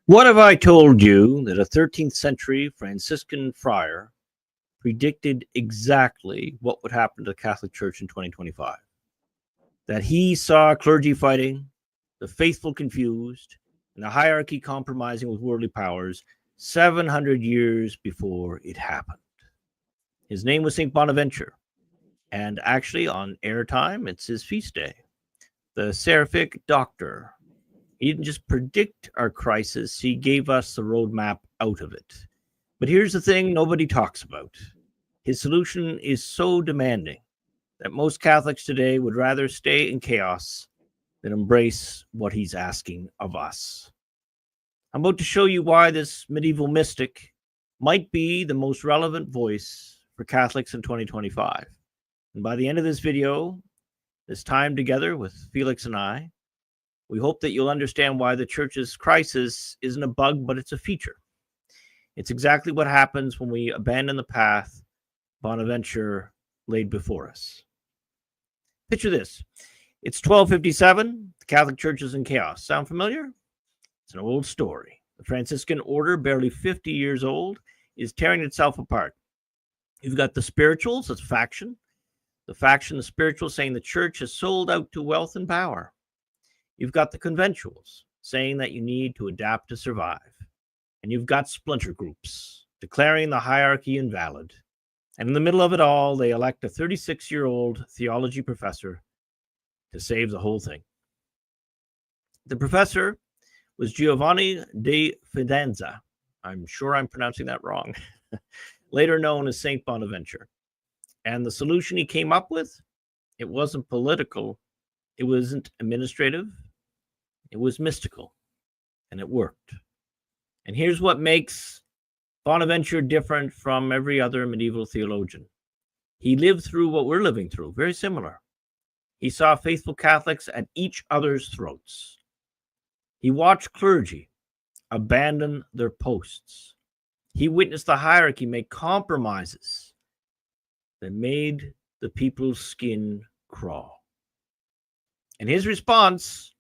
What have I told you that a 13th century Franciscan friar predicted exactly what would happen to the Catholic Church in 2025? That he saw clergy fighting, the faithful confused, and the hierarchy compromising with worldly powers 700 years before it happened. His name was St. Bonaventure, and actually on airtime, it's his feast day. The Seraphic Doctor. He didn't just predict our crisis, he gave us the roadmap out of it. But here's the thing nobody talks about. His solution is so demanding that most Catholics today would rather stay in chaos than embrace what he's asking of us. I'm about to show you why this medieval mystic might be the most relevant voice for Catholics in 2025. And by the end of this video, this time together with Felix and I, we hope that you'll understand why the Church's crisis isn't a bug, but it's a feature. It's exactly what happens when we abandon the path Bonaventure laid before us. Picture this. It's 1257. The Catholic Church is in chaos. Sound familiar? It's an old story. The Franciscan Order, barely 50 years old, is tearing itself apart. You've got the spirituals, that's faction. The spiritual, saying the Church has sold out to wealth and power. You've got the conventuals, saying that you need to adapt to survive. And you've got splinter groups, declaring the hierarchy invalid. And in the middle of it all, they elect a 36-year-old theology professor to save the whole thing. The professor was Giovanni de Fidenza. I'm sure I'm pronouncing that wrong. Later known as St. Bonaventure. And the solution he came up with, it wasn't political, it wasn't administrative, it was mystical, and it worked. And here's what makes Bonaventure different from every other medieval theologian. He lived through what we're living through, very similar. He saw faithful Catholics at each other's throats. He watched clergy abandon their posts. He witnessed the hierarchy make compromises that made the people's skin crawl. And his response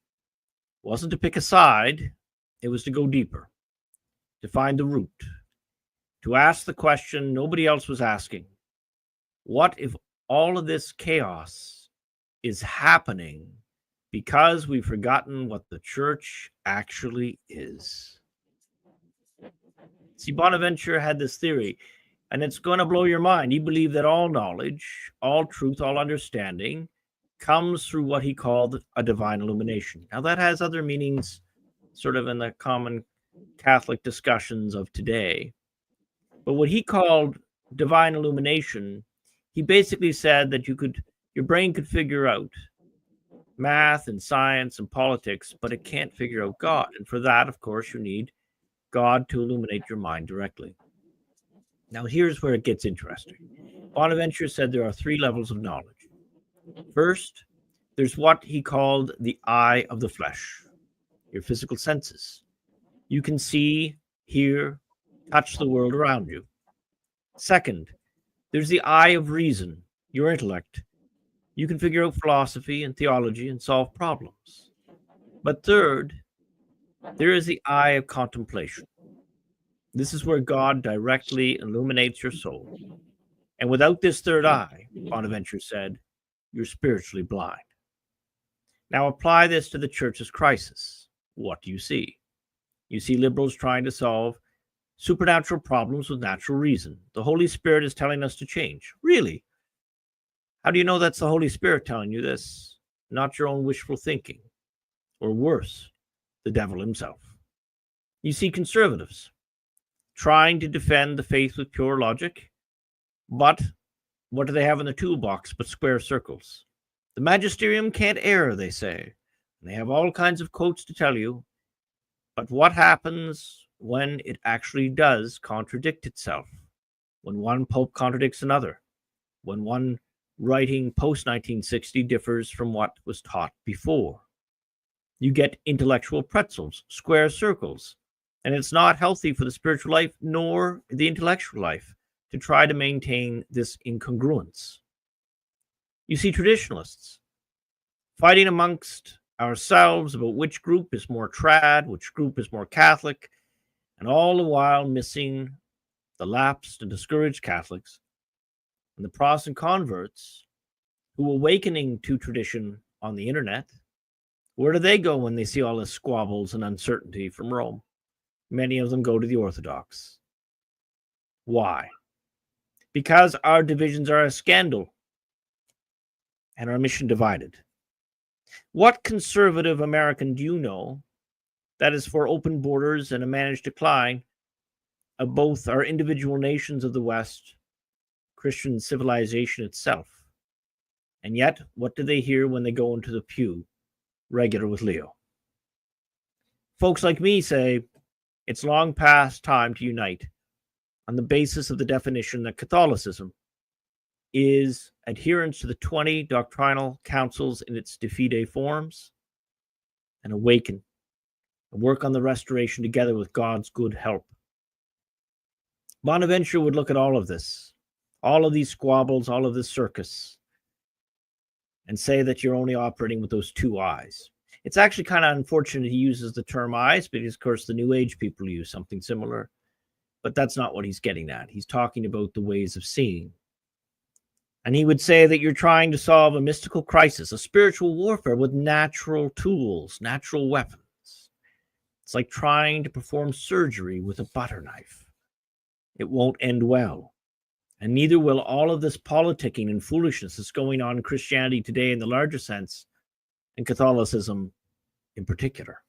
wasn't to pick a side, it was to go deeper, to find the root, to ask the question nobody else was asking. What if all of this chaos is happening because we've forgotten what the Church actually is? See, Bonaventure had this theory, and it's going to blow your mind. He believed that all knowledge, all truth, all understanding comes through what he called a divine illumination. Now, that has other meanings sort of in the common Catholic discussions of today. But what he called divine illumination, he basically said that your brain could figure out math and science and politics, but it can't figure out God. And for that, of course, you need God to illuminate your mind directly. Now, here's where it gets interesting. Bonaventure said there are three levels of knowledge. First, there's what he called the eye of the flesh, your physical senses. You can see, hear, touch the world around you. Second, there's the eye of reason, your intellect. You can figure out philosophy and theology and solve problems. But third, there is the eye of contemplation. This is where God directly illuminates your soul. And without this third eye, Bonaventure said, you're spiritually blind. Now apply this to the Church's crisis. What do you see? You see liberals trying to solve supernatural problems with natural reason. The Holy Spirit is telling us to change. Really? How do you know that's the Holy Spirit telling you this, not your own wishful thinking? Or worse, the devil himself. You see conservatives trying to defend the faith with pure logic, but what do they have in the toolbox but square circles? The magisterium can't err, they say. And they have all kinds of quotes to tell you. But what happens when it actually does contradict itself? When one pope contradicts another? When one writing post-1960 differs from what was taught before? You get intellectual pretzels, square circles. And it's not healthy for the spiritual life nor the intellectual life to try to maintain this incongruence. You see traditionalists fighting amongst ourselves about which group is more trad, which group is more Catholic, and all the while missing the lapsed and discouraged Catholics and the Protestant converts who awakening to tradition on the internet. Where do they go when they see all the squabbles and uncertainty from Rome? Many of them go to the Orthodox. Why? Because our divisions are a scandal and our mission divided. What conservative American do you know that is for open borders and a managed decline of both our individual nations of the West, Christian civilization itself? And yet, what do they hear when they go into the pew regular with Leo? Folks like me say it's long past time to unite on the basis of the definition that Catholicism is adherence to the 20 doctrinal councils in its de fide forms, and awaken and work on the restoration together with God's good help. Bonaventure would look at all of this, all of these squabbles, all of this circus, and say that you're only operating with those two eyes. It's actually kind of unfortunate he uses the term eyes because, of course, the New Age people use something similar. But that's not what he's getting at. He's talking about the ways of seeing. And he would say that you're trying to solve a mystical crisis, a spiritual warfare with natural tools, natural weapons. It's like trying to perform surgery with a butter knife. It won't end well. And neither will all of this politicking and foolishness that's going on in Christianity today in the larger sense, and Catholicism in particular.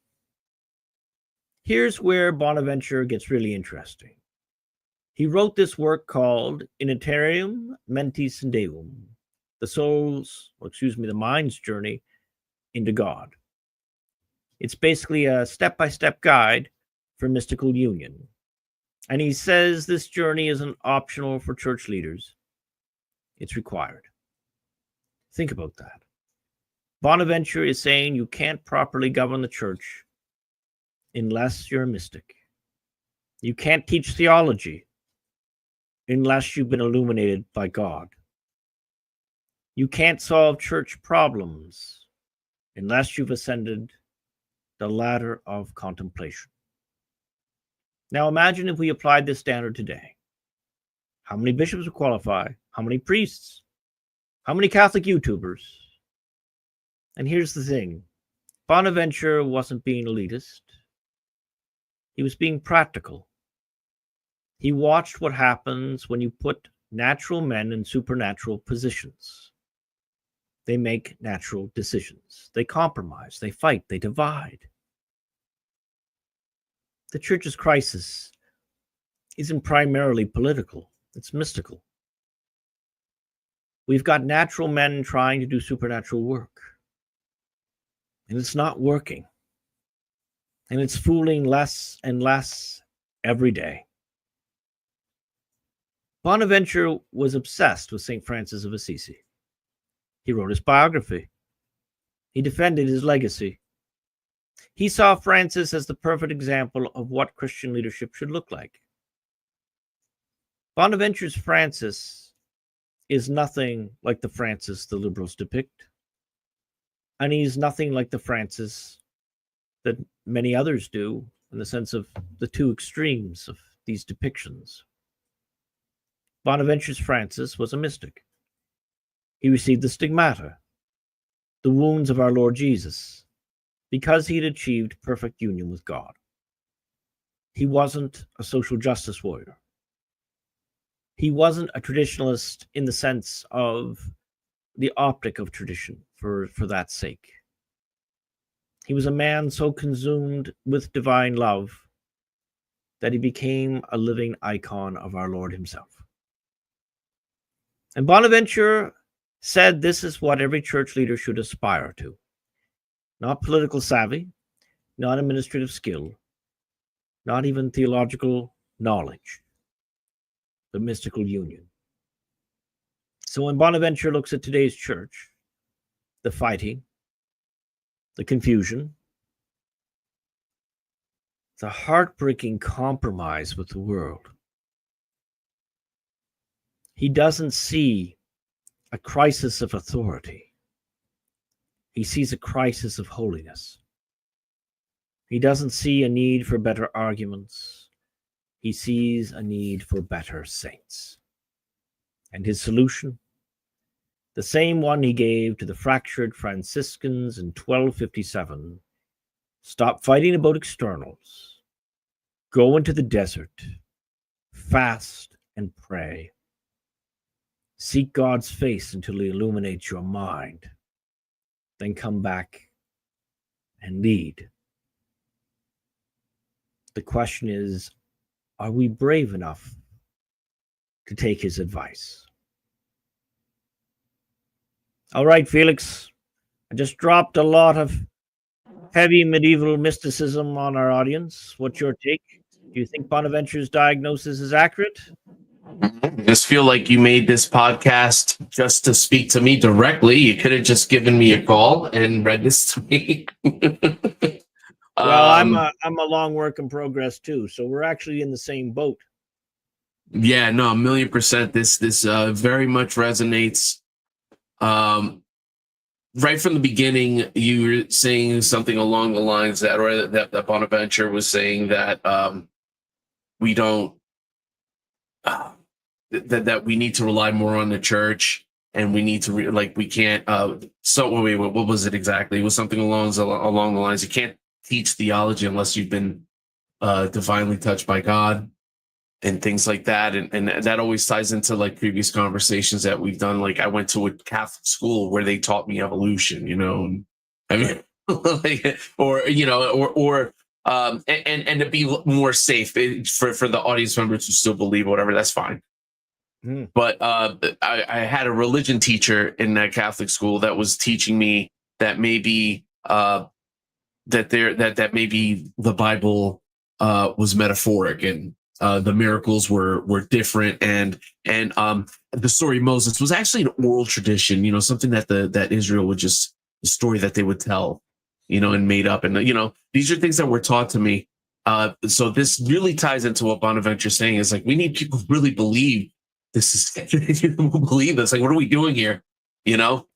Here's where Bonaventure gets really interesting. He wrote this work called In Itinerarium Mentis Deum, the mind's journey into God. It's basically a step-by-step guide for mystical union. And he says this journey isn't optional for church leaders. It's required. Think about that. Bonaventure is saying you can't properly govern the church unless you're a mystic. You can't teach theology unless you've been illuminated by God. You can't solve church problems unless you've ascended the ladder of contemplation. Now imagine if we applied this standard today. How many bishops would qualify? How many priests? How many Catholic YouTubers? And here's the thing. Bonaventure wasn't being elitist. He was being practical. He watched what happens when you put natural men in supernatural positions. They make natural decisions. They compromise. They fight. They divide. The church's crisis isn't primarily political. It's mystical. We've got natural men trying to do supernatural work. And it's not working. And it's fooling less and less every day. Bonaventure was obsessed with St. Francis of Assisi. He wrote his biography. He defended his legacy. He saw Francis as the perfect example of what Christian leadership should look like. Bonaventure's Francis is nothing like the Francis the liberals depict. And he's nothing like the Francis that many others do, in the sense of the two extremes of these depictions. Bonaventure's Francis was a mystic. He received the stigmata, the wounds of our Lord Jesus, because he had achieved perfect union with God. He wasn't a social justice warrior. He wasn't a traditionalist in the sense of the optic of tradition for that sake. He was a man so consumed with divine love that he became a living icon of our Lord himself. And Bonaventure said this is what every church leader should aspire to. Not political savvy, not administrative skill, not even theological knowledge, but mystical union. So when Bonaventure looks at today's church, the fighting, the confusion, the heartbreaking compromise with the world, he doesn't see a crisis of authority. He sees a crisis of holiness. He doesn't see a need for better arguments he sees a need for better saints. And his solution? The same one he gave to the fractured Franciscans in 1257. Stop fighting about externals. Go into the desert. Fast and pray. Seek God's face until he illuminates your mind. Then come back and lead. The question is, are we brave enough to take his advice? All right, Felix, I just dropped a lot of heavy medieval mysticism on our audience. What's your take? Do you think Bonaventure's diagnosis is accurate? I just feel like you made this podcast just to speak to me directly. You could have just given me a call and read this to me. Well, I'm a long work in progress too, so we're actually in the same boat. Yeah, no, 1,000,000%. This very much resonates. Right from the beginning, you were saying something along the lines that Bonaventure was saying that we don't that we need to rely more on the church, and we need to we can't. So wait, what was it exactly? It was something along the lines. You can't teach theology unless you've been divinely touched by God, and things like that. And that always ties into like previous conversations that we've done. Like I went to a Catholic school where they taught me evolution, and I mean, and to be more safe for the audience members who still believe whatever, that's fine. But I had a religion teacher in that Catholic school that was teaching me that maybe that maybe the Bible was metaphoric, and the miracles were different, and the story of Moses was actually an oral tradition, something that Israel would just, the story that they would tell, and made up, and these are things that were taught to me. So this really ties into what Bonaventure is saying, is like we need people who really believe this is believe this. Like, what are we doing here? If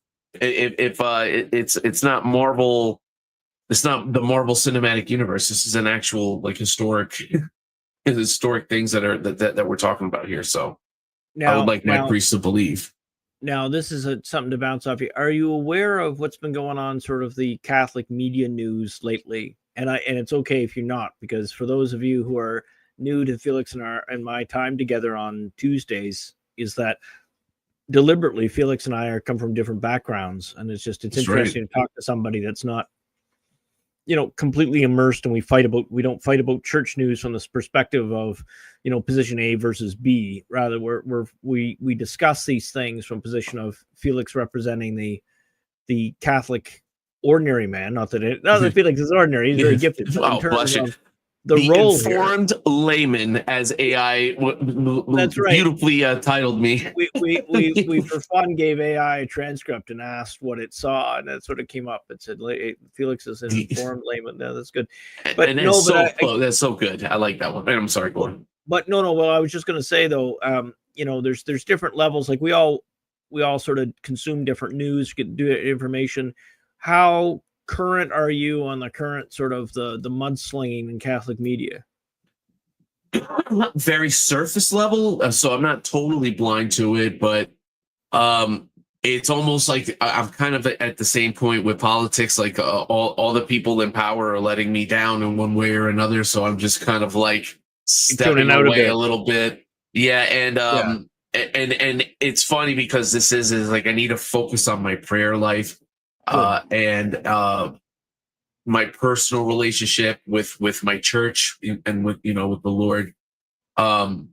it's not Marvel, it's not the Marvel Cinematic Universe. This is an actual historic things that we're talking about here. So I would like my priest to believe. Now, this is something to bounce off you. Are you aware of what's been going on, sort of the Catholic media news lately? And it's okay if you're not, because for those of you who are new to Felix and my time together on Tuesdays, is that deliberately Felix and I come from different backgrounds, and it's interesting to talk to somebody that's not completely immersed, and we don't fight about church news from this perspective of position A versus B. Rather, we discuss these things from position of Felix representing the Catholic ordinary man. Not that Felix is ordinary; he's very gifted. Oh, bless you. The role informed here, layman, as AI that's right, beautifully titled me. we for fun gave AI a transcript and asked what it saw, and that's what it came up. It said Felix is an informed layman. Yeah, that's good. But that's so good. I like that one. I'm sorry, Gordon. But no. Well, I was just going to say though, there's different levels. Like we all sort of consume different news, get information. How current are you on the current sort of the mudslinging in Catholic media? Very surface level, so I'm not totally blind to it, but it's almost like I'm kind of at the same point with politics. Like all the people in power are letting me down in one way or another, so I'm just kind of like stepping away a little bit. Yeah, and it's funny because this is like I need to focus on my prayer life. And my personal relationship with my church and with with the Lord, and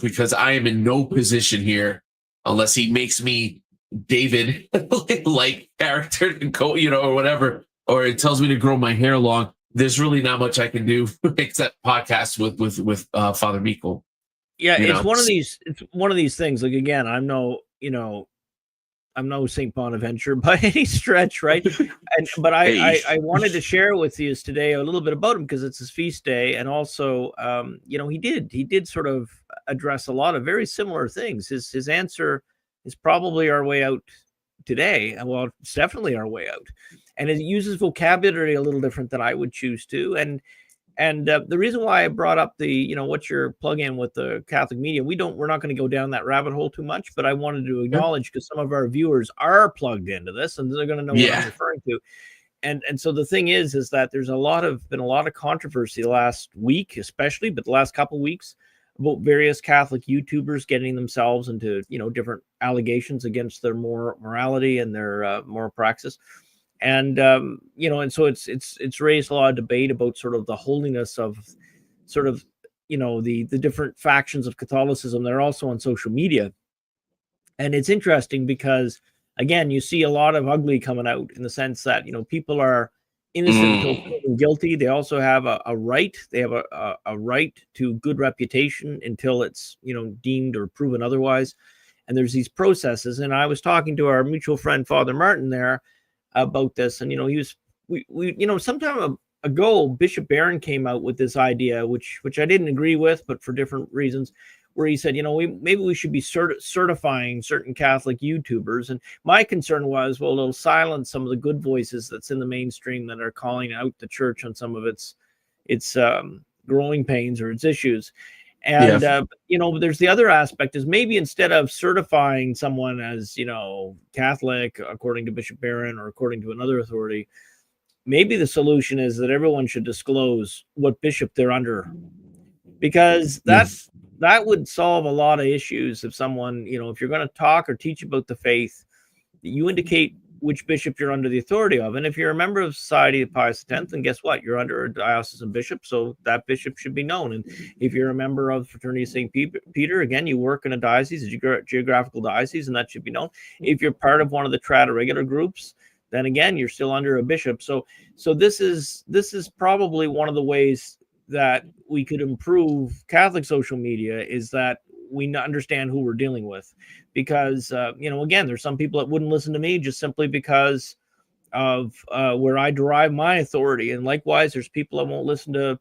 because I am in no position here unless He makes me David like character and or whatever, or it tells me to grow my hair long. There's really not much I can do except podcast with Father Mikkel. Yeah, it's one of these things. Like again, I'm no St. Bonaventure by any stretch, right? But I wanted to share with you today a little bit about him because it's his feast day, and also, he did sort of address a lot of very similar things. His answer is probably our way out today. Well, it's definitely our way out, and it uses vocabulary a little different than I would choose to, and And the reason why I brought up the, what's your plug-in with the Catholic media, we're not going to go down that rabbit hole too much, but I wanted to acknowledge, because some of our viewers are plugged into this and they're going to know what I'm referring to. And so the thing is that there's been a lot of controversy last week, especially, but the last couple of weeks, about various Catholic YouTubers getting themselves into, different allegations against their morality and their moral praxis. And and so it's raised a lot of debate about sort of the holiness of sort of the different factions of Catholicism that are also on social media. And it's interesting because, again, you see a lot of ugly coming out, in the sense that people are innocent until proven guilty. They also have a right. They have a right to good reputation until it's deemed or proven otherwise. And there's these processes. And I was talking to our mutual friend Father Martin there about this, and some time ago Bishop Barron came out with this idea, which I didn't agree with, but for different reasons, where he said, maybe we should be certifying certain Catholic YouTubers. And my concern was, well, it'll silence some of the good voices that's in the mainstream that are calling out the church on some of its growing pains or its issues. And there's the other aspect, is maybe instead of certifying someone as Catholic according to Bishop Barron or according to another authority, maybe the solution is that everyone should disclose what bishop they're under, because that would solve a lot of issues. If someone, if you're going to talk or teach about the faith, you indicate which bishop you're under the authority of. And if you're a member of Society of Pius X, then guess what? You're under a diocesan bishop, so that bishop should be known. And if you're a member of the Fraternity of St. Peter, again, you work in a diocese, a geographical diocese, and that should be known. If you're part of one of the Irregular groups, then again, you're still under a bishop. So this is probably one of the ways that we could improve Catholic social media, is that we understand who we're dealing with. Because again, there's some people that wouldn't listen to me just simply because of where I derive my authority, and likewise there's people that won't listen to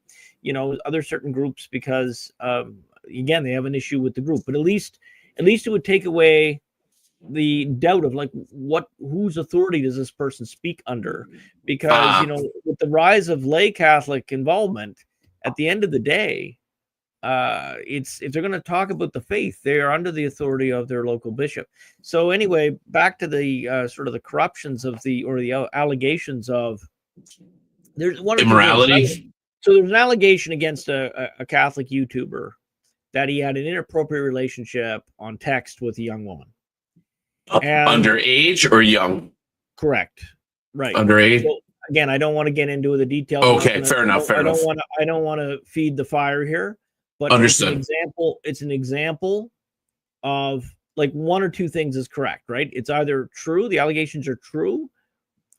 other certain groups because again, they have an issue with the group. But at least it would take away the doubt of whose authority does this person speak under. Because with the rise of lay Catholic involvement, at the end of the day, if they're going to talk about the faith, they are under the authority of their local bishop. So anyway, back to the sort of the corruptions of the allegations of there's one immorality. So there's an allegation against a Catholic YouTuber that he had an inappropriate relationship on text with a young woman. Underage or young? Correct. Right. Underage. So, again, I don't want to get into the details. Okay, fair enough. I don't want to feed the fire here. But understood. It's an example of one or two things is correct, right? It's either true, the allegations are true,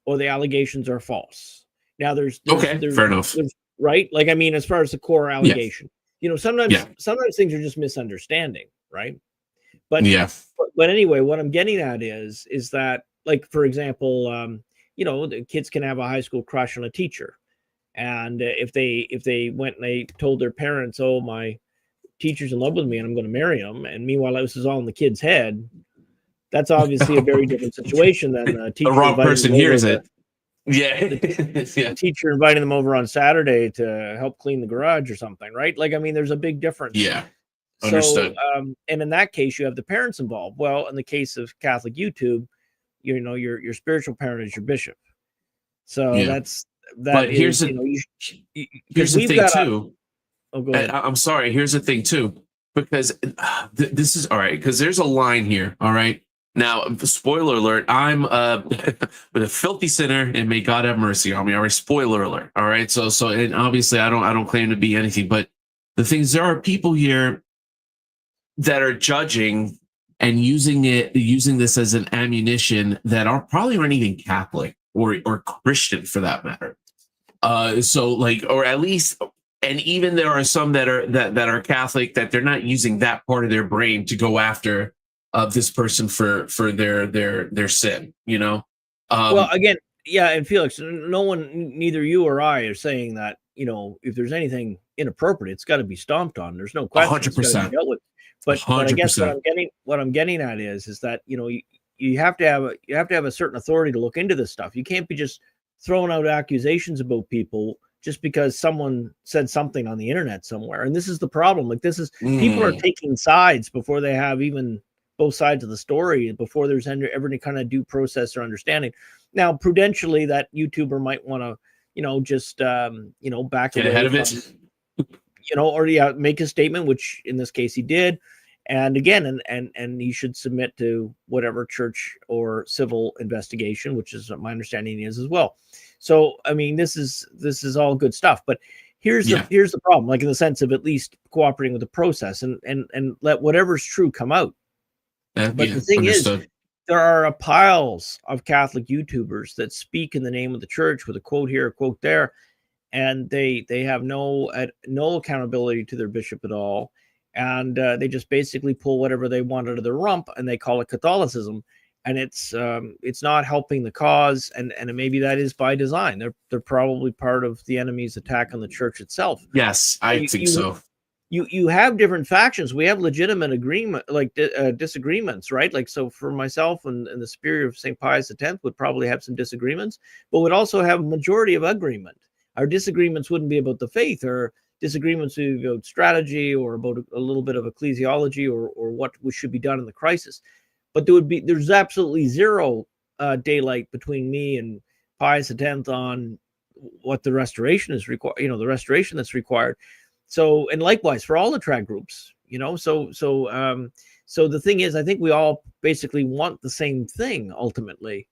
or the allegations are false. Now there's fair enough. Right? As far as the core allegation, sometimes things are just misunderstanding, right? But but anyway, what I'm getting at is that, for example, the kids can have a high school crush on a teacher. And if they went and they told their parents, oh, my teacher's in love with me and I'm going to marry him, and meanwhile this is all in the kid's head, that's obviously a very different situation than a teacher. The wrong person hears it. The teacher inviting them over on Saturday to help clean the garage or something, right? There's a big difference. Yeah. Understood. So, and in that case, you have the parents involved. Well, in the case of Catholic YouTube, your spiritual parent is your bishop. So here's the thing too. Go ahead. I'm sorry. Here's the thing too, because this is all right. Because there's a line here. All right. Now, spoiler alert. I'm a filthy sinner, and may God have mercy on me. All right. Spoiler alert. All right. So, and obviously, I don't claim to be anything. But the things, there are people here that are judging and using this as an ammunition that aren't even Catholic or Christian for that matter. Or at least, and even there are some that are Catholic that they're not using that part of their brain to go after this person for their sin. Well, again, and Felix, no one, neither you or I, are saying that if there's anything inappropriate, it's got to be stomped on. There's no question. 100%. But I guess what I'm getting at is that you have to have a certain authority to look into this stuff. You can't be just throwing out accusations about people just because someone said something on the internet somewhere. And this is the problem. Like, this is people are taking sides before they have even both sides of the story, before there's ever any kind of due process or understanding. Now, prudentially, that YouTuber might want to, just back Get away ahead of from, it. or make a statement, which in this case he did. And again, and he should submit to whatever church or civil investigation, which is what my understanding is as well. So, I mean, this is all good stuff, but here's the problem, like, in the sense of at least cooperating with the process and let whatever's true come out. But the thing is, there are piles of Catholic YouTubers that speak in the name of the church with a quote here, a quote there, and they have no accountability to their bishop at all. And they just basically pull whatever they want out of their rump, and they call it Catholicism, and it's not helping the cause, and maybe that is by design. They're probably part of the enemy's attack on the church itself. Yes, I think so. You have different factions. We have legitimate agreement, like disagreements, right? Like, so for myself and the superior of St. Pius X would probably have some disagreements, but would also have a majority of agreement. Our disagreements wouldn't be about the faith, or disagreements about strategy, or about a little bit of ecclesiology, or what should be done in the crisis. But there's absolutely zero daylight between me and Pius X on what the restoration is required, the restoration that's required. So, and likewise for all the trad groups, so the thing is, I think we all basically want the same thing ultimately.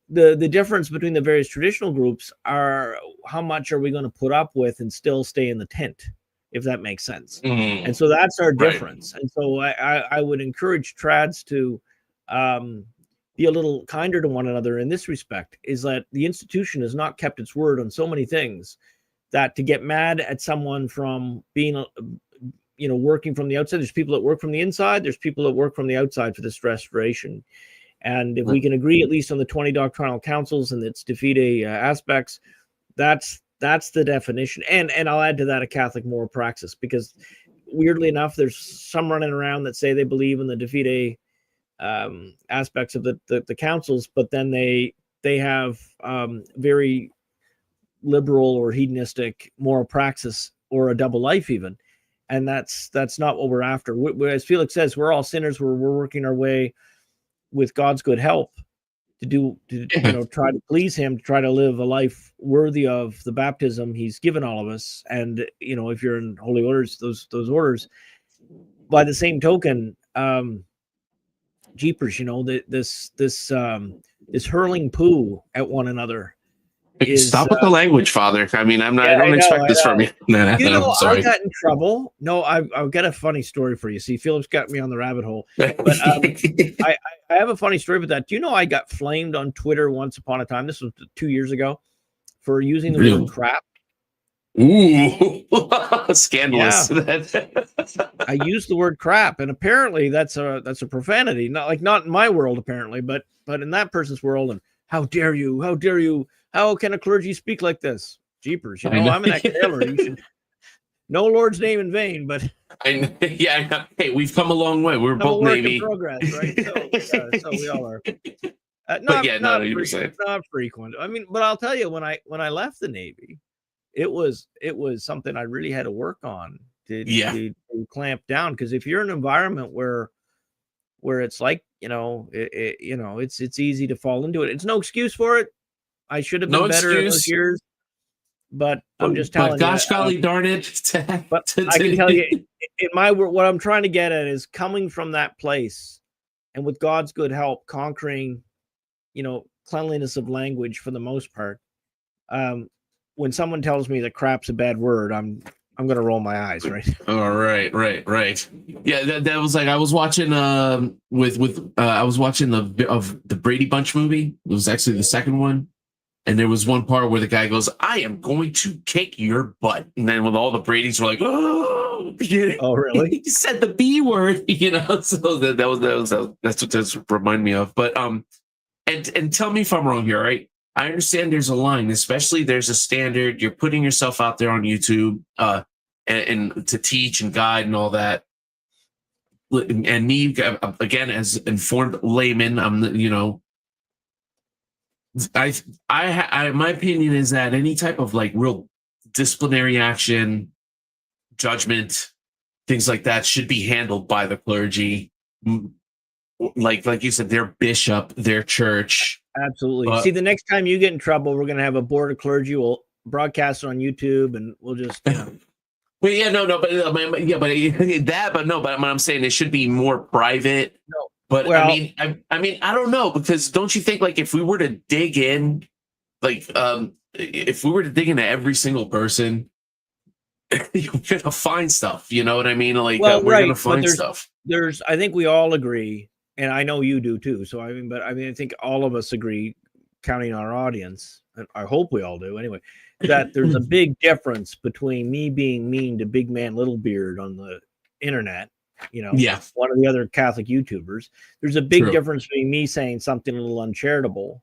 The difference between the various traditional groups are how much are we going to put up with and still stay in the tent, if that makes sense. And so that's our difference. Right. And so I would encourage trads to be a little kinder to one another in this respect, is that the institution has not kept its word on so many things, that to get mad at someone from being, working from the outside, there's people that work from the inside, there's people that work from the outside for this restoration. And if we can agree at least on the 20 doctrinal councils and its de fide aspects, that's the definition. And I'll add to that a Catholic moral praxis, because weirdly enough, there's some running around that say they believe in the de fide aspects of the councils, but then they have very liberal or hedonistic moral praxis, or a double life even. And that's not what we're after. As Felix says, we're all sinners. We're working our way with God's good help to try to please him, to try to live a life worthy of the baptism he's given all of us. And if you're in holy orders, those orders, by the same token, jeepers, this hurling poo at one another. Stop with the language, Father. I mean, I don't expect this from you. No, I got in trouble. No, I've got a funny story for you. See, Philip's got me on the rabbit hole. But I have a funny story about that. Do you know I got flamed on Twitter once upon a time? This was 2 years ago, for using the word crap. Ooh, scandalous. Yeah. I used the word crap, and apparently that's a profanity. Not in my world, apparently, but in that person's world. And how dare you? How dare you? How can a clergy speak like this? Jeepers, I'm an ex-sailor. You should no Lord's name in vain, but hey, we've come a long way. We're both Navy. Progress, right? So we all are. Not frequent. I mean, but I'll tell you, when I left the Navy, it was something I really had to work on to clamp down, because if you're in an environment where it's like it's easy to fall into it. It's no excuse for it. I should have been better in those years, but I'm just telling you. Gosh, golly darn it! But I can tell you, in my world, what I'm trying to get at is coming from that place, and with God's good help, conquering, cleanliness of language for the most part. When someone tells me that crap's a bad word, I'm gonna roll my eyes, right? All right. Yeah, that was like I was watching I was watching the Brady Bunch movie. It was actually the second one. And there was one part where the guy goes, "I am going to kick your butt," and then with all the Bradys were like, "Oh, oh, really?" He said the B word, So that's what this reminded me of. But and tell me if I'm wrong here, right? I understand there's a line, especially there's a standard. You're putting yourself out there on YouTube, and to teach and guide and all that. And me, again, as informed layman, my opinion is that any type of like real disciplinary action, judgment, things like that should be handled by the clergy. Like you said, their bishop, their church. Absolutely. See, the next time you get in trouble, we're going to have a board of clergy. We'll broadcast it on YouTube, and we'll just, Well, yeah, but I'm saying it should be more private. No. But well, I mean, I don't know, because don't you think, like, if we were to dig in, like, if we were to dig into every single person, you're gonna find stuff. You know what I mean? Like, we're gonna find stuff. I think we all agree, and I know you do too. So I think all of us agree, counting our audience, and I hope we all do anyway, that there's a big difference between me being mean to Big Man Littlebeard on the internet, one of the other Catholic YouTubers. There's a big difference between me saying something a little uncharitable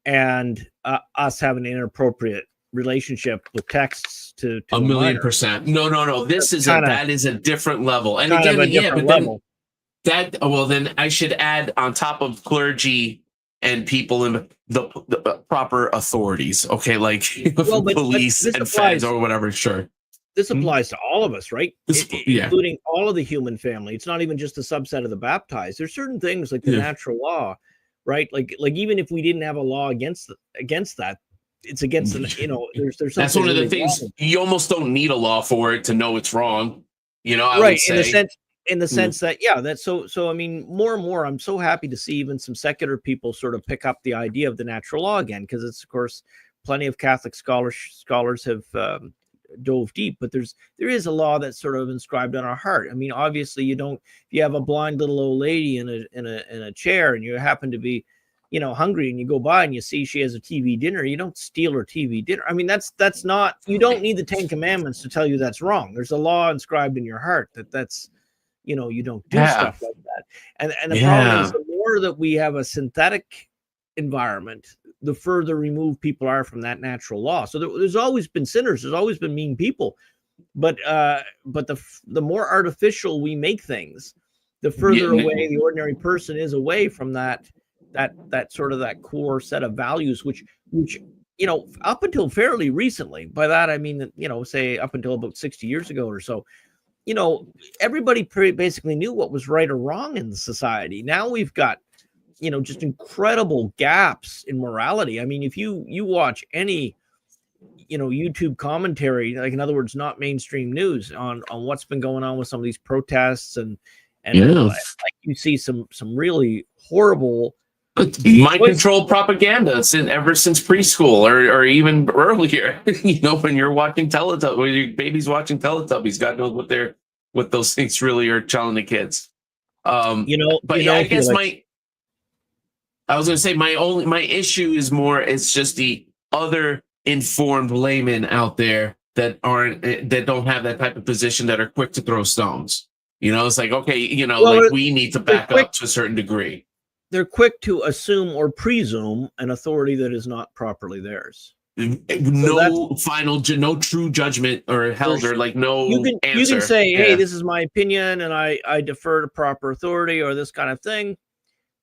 and us having an inappropriate relationship with texts to 1,000,000%. No. That is a different level. And again, then I should add, on top of clergy and people in the proper authorities, okay, like police and feds or whatever. Sure, this applies to all of us, right? Including all of the human family. It's not even just a subset of the baptized. There's certain things like the natural law, right? Like even if we didn't have a law against that, it's against the, there's that's one of the things wrong. You almost don't need a law for it to know it's wrong. I right, would say. In the sense that, that's so I mean, more and more, I'm so happy to see even some secular people sort of pick up the idea of the natural law again, because it's, of course, plenty of Catholic scholars have dove deep, but there is a law that's sort of inscribed on our heart. I mean, obviously, if you have a blind little old lady in a chair, and you happen to be, hungry, and you go by and you see she has a TV dinner, you don't steal her TV dinner. I mean, that's not, you don't need the 10 Commandments to tell you that's wrong. There's a law inscribed in your heart that's you don't do stuff like that. And the problem is, the more that we have a synthetic environment, the further removed people are from that natural law. So there's always been sinners, there's always been mean people, but the more artificial we make things, the further away the ordinary person is away from that sort of that core set of values, which up until fairly recently, by that I mean, say up until about 60 years ago or so, everybody basically knew what was right or wrong in the society. Now we've got, just incredible gaps in morality. I mean, if you watch any, YouTube commentary, like, in other words, not mainstream news, on what's been going on with some of these protests, and like, you see some really horrible mind control propaganda ever since preschool or even earlier. When you're watching Teletubbies, when your baby's watching Teletubbies, God knows what those things really are telling the kids. I guess I was going to say my issue is more, it's just the other informed laymen out there that don't have that type of position, that are quick to throw stones. It's like, okay, we need to back up to a certain degree. They're quick to assume or presume an authority that is not properly theirs. No true judgment or held, or like no answer. You can say, hey, this is my opinion, and I defer to proper authority, or this kind of thing.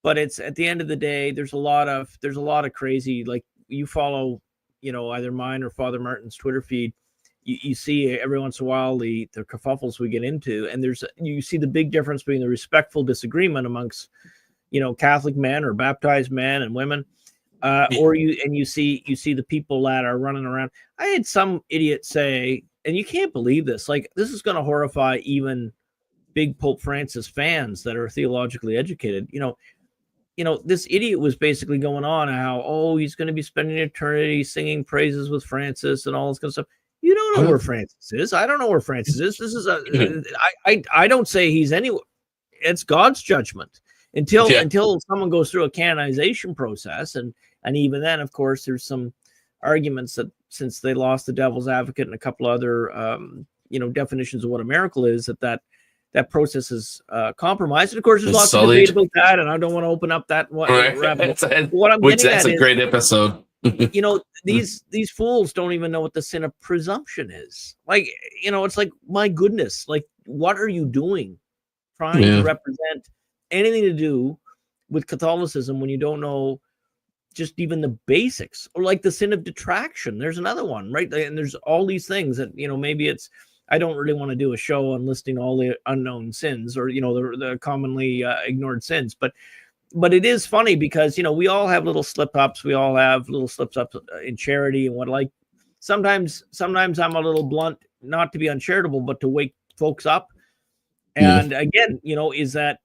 But it's, at the end of the day, there's a lot of crazy, like, you follow, either mine or Father Martin's Twitter feed. You see every once in a while the kerfuffles we get into, and you see the big difference between the respectful disagreement amongst Catholic men or baptized men and women, or you see the people that are running around. I had some idiot say, and you can't believe this, like, this is going to horrify even big Pope Francis fans that are theologically educated. This idiot was basically going on how, he's going to be spending eternity singing praises with Francis and all this kind of stuff. You don't know where Francis is. I don't know where Francis is. This is I don't say he's anywhere. It's God's judgment. Until someone goes through a canonization process, and even then, of course, there's some arguments that, since they lost the devil's advocate and a couple other definitions of what a miracle is, that process is compromised. And of course, there's lots of debate about that, and I don't want to open up that one. What I'm getting at is, a great episode. These fools don't even know what the sin of presumption is. Like, it's like, my goodness, like, what are you doing, trying to represent anything to do with Catholicism when you don't know just even the basics, or like the sin of detraction. There's another one, right? And there's all these things that, maybe I don't really want to do a show on listing all the unknown sins, or, the commonly ignored sins, but it is funny because, we all have little slip ups. We all have little slips ups in charity and what, like, sometimes I'm a little blunt, not to be uncharitable, but to wake folks up. And again, is that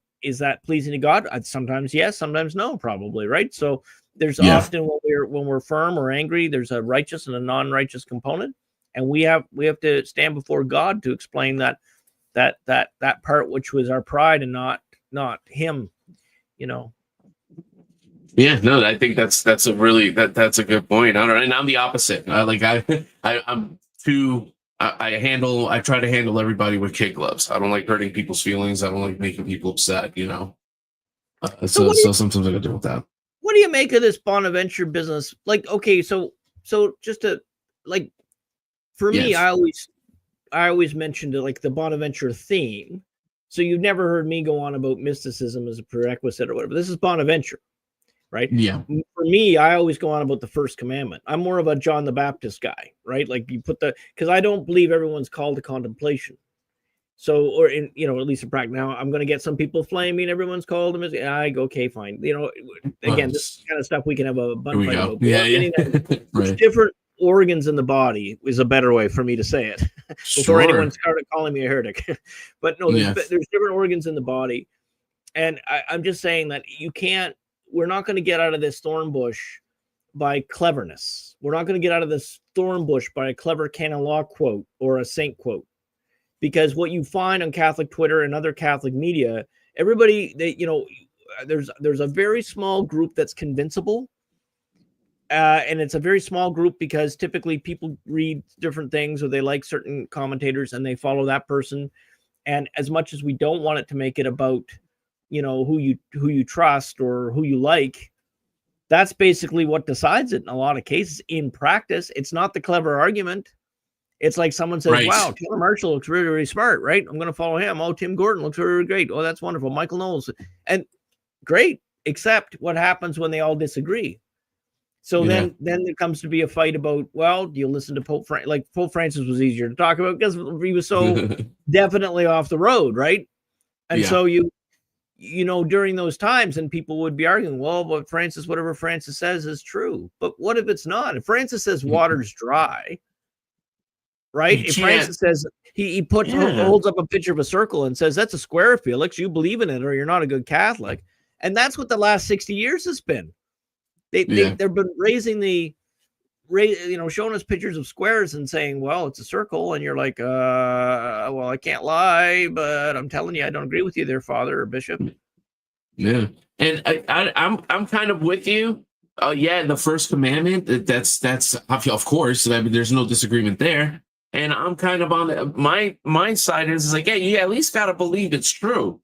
pleasing to God? Sometimes yes, sometimes no, probably, right? So there's often when we're firm or angry, there's a righteous and a non-righteous component, and we have to stand before God to explain that part which was our pride and not him, Yeah, no, I think that's a really that's a good point. I don't know, and I'm the opposite. I try to handle everybody with kid gloves. I don't like hurting people's feelings. I don't like making people upset. So sometimes I gotta deal with that. What do you make of this Bonaventure business? Like, okay, so just to, like, for me, I always mentioned it, like, the Bonaventure theme. So you've never heard me go on about mysticism as a prerequisite or whatever. This is Bonaventure, right? Yeah. For me, I always go on about the first commandment. I'm more of a John the Baptist guy, right? Like, you put because I don't believe everyone's called to contemplation. So, or at least in practice. Now, I'm going to get some people flaming. Everyone's called them. I go, okay, fine. Again, this kind of stuff we can have a bun fight about. Yeah. Right. Different organs in the body is a better way for me to say it before anyone started calling me a heretic. But no, there's different organs in the body, and I'm just saying that we're not going to get out of this thorn bush by cleverness. We're not going to get out of this thorn bush by a clever canon law quote or a saint quote. Because what you find on Catholic Twitter and other Catholic media, everybody, there's a very small group that's convincible. And it's a very small group because typically people read different things, or they like certain commentators and they follow that person. And as much as we don't want it to make it about, who you trust or who you like, that's basically what decides it in a lot of cases. In practice, it's not the clever argument. It's like someone says, right. Wow, Taylor Marshall looks really, really smart, right? I'm going to follow him. Oh, Tim Gordon looks really, really great. Oh, that's wonderful. Michael Knowles. And great, except what happens when they all disagree. So then there comes to be a fight about, well, do you listen to Pope Francis? Like, Pope Francis was easier to talk about because he was so definitely off the road, right? And so during those times, and people would be arguing, well, but whatever Francis says is true. But what if it's not? If Francis says water's dry, right? If Francis says he holds up a picture of a circle and says that's a square, Felix, you believe in it or you're not a good Catholic. And that's what the last 60 years has been. They've been showing us pictures of squares and saying, well, it's a circle, and you're like, well, I can't lie, but I'm telling you, I don't agree with you there, Father or Bishop. Yeah, and I'm kind of with you. The first commandment, that's of course. I mean, there's no disagreement there. And I'm kind of on my side is like, you at least got to believe it's true.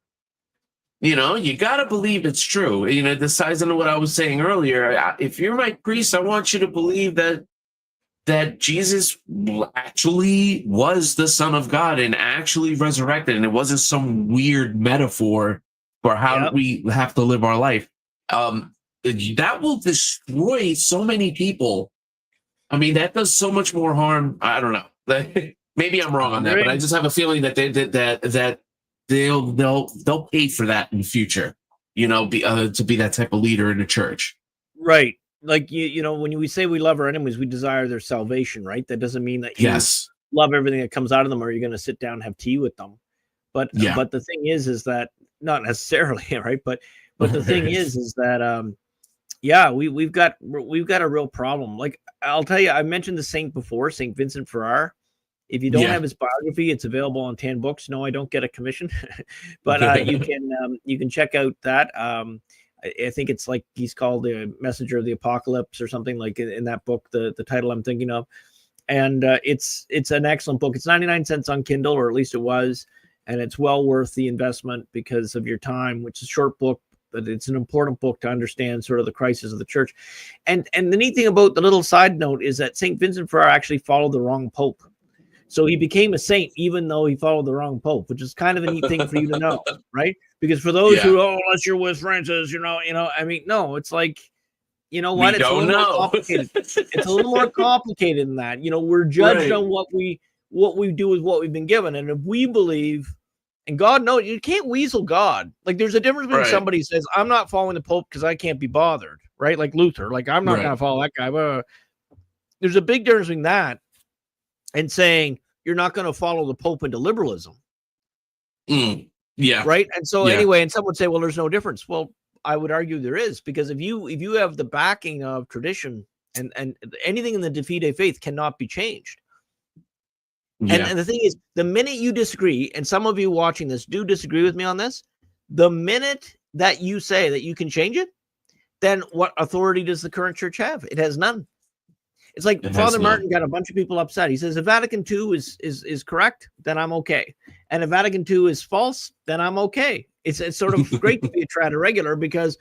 You got to believe it's true. This ties into what I was saying earlier. If you're my priest, I want you to believe that Jesus actually was the Son of God and actually resurrected, and it wasn't some weird metaphor for how we have to live our life. That will destroy so many people. I mean, that does so much more harm. I don't know. Maybe I'm wrong on that, but I just have a feeling that they'll pay for that in the future. To be that type of leader in the church. Right. Like when we say we love our enemies, we desire their salvation. Right. That doesn't mean that you love everything that comes out of them, or you're going to sit down and have tea with them. But the thing is that not necessarily, right? But the thing is that we've got a real problem. Like, I'll tell you, I mentioned the saint before, Saint Vincent Ferrer. If you don't have his biography, it's available on 10 books. No, I don't get a commission, but you can check out that. I think it's like he's called the Messenger of the Apocalypse or something, like in that book, the title I'm thinking of. And it's an excellent book. It's 99 cents on Kindle, or at least it was, and it's well worth the investment because of your time, which is a short book, but it's an important book to understand sort of the crisis of the church. And the neat thing about the little side note is that St. Vincent Ferrer actually followed the wrong pope. So he became a saint, even though he followed the wrong pope, which is kind of a neat thing for you to know, right? Because for those who, unless you're with Francis, I mean, no, it's like, you know what? We It's a don't little more know. complicated. It's a little more complicated than that. You know, we're judged on what we do with what we've been given. And if we believe, and God knows, you can't weasel God. Like, there's a difference between somebody says, I'm not following the Pope because I can't be bothered, right? Like Luther, like, I'm not going to follow that guy. There's a big difference between that and saying you're not going to follow the Pope into liberalism. Yeah. Right. And so anyway, and some would say, well, there's no difference. Well, I would argue there is, because if you have the backing of tradition and anything in the de fide faith cannot be changed. Yeah. And the thing is, the minute you disagree, and some of you watching this do disagree with me on this, the minute that you say that you can change it, then what authority does the current church have? It has none. It's like Father Martin got a bunch of people upset. He says, if Vatican II is correct, then I'm okay. And if Vatican II is false, then I'm okay. It's sort of great to be a trad irregular, because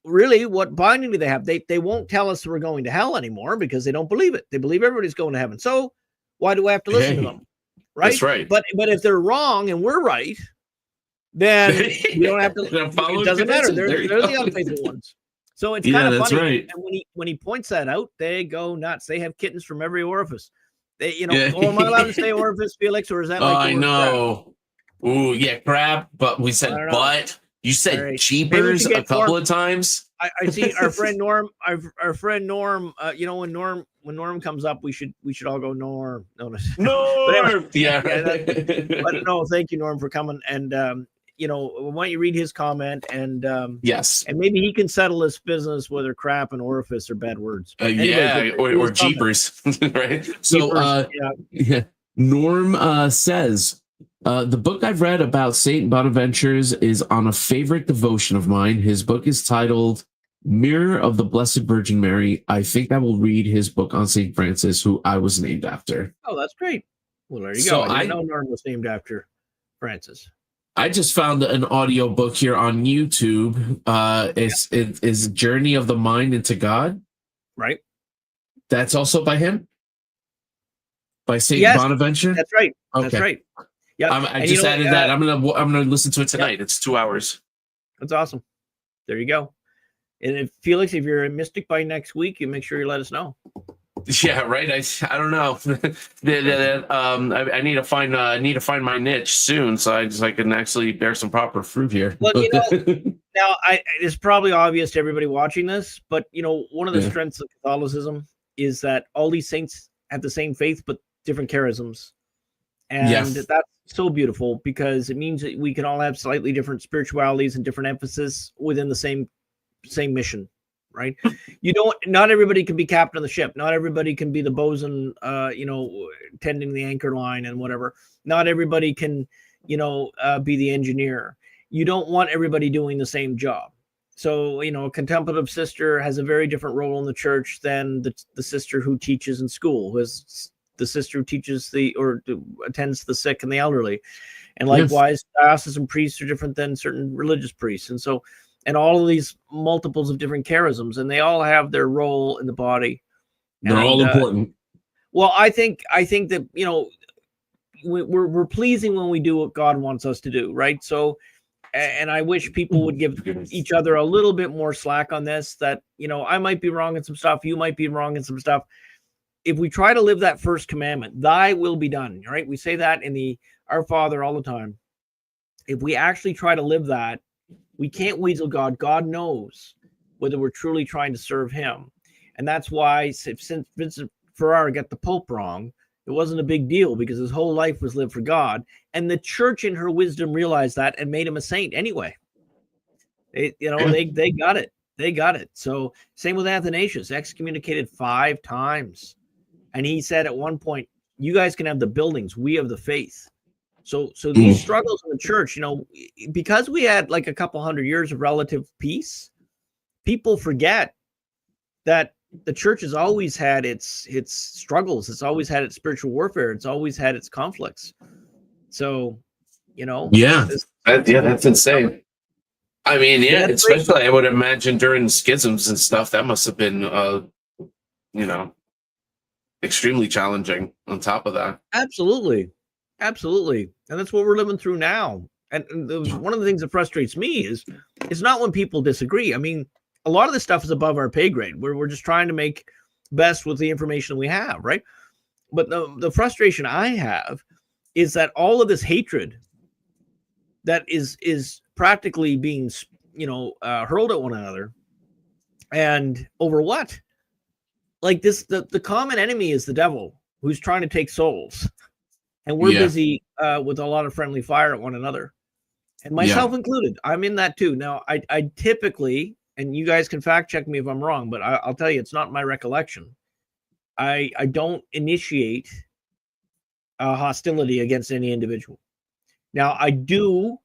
really, what binding do they have? They won't tell us we're going to hell anymore because they don't believe it. They believe everybody's going to heaven. So why do I have to listen to them? Right? That's right. But if they're wrong and we're right, then we don't have to. It doesn't matter. They're the unfaithful ones. So it's kind of funny. Right. And when he points that out, they go nuts. They have kittens from every orifice. They, oh, am I allowed to say orifice, Felix, or is that like? I know. Crab? Ooh, yeah, crab. But we said butt. You said cheapers a couple of times. I see our friend Norm. Our friend Norm. When Norm comes up, we should all go Norm. No. Norm. But no, thank you, Norm, for coming. And why don't you read his comment? And yes, and maybe he can settle this business whether crap and orifice are bad words. Or jeepers, right? So Norm says. The book I've read about Saint Bonaventure's is on a favorite devotion of mine. His book is titled Mirror of the Blessed Virgin Mary. I think I will read his book on Saint Francis, who I was named after. Oh, that's great. Well, there you go. I didn't know Norm was named after Francis. I just found an audio book here on YouTube. It's Journey of the Mind into God. Right. That's also by him? By Saint Bonaventure? That's right. Okay. That's right. Yeah, I just added that. I'm gonna listen to it tonight. It's 2 hours. That's awesome. There you go. And if Felix, if you're a mystic by next week, you make sure you let us know. Yeah, right. I don't know. I need to find my niche soon, so I can actually bear some proper fruit here. Well, now it's probably obvious to everybody watching this, but one of the strengths of Catholicism is that all these saints have the same faith but different charisms. And that's so beautiful, because it means that we can all have slightly different spiritualities and different emphasis within the same mission, right? Not everybody can be captain of the ship. Not everybody can be the bosun, tending the anchor line and whatever. Not everybody can, be the engineer. You don't want everybody doing the same job. So, a contemplative sister has a very different role in the church than the sister who teaches in school, who has the sister who teaches or attends the sick and the elderly. And likewise, diocesan priests are different than certain religious priests. And so, and all of these multiples of different charisms, and they all have their role in the body. They're all important. Well, I think that, we're pleasing when we do what God wants us to do. Right. So, and I wish people would give each other a little bit more slack on this, that, I might be wrong in some stuff. You might be wrong in some stuff. If we try to live that first commandment, thy will be done, right? We say that in Our Father all the time. If we actually try to live that, we can't weasel God. God knows whether we're truly trying to serve him. And that's why, since Vincent Ferrara got the Pope wrong, it wasn't a big deal, because his whole life was lived for God. And the church in her wisdom realized that and made him a saint anyway. They got it. They got it. So same with Athanasius, excommunicated 5 times. And he said at one point, you guys can have the buildings, we have the faith. So these struggles in the church, because we had like a couple hundred years of relative peace, people forget that the church has always had its struggles. It's always had its spiritual warfare. It's always had its conflicts. So, that's insane. I mean, especially I would imagine during schisms and stuff, that must have been, extremely challenging on top of that. Absolutely. And that's what we're living through now. And one of the things that frustrates me is it's not when people disagree. I mean, a lot of this stuff is above our pay grade. We're just trying to make best with the information we have, right? But the frustration I have is that all of this hatred that is practically being, hurled at one another, and over what? Like this, the common enemy is the devil, who's trying to take souls, and we're busy with a lot of friendly fire at one another, and myself included. I'm in that too. Now, I typically, and you guys can fact check me if I'm wrong, but I'll tell you, it's not my recollection. I don't initiate hostility against any individual. Now, I do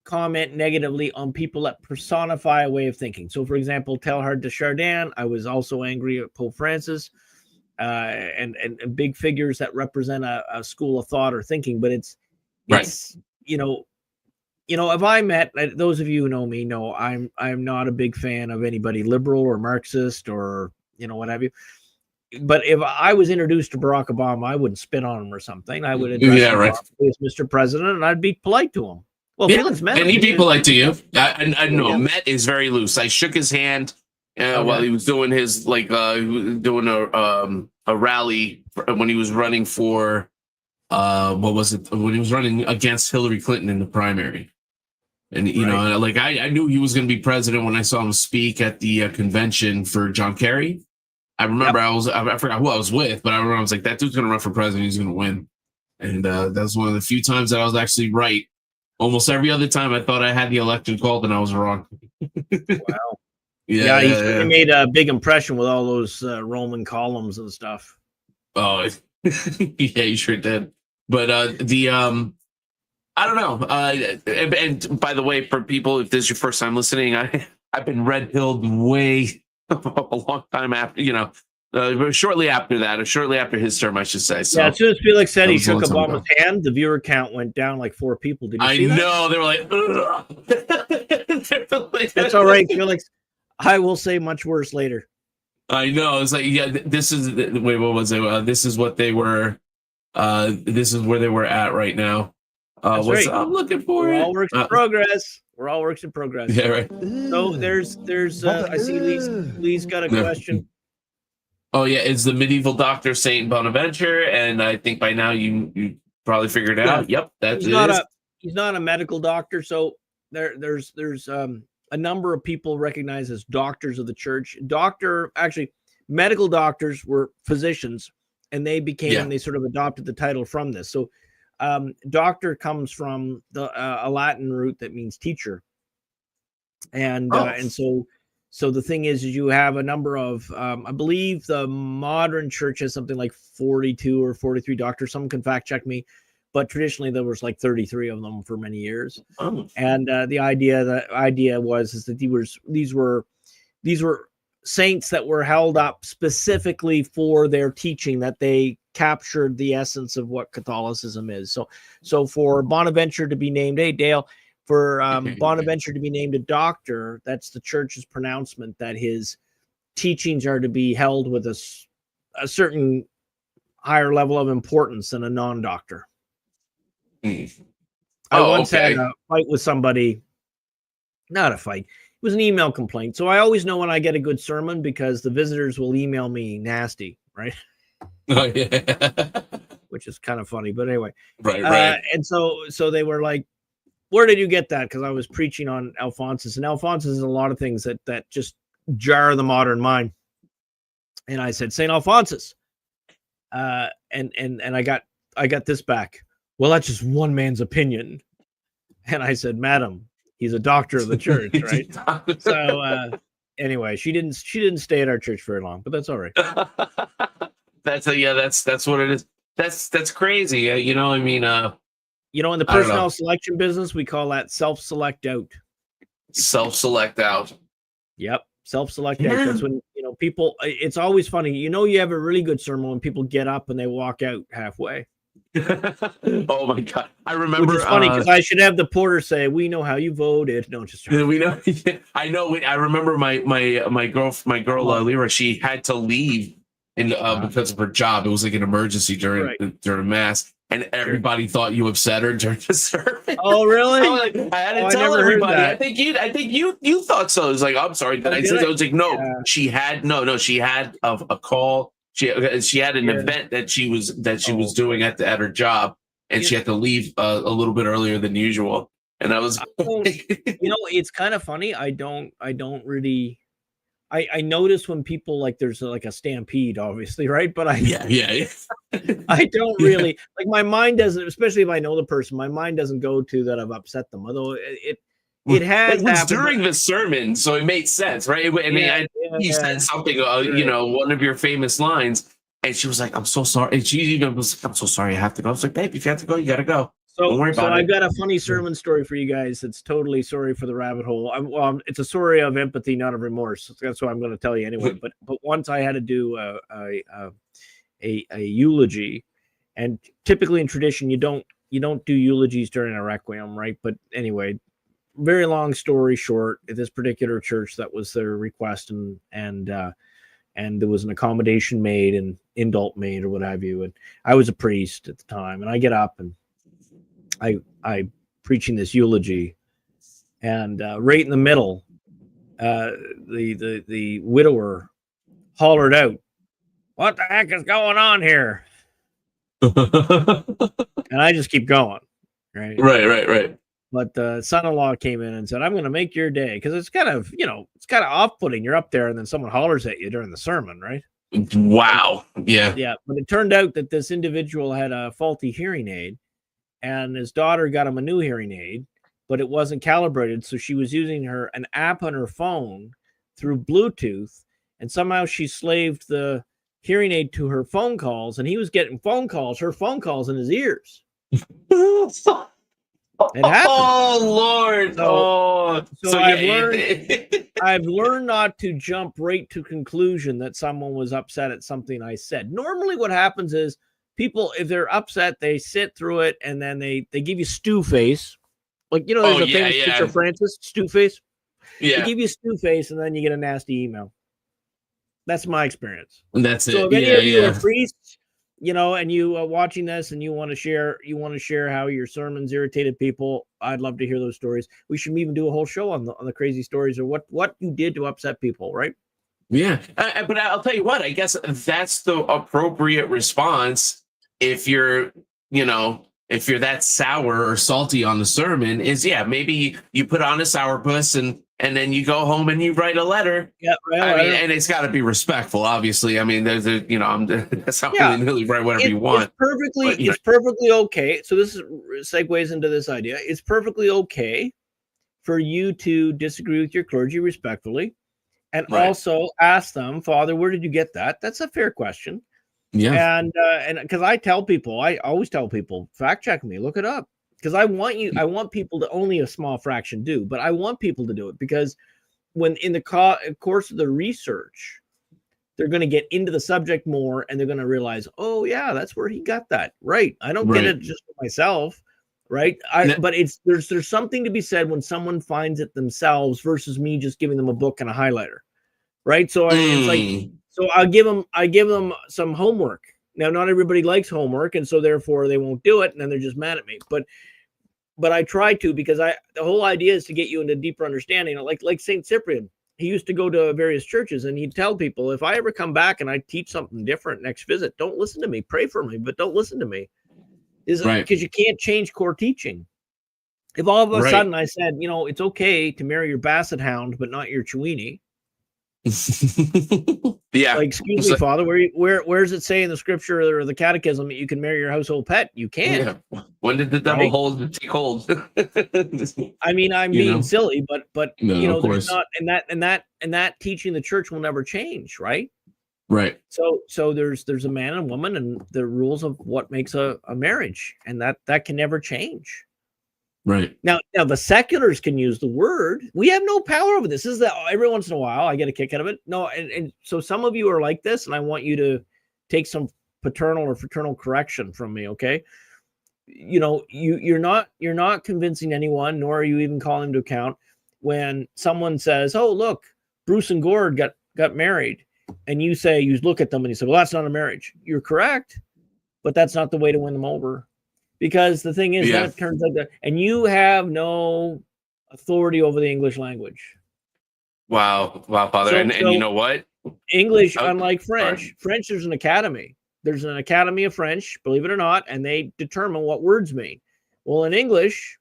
comment negatively on people that personify a way of thinking. So, for example, Teilhard de Chardin, I was also angry at Pope Francis, and big figures that represent a school of thought or thinking. But it's if I met, those of you who know me know I'm not a big fan of anybody liberal or Marxist or what have you. But if I was introduced to Barack Obama, I wouldn't spit on him or something. I would address him as Mr. President, and I'd be polite to him. Well, Felix met him. And he'd be polite to you. I know. Met is very loose. I shook his hand while he was doing his doing a rally when he was running for what was it? When he was running against Hillary Clinton in the primary. And I knew he was going to be president when I saw him speak at the convention for John Kerry. I remember I forgot who I was with, but I remember I was like, that dude's going to run for president. He's going to win. And that's one of the few times that I was actually right. Almost every other time I thought I had the election called and I was wrong. Wow. Yeah, he made a big impression with all those Roman columns and stuff. Oh, yeah, he sure did. But I don't know. And by the way, for people, if this is your first time listening, I've been red-pilled way a long time after, shortly after that, or shortly after his term, I should say. So, as soon as Felix said he shook Obama's hand, the viewer count went down like 4 people. Did you see that? I know. They were like, that's all right, Felix. I will say much worse later. I know. It's like, this is, wait, what was it? This is what they were, this is where they were at right now. Right. I'm looking for We're all works in progress. We're all works in progress. Yeah, right. So there's I see Lee's got a question. Oh yeah, it's the medieval doctor Saint Bonaventure, and I think by now you probably figured it out. Yep, he's not a medical doctor. So there's a number of people recognized as doctors of the church. Medical doctors were physicians, and they became they sort of adopted the title from this. So doctor comes from a Latin root that means teacher, and so the thing is you have a number of I believe the modern church has something like 42 or 43 doctors. Someone can fact check me, but traditionally there was like 33 of them for many years. And the idea was that these were saints that were held up specifically for their teaching, that they captured the essence of what Catholicism is. So for Bonaventure to be named, hey Dale, for Bonaventure to be named a doctor, that's the church's pronouncement that his teachings are to be held with a certain higher level of importance than a non-doctor. I once had a fight with somebody, not a fight, it was an email complaint. So I always know when I get a good sermon because the visitors will email me nasty, right? Oh yeah. Which is kind of funny, but anyway. Right. And so they were like, where did you get that? Because I was preaching on Alphonsus, and Alphonsus is a lot of things that just jar the modern mind. And I said, St. Alphonsus. And I got this back. Well, that's just one man's opinion. And I said, Madam, he's a doctor of the church, right? So anyway, she didn't stay at our church very long, but that's all right. That's what it is. That's crazy. In the personnel selection business, we call that self-select out. Self-select out. Yep. Self-select out. That's when, people, it's always funny. You have a really good sermon when people get up and they walk out halfway. Oh my God. I remember. Which is funny because I should have the porter say, we know how you voted. No, just we know. I know. I remember my girl, Lyra, she had to leave because of her job. It was like an emergency during mass. and everybody thought you upset her during the sermon. Oh, really? I had to tell everybody. I think you thought so. It was like, I'm sorry. I said, I was like, no, yeah. She had a call. She had an event that she was doing at her job, and she had to leave a little bit earlier than usual. And I was, it's kind of funny. I don't really. I notice when people there's like a stampede, obviously, right? But I don't really like, my mind doesn't, especially if I know the person, my mind doesn't go to that I've upset them. Although it has happened during the sermon, so it made sense, right? I mean, you said something, one of your famous lines, and she was like, "I'm so sorry." And she even was like, "I'm so sorry, I have to go." I was like, "Babe, if you have to go, you got to go." So I've got a funny sermon story for you guys. It's totally sorry for the rabbit hole. It's a story of empathy, not of remorse. That's what I'm going to tell you anyway. But once I had to do a eulogy, and typically in tradition you don't do eulogies during a requiem, right? But anyway, very long story short, at this particular church, that was their request, and there was an accommodation made and indult made or what have you. And I was a priest at the time, and I get up and I preaching this eulogy, and right in the middle, the widower hollered out, "What the heck is going on here?" And I just keep going, right. But the son-in-law came in and said, "I'm going to make your day," because it's kind of off-putting. You're up there and then someone hollers at you during the sermon, right? Wow. Yeah. But it turned out that this individual had a faulty hearing aid, and his daughter got him a new hearing aid, but it wasn't calibrated. So she was using an app on her phone through Bluetooth, and somehow she slaved the hearing aid to her phone calls, and he was getting her phone calls in his ears. It happened. Oh, Lord. So I've learned not to jump right to conclusion that someone was upset at something I said. Normally what happens is, people, if they're upset, they sit through it, and then they give you stew face. Like, there's a famous picture, Francis, stew face. Yeah. They give you stew face, and then you get a nasty email. That's my experience. And that's it. So if any of you are priests, and you are watching this and you want to share how your sermons irritated people, I'd love to hear those stories. We should even do a whole show on the crazy stories, or what you did to upset people, right? Yeah. But I'll tell you what, I guess that's the appropriate response. If you're that sour or salty on the sermon, is maybe you put on a sourpuss and then you go home and you write a letter. Yeah, right. I mean, and it's got to be respectful, obviously. I mean, that's not really write whatever you want. It's perfectly okay. So this segues into this idea. It's perfectly okay for you to disagree with your clergy respectfully, and also ask them, "Father, where did you get that?" That's a fair question. Yeah. And because I always tell people, fact check me, look it up. Because I want people to, only a small fraction do, but I want people to do it, because when in the course of the research, they're going to get into the subject more, and they're going to realize, oh yeah, that's where he got that. Right. I don't get it just for myself. Right. But there's something to be said when someone finds it themselves versus me just giving them a book and a highlighter. Right. So it's like, so I give them some homework. Now, not everybody likes homework, and so therefore they won't do it, and then they're just mad at me. But I try to, because the whole idea is to get you into deeper understanding. Like Saint Cyprian, he used to go to various churches, and he'd tell people, if I ever come back and I teach something different next visit, don't listen to me. Pray for me, but don't listen to me. Because you can't change core teaching. If all of a sudden I said, it's okay to marry your basset hound, but not your Chiweenie. Yeah. Excuse me, Father, where does it say in the scripture or the catechism that you can marry your household pet? You can't. Yeah. When did the devil take hold? I mean, I'm being silly, but no, there's not, and that teaching the church will never change, right? Right. So there's a man and woman, and the rules of what makes a marriage, and that can never change. Right. Now the seculars can use the word. We have no power over this. Every once in a while I get a kick out of it. No, and so some of you are like this, and I want you to take some paternal or fraternal correction from me, okay? You're not convincing anyone, nor are you even calling to account when someone says, "Oh, look, Bruce and Gord got married," and you look at them and you say, "Well, that's not a marriage." You're correct, but that's not the way to win them over. because the thing is, Yeah. then it turns out that, and you have no authority over the English language. Wow, Father. So, And you know what? English, Oh, unlike French, sorry. French, there's an academy. There's an academy of French, believe it or not, and they determine what words mean. Well, in English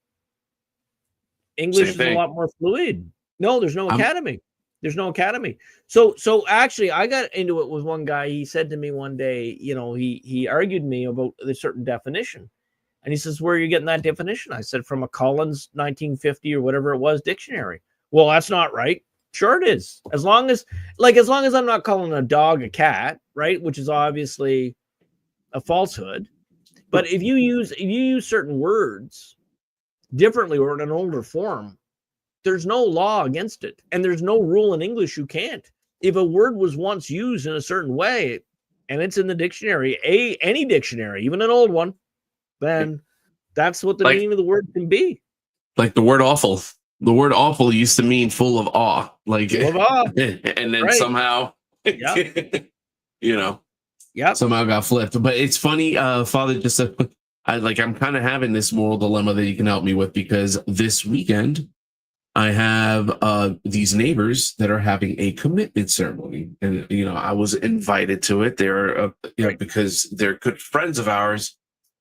Same is a thing. lot more fluid. No, there's no I'm- academy. There's no academy. So actually, I got into it with one guy. He said to me one day, he argued me about a certain definition. And he says, where are you getting that definition? I said, from a Collins 1950 or whatever it was dictionary. Well, that's not right. Sure it is. As long as I'm not calling a dog a cat, right? Which is obviously a falsehood. But if you use certain words differently or in an older form, there's no law against it. And there's no rule in English you can't. If a word was once used in a certain way and it's in the dictionary, any dictionary, even an old one, then that's what the meaning of the word can be. Like the word awful. The word awful used to mean full of awe. Like, full of awe. And then Right. somehow, somehow got flipped. But it's funny, Father, just I'm kind of having this moral dilemma that you can help me with, because this weekend I have these neighbors that are having a commitment ceremony, and I was invited to it. They're because they're good friends of ours.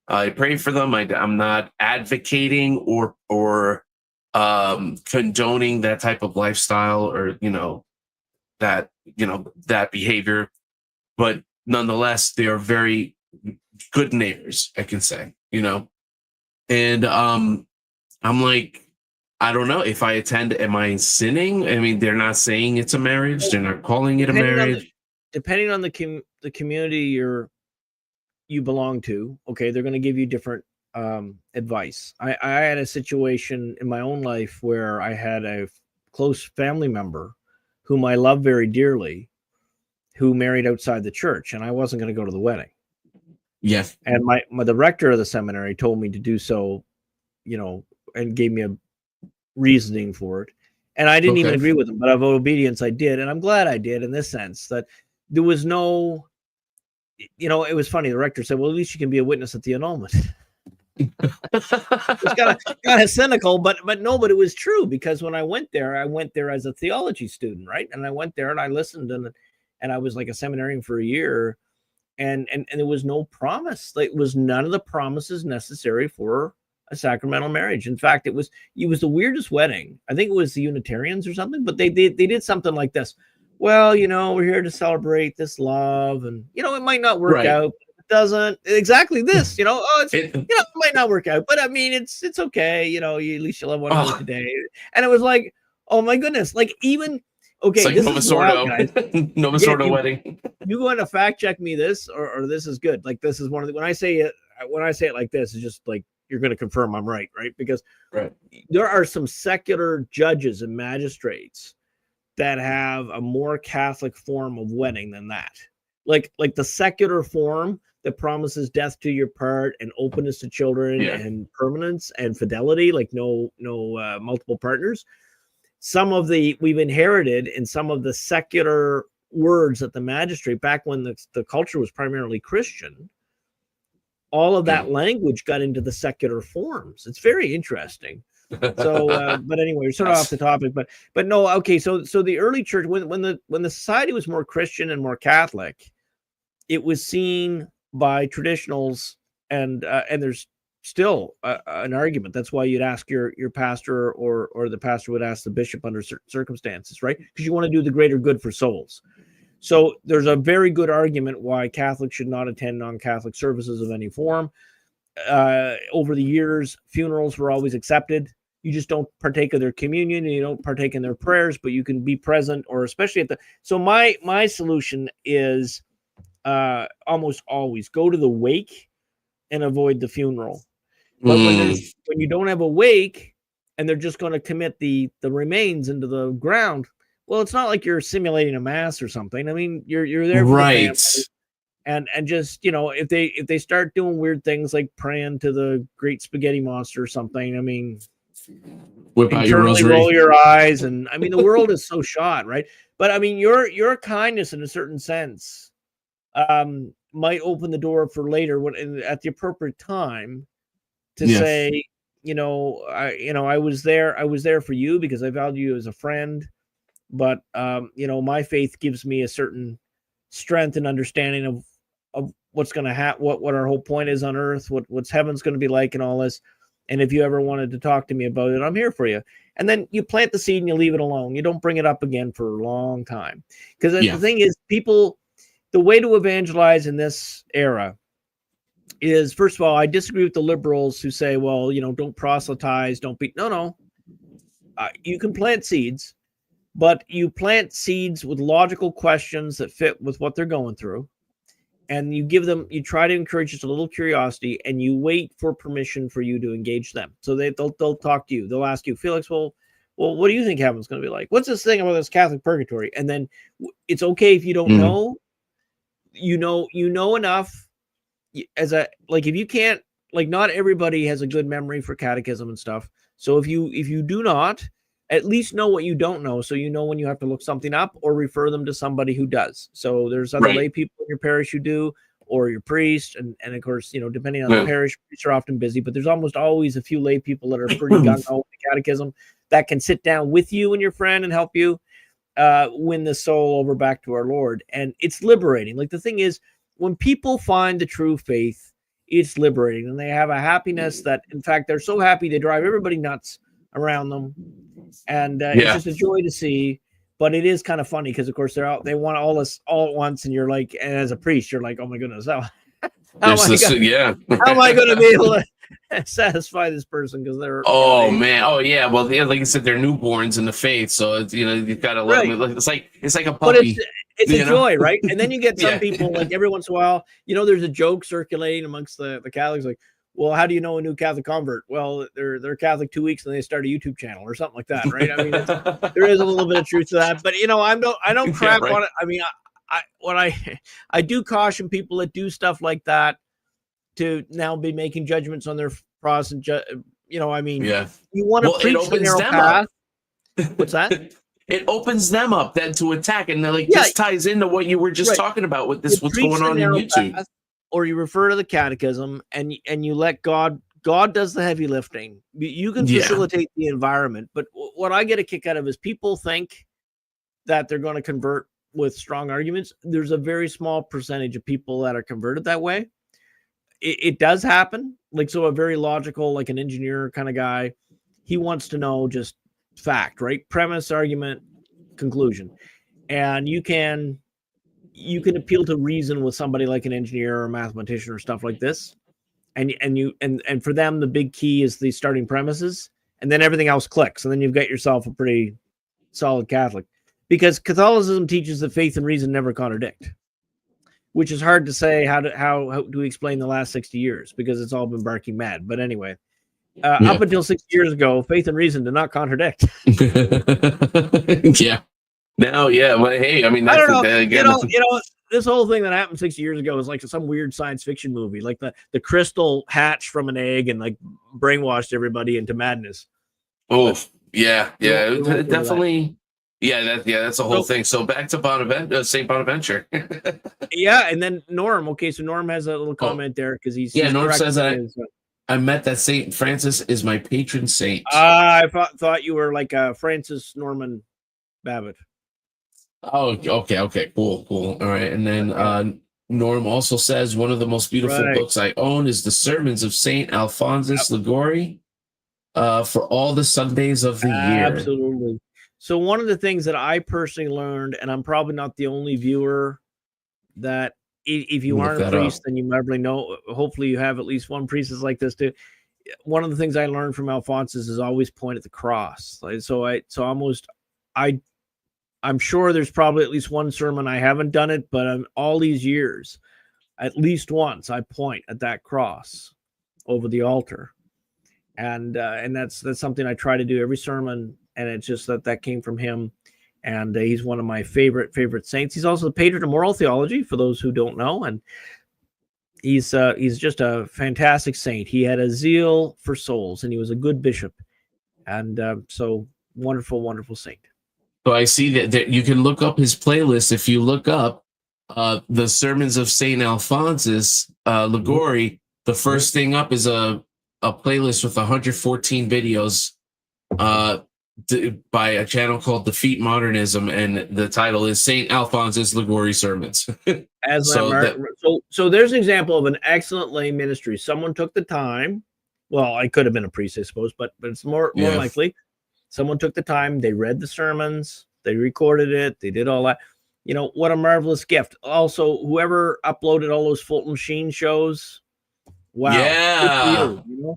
I pray for them. I'm not advocating or condoning that type of lifestyle or that behavior, but nonetheless, they are very good neighbors, I can say, and I'm like, I don't know if I attend, am I sinning? I mean, they're not saying it's a marriage. They're not calling it a marriage. Depending on the community you belong to, okay, they're going to give you different advice. I had a situation in my own life where I had a close family member whom I love very dearly, who married outside the church, and I wasn't going to go to the wedding. Yes. And the rector of the seminary told me to do so, and gave me a reasoning for it. And I didn't even agree with him, but of obedience I did. And I'm glad I did, in this sense that there was no, it was funny. The rector said, well, at least you can be a witness at the annulment. It's kind of cynical, but it was true, because when I went there as a theology student, right? And I went there and I listened, and I was like a seminarian for a year, and there was no promise. Like, it was none of the promises necessary for a sacramental marriage. In fact, it was the weirdest wedding. I think it was the Unitarians or something, but they did something like this. Well, we're here to celebrate this love, and it might not work out. It doesn't exactly this, it might not work out, but I mean, it's okay. At least you'll have one more today. And it was like, oh my goodness, like, even okay, it's like this is wild, guys. Nova Sordo wedding. You going to fact check me this, or this is good. Like, this is one of the, when I say it like this, it's just like, you're going to confirm I'm right? Because there are some secular judges and magistrates that have a more Catholic form of wedding than that. Like the secular form that promises death to your part and openness to children and permanence and fidelity, like no multiple partners. We've inherited in some of the secular words that the magistrate, back when the culture was primarily Christian, all of that language got into the secular forms. It's very interesting. So, but anyway, we're sort of off the topic, but no, okay. So the early church, when the society was more Christian and more Catholic, it was seen by traditionals, and there's still an argument. That's why you'd ask your pastor, or the pastor would ask the bishop under certain circumstances, right? Because you want to do the greater good for souls. So there's a very good argument why Catholics should not attend non-Catholic services of any form. Over the years, funerals were always accepted. You just don't partake of their communion, and you don't partake in their prayers, but you can be present, or especially at the. So my solution is almost always go to the wake and avoid the funeral. But when you don't have a wake and they're just going to commit the remains into the ground, well, it's not like you're simulating a mass or something. I mean, you're there for the family. And just, if they start doing weird things like praying to the great spaghetti monster or something, I mean, whip out your rosary, roll your eyes, and I mean, the world is so shot, right? But I mean, your kindness, in a certain sense, might open the door for later, when at the appropriate time, to say, I was there for you because I value you as a friend, but my faith gives me a certain strength and understanding of what's going to happen, what our whole point is on earth, what's heaven's going to be like and all this. And if you ever wanted to talk to me about it, I'm here for you. And then you plant the seed and you leave it alone. You don't bring it up again for a long time. Because the thing is, the way to evangelize in this era is, first of all, I disagree with the liberals who say, well, don't proselytize, don't be, no. You can plant seeds, but you plant seeds with logical questions that fit with what they're going through. And you try to encourage just a little curiosity, and you wait for permission for you to engage them. So they'll talk to you. They'll ask you, Felix, well, what do you think heaven's going to be like? What's this thing about this Catholic purgatory? And then it's okay if you don't know. You know enough if you can't, not everybody has a good memory for catechism and stuff. So if you do not, at least know what you don't know, so you know when you have to look something up or refer them to somebody who does. So there's other lay people in your parish who do, or your priest, and of course, depending on the parish, priests are often busy, but there's almost always a few lay people that are pretty gung-ho with the catechism that can sit down with you and your friend and help you win the soul over back to our Lord. And it's liberating. The thing is, when people find the true faith, it's liberating, and they have a happiness that, in fact, they're so happy they drive everybody nuts around them. And it's just a joy to see. But it is kind of funny because, of course, they want all this all at once, and you're like, and as a priest, you're like, oh my goodness, how am I going to be able to satisfy this person? Because they're well, like you said, they're newborns in the faith, so it's, you've got to let them. It's like a puppy. But it's a joy, right? And then you get some people, every once in a while, there's a joke circulating amongst the Catholics, like, well, how do you know a new Catholic convert? Well, they're Catholic 2 weeks and they start a YouTube channel or something like that, right? I mean, there is a little bit of truth to that, but I don't crap on it. I mean, I do caution people that do stuff like that to now be making judgments on their Protestant. You want to preach the narrow path. What's that? It opens them up then to attack, and this ties into what you were just talking about with this. What's going on in YouTube? Or you refer to the catechism, and you let God does the heavy lifting. You can facilitate the environment, but what I get a kick out of is people think that they're going to convert with strong arguments. There's a very small percentage of people that are converted that way. It does happen. So a very logical, like an engineer kind of guy, he wants to know just fact, right? Premise, argument, conclusion. And you can appeal to reason with somebody like an engineer or a mathematician or stuff like this. And for them, the big key is the starting premises, and then everything else clicks. And then you've got yourself a pretty solid Catholic, because Catholicism teaches that faith and reason never contradict, which is hard to say. How do we explain the last 60 years? Because it's all been barking mad. But anyway, up until 60 years ago, faith and reason did not contradict. Now, well, hey, I mean, that's I don't know. This whole thing that happened 60 years ago is like some weird science fiction movie, like the crystal hatched from an egg and brainwashed everybody into madness. Oh, definitely. That's the whole thing. So back to Bonaventure, St. Bonaventure. And then Norm. Okay, so Norm has a little comment there because he's Norm says that I met that St. Francis is my patron saint. I thought you were like Francis Norman Babbitt. Oh, okay, cool. All right, and then Norm also says one of the most beautiful books I own is the Sermons of Saint Alphonsus Liguori, for all the Sundays of the year. Absolutely. So one of the things that I personally learned, and I'm probably not the only viewer, that if you aren't a priest, then you probably know. Hopefully, you have at least one priest is like this too. One of the things I learned from Alphonsus is always point at the cross. I'm sure there's probably at least one sermon I haven't done it, but all these years, at least once I point at that cross over the altar, and that's something I try to do every sermon, and it's just that came from him, and he's one of my favorite saints. He's also the patron of moral theology, for those who don't know, and he's just a fantastic saint. He had a zeal for souls, and he was a good bishop, and so wonderful saint. So I see that you can look up his playlist. If you look up the Sermons of St. Alphonsus Liguori, the first thing up is a a playlist with 114 videos by a channel called Defeat Modernism, and the title is Saint Alphonsus Liguori Sermons. So there's an example of an excellent lay ministry. Someone took the time. Well, I could have been a priest, I suppose, but it's more likely. Someone took the time. They read the sermons. They recorded it. They did all that. You know, what a marvelous gift. Also, whoever uploaded all those Fulton Sheen shows. Wow. Yeah. You know?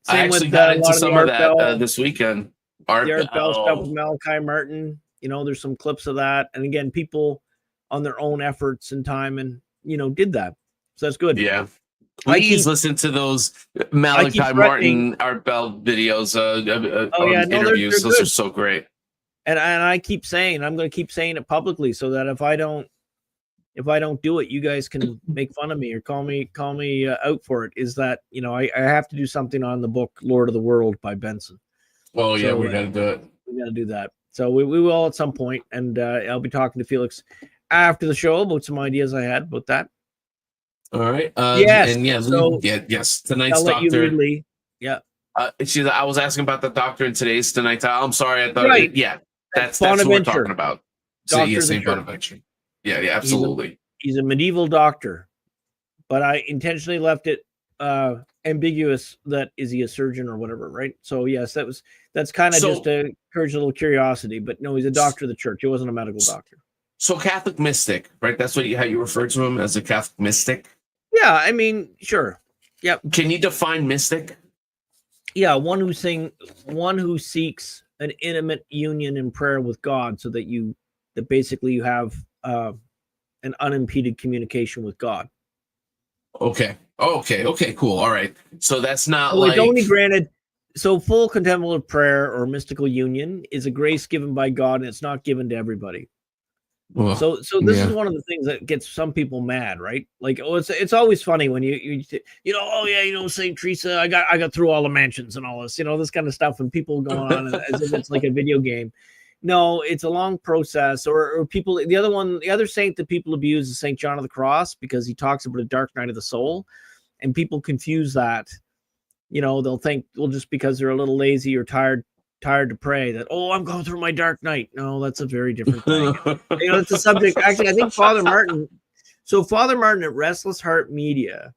I actually got into some of that this weekend. The Art Bell stuff with Malachi Martin. You know, there's some clips of that. And again, people on their own efforts and time and, you know, did that. So that's good. Yeah. Please listen to those Malachi Martin Art Bell videos, interviews. Those are so great. And I keep saying, I'm going to keep saying it publicly so that if I don't do it, you guys can make fun of me or call me out for it. Is that, you know, I have to do something on the book Lord of the World by Benson. Oh yeah, we got to do it. We got to do that. So we will at some point, and I'll be talking to Felix after the show about some ideas I had about that. All right. Yes. And yes. Tonight's I'll let doctor. You read Lee. Yeah. I was asking about the doctor in today's tonight. I'm sorry. I thought. Right. That's what we're talking about. Saint Bonaventure. Yeah. Absolutely. He's a medieval doctor, but I intentionally left it ambiguous. That is he a surgeon or whatever, right? So yes, that's kind of just to encourage a little curiosity. But no, he's a doctor of the church. He wasn't a medical doctor. So Catholic mystic, right? That's how you refer to him, as a Catholic mystic. Yeah, I mean, sure. Yeah. Can you define mystic? Yeah, one who seeks an intimate union in prayer with God, so that basically you have an unimpeded communication with God. Okay, cool. All right. So that's not it's only granted. So full contemplative prayer or mystical union is a grace given by God, and it's not given to everybody. Well, so this is one of the things that gets some people mad, right? Like, it's always funny when you know, Saint Teresa, I got through all the mansions and all this, you know, this kind of stuff, and people go on as if it's like a video game. No, it's a long process. Or people, the other saint that people abuse is Saint John of the Cross, because he talks about a dark night of the soul, and people confuse that. You know, they'll think, well, just because they're a little lazy or tired to pray, that, I'm going through my dark night. No, that's a very different thing. You know, it's a subject. Actually, I think Father Martin at Restless Heart Media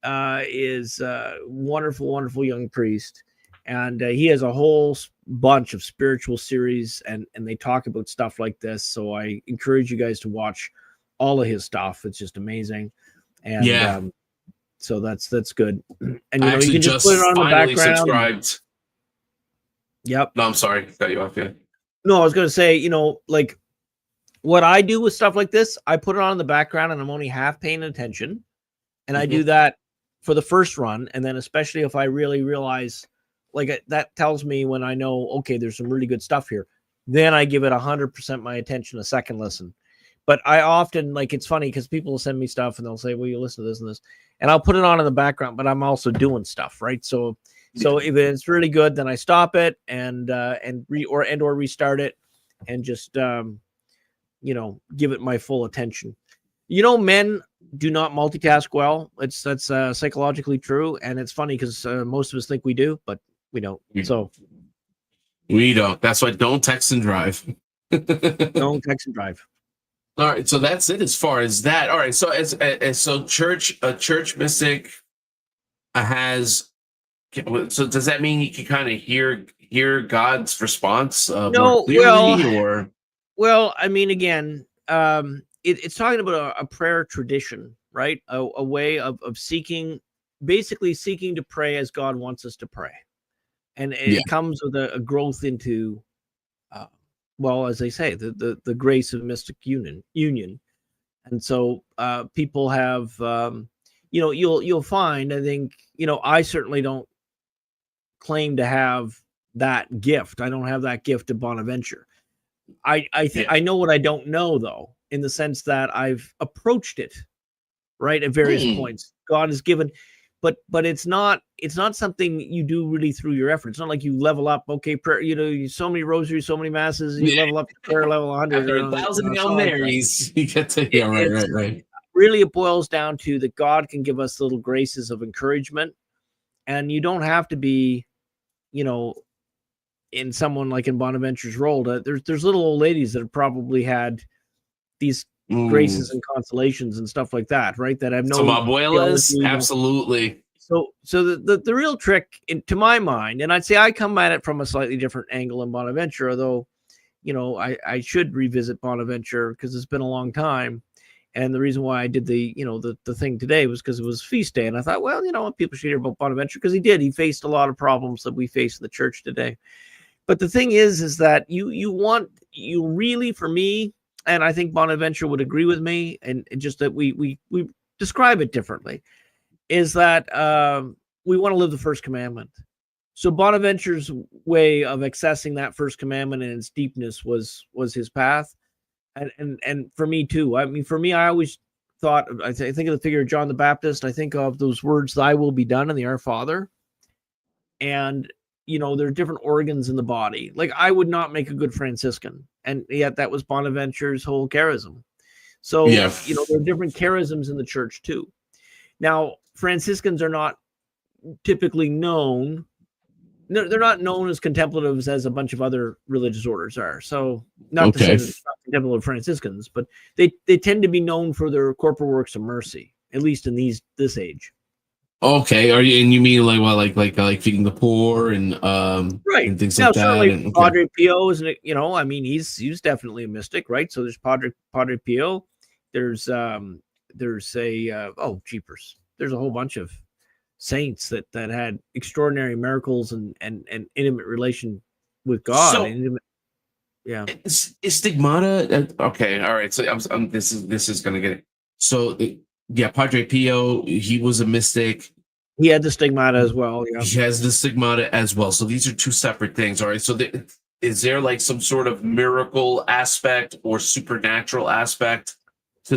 is a wonderful young priest, and he has a whole bunch of spiritual series, and they talk about stuff like this. So I encourage you guys to watch all of his stuff. It's just amazing. And so that's good. And you know, you can just put it on the background. Subscribed. Yep. No, I'm sorry. Cut you off. Yeah. No, I was going to say, you know, like what I do with stuff like this, I put it on in the background and I'm only half paying attention. And I do that for the first run. And then especially if I really realize, like, that tells me when I know, okay, there's some really good stuff here. Then I give it 100% my attention a second listen. But I often, like, it's funny because people will send me stuff and they'll say, well, you listen to this and this. And I'll put it on in the background, but I'm also doing stuff, right? So if it's really good, then I stop it and restart it, and just you know, give it my full attention. You know, men do not multitask well. That's psychologically true, and it's funny because most of us think we do, but we don't. So we don't. That's why don't text and drive. Don't text and drive. All right, so that's it as far as that. All right, so a church mystic has. So does that mean you can kind of hear God's response more clearly, Well, I mean, again, it's talking about a prayer tradition, right? A way of basically seeking to pray as God wants us to pray, and it comes with a growth into, well, as they say, the grace of mystic union, and so people have, you know, you'll find, I think, you know, I certainly don't claim to have that gift. I don't have that gift of Bonaventure. I know what I don't know, though, in the sense that I've approached it right at various points. God has given, but it's not something you do really through your effort. It's not like you level up. Okay, prayer, you know, so many rosaries, so many masses, you level up to prayer level 100 or 1,000 Hail Marys. You get to right. Really, it boils down to that God can give us little graces of encouragement, And you don't have to be, you know, in someone like in Bonaventure's role. There's little old ladies that have probably had these graces and consolations and stuff like that, right? That have no Some abuelas, theology, absolutely. So the real trick, to my mind, and I'd say I come at it from a slightly different angle in Bonaventure, although, you know, I should revisit Bonaventure because it's been a long time. And the reason why I did the thing today was because it was feast day. And I thought, well, you know what, people should hear about Bonaventure because he faced a lot of problems that we face in the church today. But the thing is that you really, for me, and I think Bonaventure would agree with me, and just that we describe it differently, is that we want to live the first commandment. So Bonaventure's way of accessing that first commandment and its deepness was his path. And for me too. I mean, for me, I always thought, I think of the figure of John the Baptist. I think of those words, "Thy will be done," in the Our Father. And, you know, there are different organs in the body. Like, I would not make a good Franciscan. And yet that was Bonaventure's whole charism. So, Yeah. you know, there are different charisms in the church too. Now, Franciscans are not typically known. They're not known as contemplatives as a bunch of other religious orders are. So, not to say that it's not contemplative Franciscans, but they tend to be known for their corporal works of mercy, at least in this age. Okay, and you mean like what, like feeding the poor and right, and things now, like that? certainly And, Padre Pio is, you know, I mean, he's definitely a mystic, right? So there's Padre Pio. There's there's jeepers. There's a whole bunch of saints that had extraordinary miracles and intimate relation with God. So, yeah, is stigmata okay? All right, so this is gonna get it. So yeah, Padre Pio, he was a mystic. He had the stigmata as well. Yeah, he has the stigmata as well. So these are two separate things. All right. So is there like some sort of miracle aspect or supernatural aspect to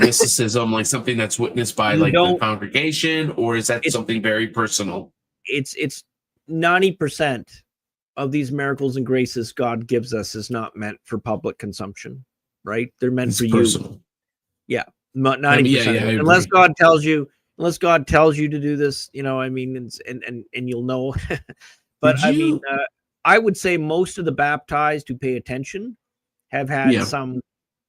mysticism, like something that's witnessed by the congregation, or is that something very personal? It's 90% of these miracles and graces God gives us is not meant for public consumption, right? They're meant for personal. You. Yeah, 90%. Unless God tells you to do this, you know, I mean, and you'll know. But I mean, I would say most of the baptized who pay attention have had some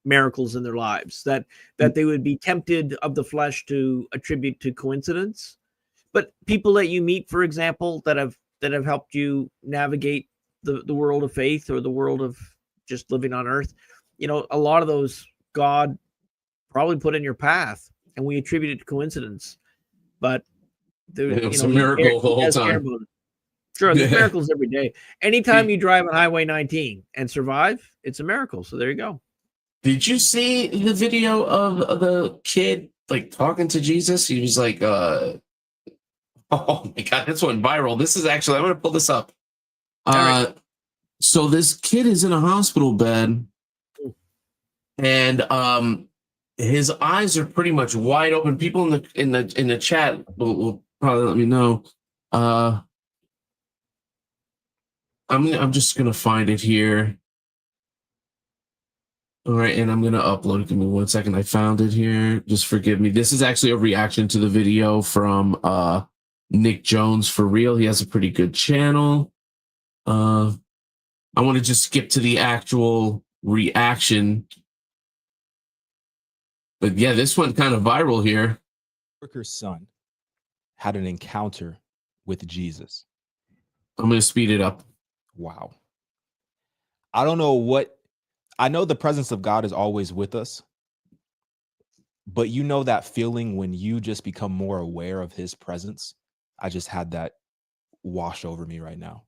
miracles in their lives that they would be tempted of the flesh to attribute to coincidence. But people that you meet, for example, that have helped you navigate the world of faith or the world of just living on earth, you know, a lot of those God probably put in your path, and we attribute it to coincidence. But it's a miracle the whole time. Sure, there's miracles every day. Anytime you drive on Highway 19 and survive, it's a miracle. So there you go. Did you see the video of the kid like talking to Jesus? He was like, oh my God, this went viral. This is actually, I'm going to pull this up. Right. So this kid is in a hospital bed, and his eyes are pretty much wide open. People in the chat will probably let me know. I'm just gonna find it here. All right, and I'm gonna upload it. Give me 1 second. I found it here. Just forgive me. This is actually a reaction to the video from Nick Jones for real. He has a pretty good channel. I want to just skip to the actual reaction. But yeah, this went kind of viral here. Worker's son had an encounter with Jesus. I'm going to speed it up. Wow. I don't know what, I know the presence of God is always with us, but you know that feeling when you just become more aware of his presence? I just had that wash over me right now.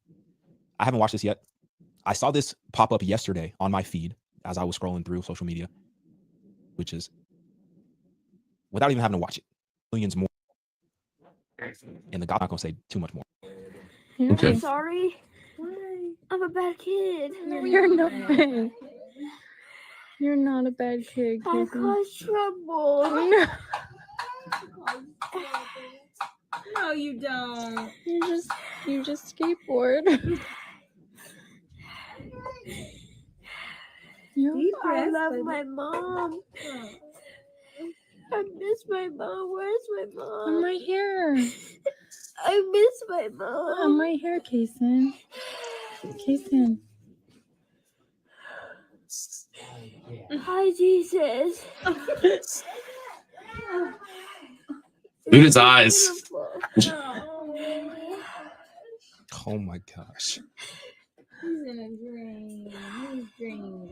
I haven't watched this yet. I saw this pop up yesterday on my feed as I was scrolling through social media, which is, without even having to watch it, millions more. And the God's not going to say too much more. Okay. I'm sorry. Why? I'm a bad kid. No, you're not. You're not a bad kid. I cause trouble. No. No, you don't. You just skateboard. I love my mom. I miss my mom. Where's my mom? I'm right here. I miss my Oh, mom. my hair, Kason. Kason. Hi, Jesus. Look at his eyes. Oh my gosh. He's in a dream. He's dreaming.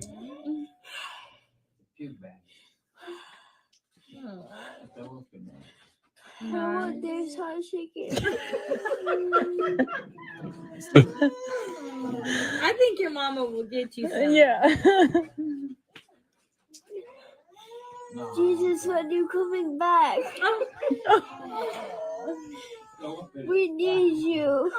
Oh, there's heart shaking. I think your mama will get you some. Yeah. Jesus, when you coming back? We need you.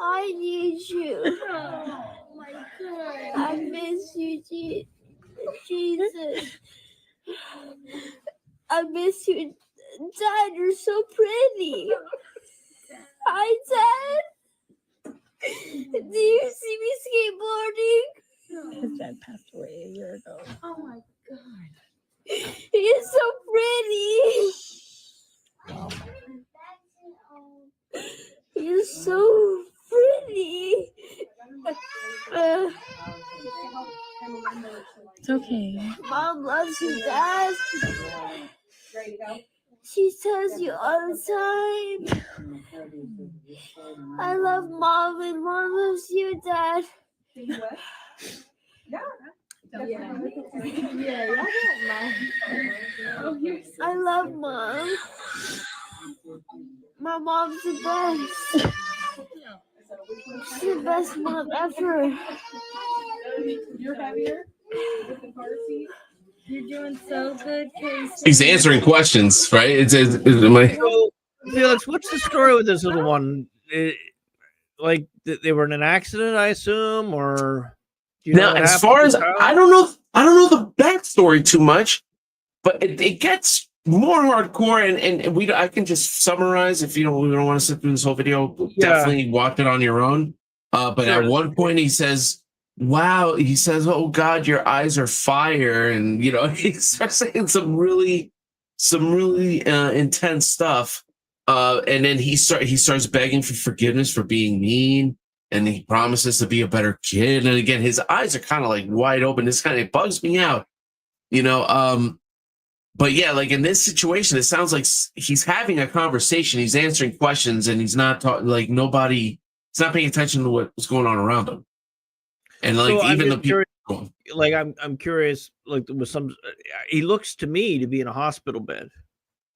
I need you. Oh my God. I miss you, Jesus. I miss you. Dad, you're so pretty. Hi, Dad. Do you see me skateboarding? His dad passed away a year ago. Oh my God. He's so pretty. Wow. You're so pretty. It's okay. Mom loves you, Dad. She tells you all the time. I love Mom and Mom loves you, Dad. I love Mom. My mom's the best. She's the best mom ever. You're doing so good, Casey. He's answering questions, right? Am I- So, Felix, what's the story with this little one? Like they were in an accident, I assume, or do you know Now, what as happened far to as the child? I don't know the backstory too much, but it gets more hardcore, and I can just summarize if we don't want to sit through this whole video. Yeah. Definitely watch it on your own. But Sure. at one point he says, "Wow," he says, "Oh God, your eyes are fire," and he starts saying some really intense stuff. And then he starts begging for forgiveness for being mean, and he promises to be a better kid. And again, his eyes are kind of like wide open. It bugs me out, But yeah, like in this situation, it sounds like he's having a conversation. He's answering questions, and he's not like nobody. He's not paying attention to what's going on around him. And like So even the I'm people. curious, like I'm curious. Like there was some. He looks to me to be in a hospital bed.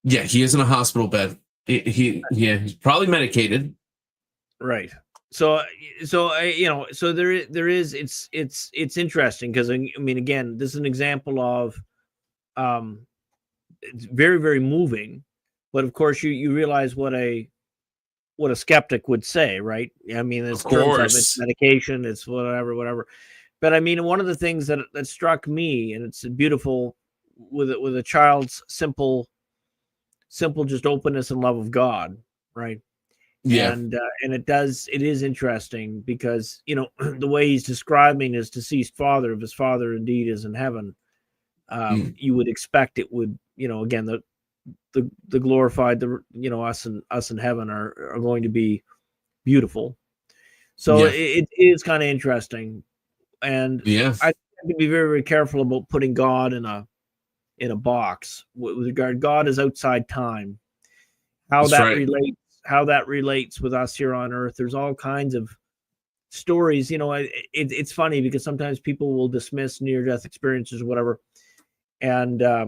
Yeah, he is in a hospital bed. He's probably medicated. Right. So there is it's interesting because I mean again this is an example of it's very very moving, but of course you realize what a skeptic would say, right? I mean, in Of terms of course. it's medication, it's whatever. But I mean, one of the things that struck me, and it's beautiful with a child's simple just openness and love of God, right? Yeah. And it is interesting because the way he's describing his deceased father, if his father indeed is in heaven, you would expect it would, again, the glorified, us in heaven are going to be beautiful. So Yeah. it is kind of interesting, and Yeah. I have to be very very careful about putting God in a box with regard. God is outside time. How That's right. how that relates with us here on earth. There's all kinds of stories. It's funny because sometimes people will dismiss near-death experiences or whatever. And, I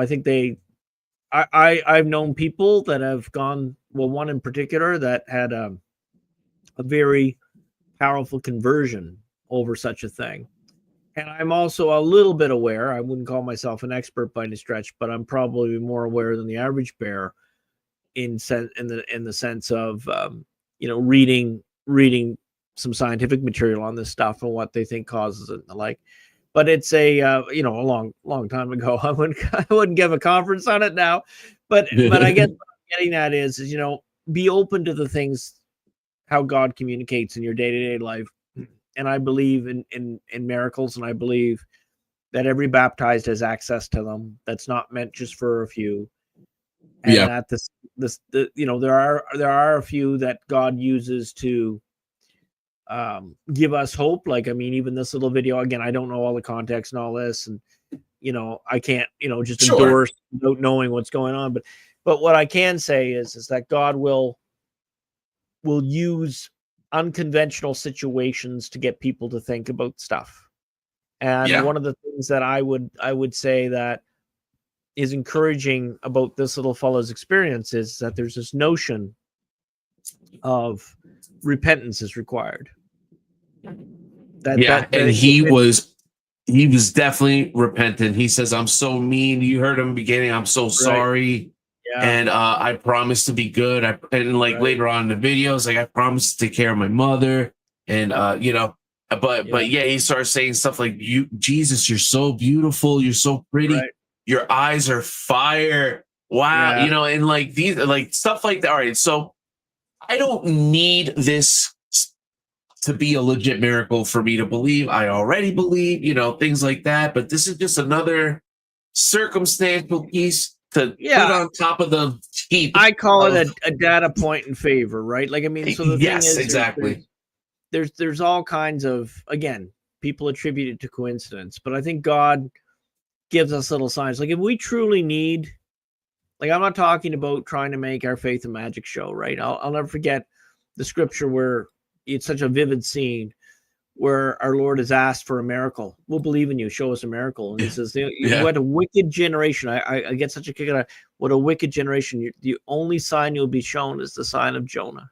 think I've known people that have gone, well, one in particular that had a very powerful conversion over such a thing. And I'm also a little bit aware, I wouldn't call myself an expert by any stretch, but I'm probably more aware than the average bear in the sense of reading some scientific material on this stuff and what they think causes it and the like. But it's a long time ago. I wouldn't give a conference on it now. But I guess what I'm getting at is be open to the things, how God communicates in your day-to-day life. And I believe in miracles, and I believe that every baptized has access to them. That's not meant just for a few. And Yeah. that there are a few that God uses to give us hope. Like, I mean, even this little video, again, I don't know all the context and all this, and I can't, just Sure. endorse without knowing what's going on. But what I can say is that God will use unconventional situations to get people to think about stuff. And one of the things that I would say that is encouraging about this little fellow's experience is that there's this notion of repentance is required. He was definitely repentant. He says, "I'm so mean." You heard him in the beginning. "I'm so sorry." Yeah. And I promise to be good. Later on in the videos, like, "I promise to take care of my mother." And but he starts saying stuff like, "You, Jesus, you're so beautiful. You're so pretty. Right. Your eyes are fire. Wow." Yeah. And like these, like stuff like that. All right. So I don't need this to be a legit miracle for me to believe. I already believe, things like that. But this is just another circumstantial piece to put on top of the heap. I call it a data point in favor, right? Like, I mean, so the thing is, exactly. There's all kinds of, again, people attribute it to coincidence, but I think God gives us little signs. Like, if we truly need, like, I'm not talking about trying to make our faith a magic show, right? I'll never forget the scripture where it's such a vivid scene where our Lord is asked for a miracle. "We'll believe in you. Show us a miracle." And he says, "What a wicked generation." I get such a kick out of, "What a wicked generation. The only sign you'll be shown is the sign of Jonah."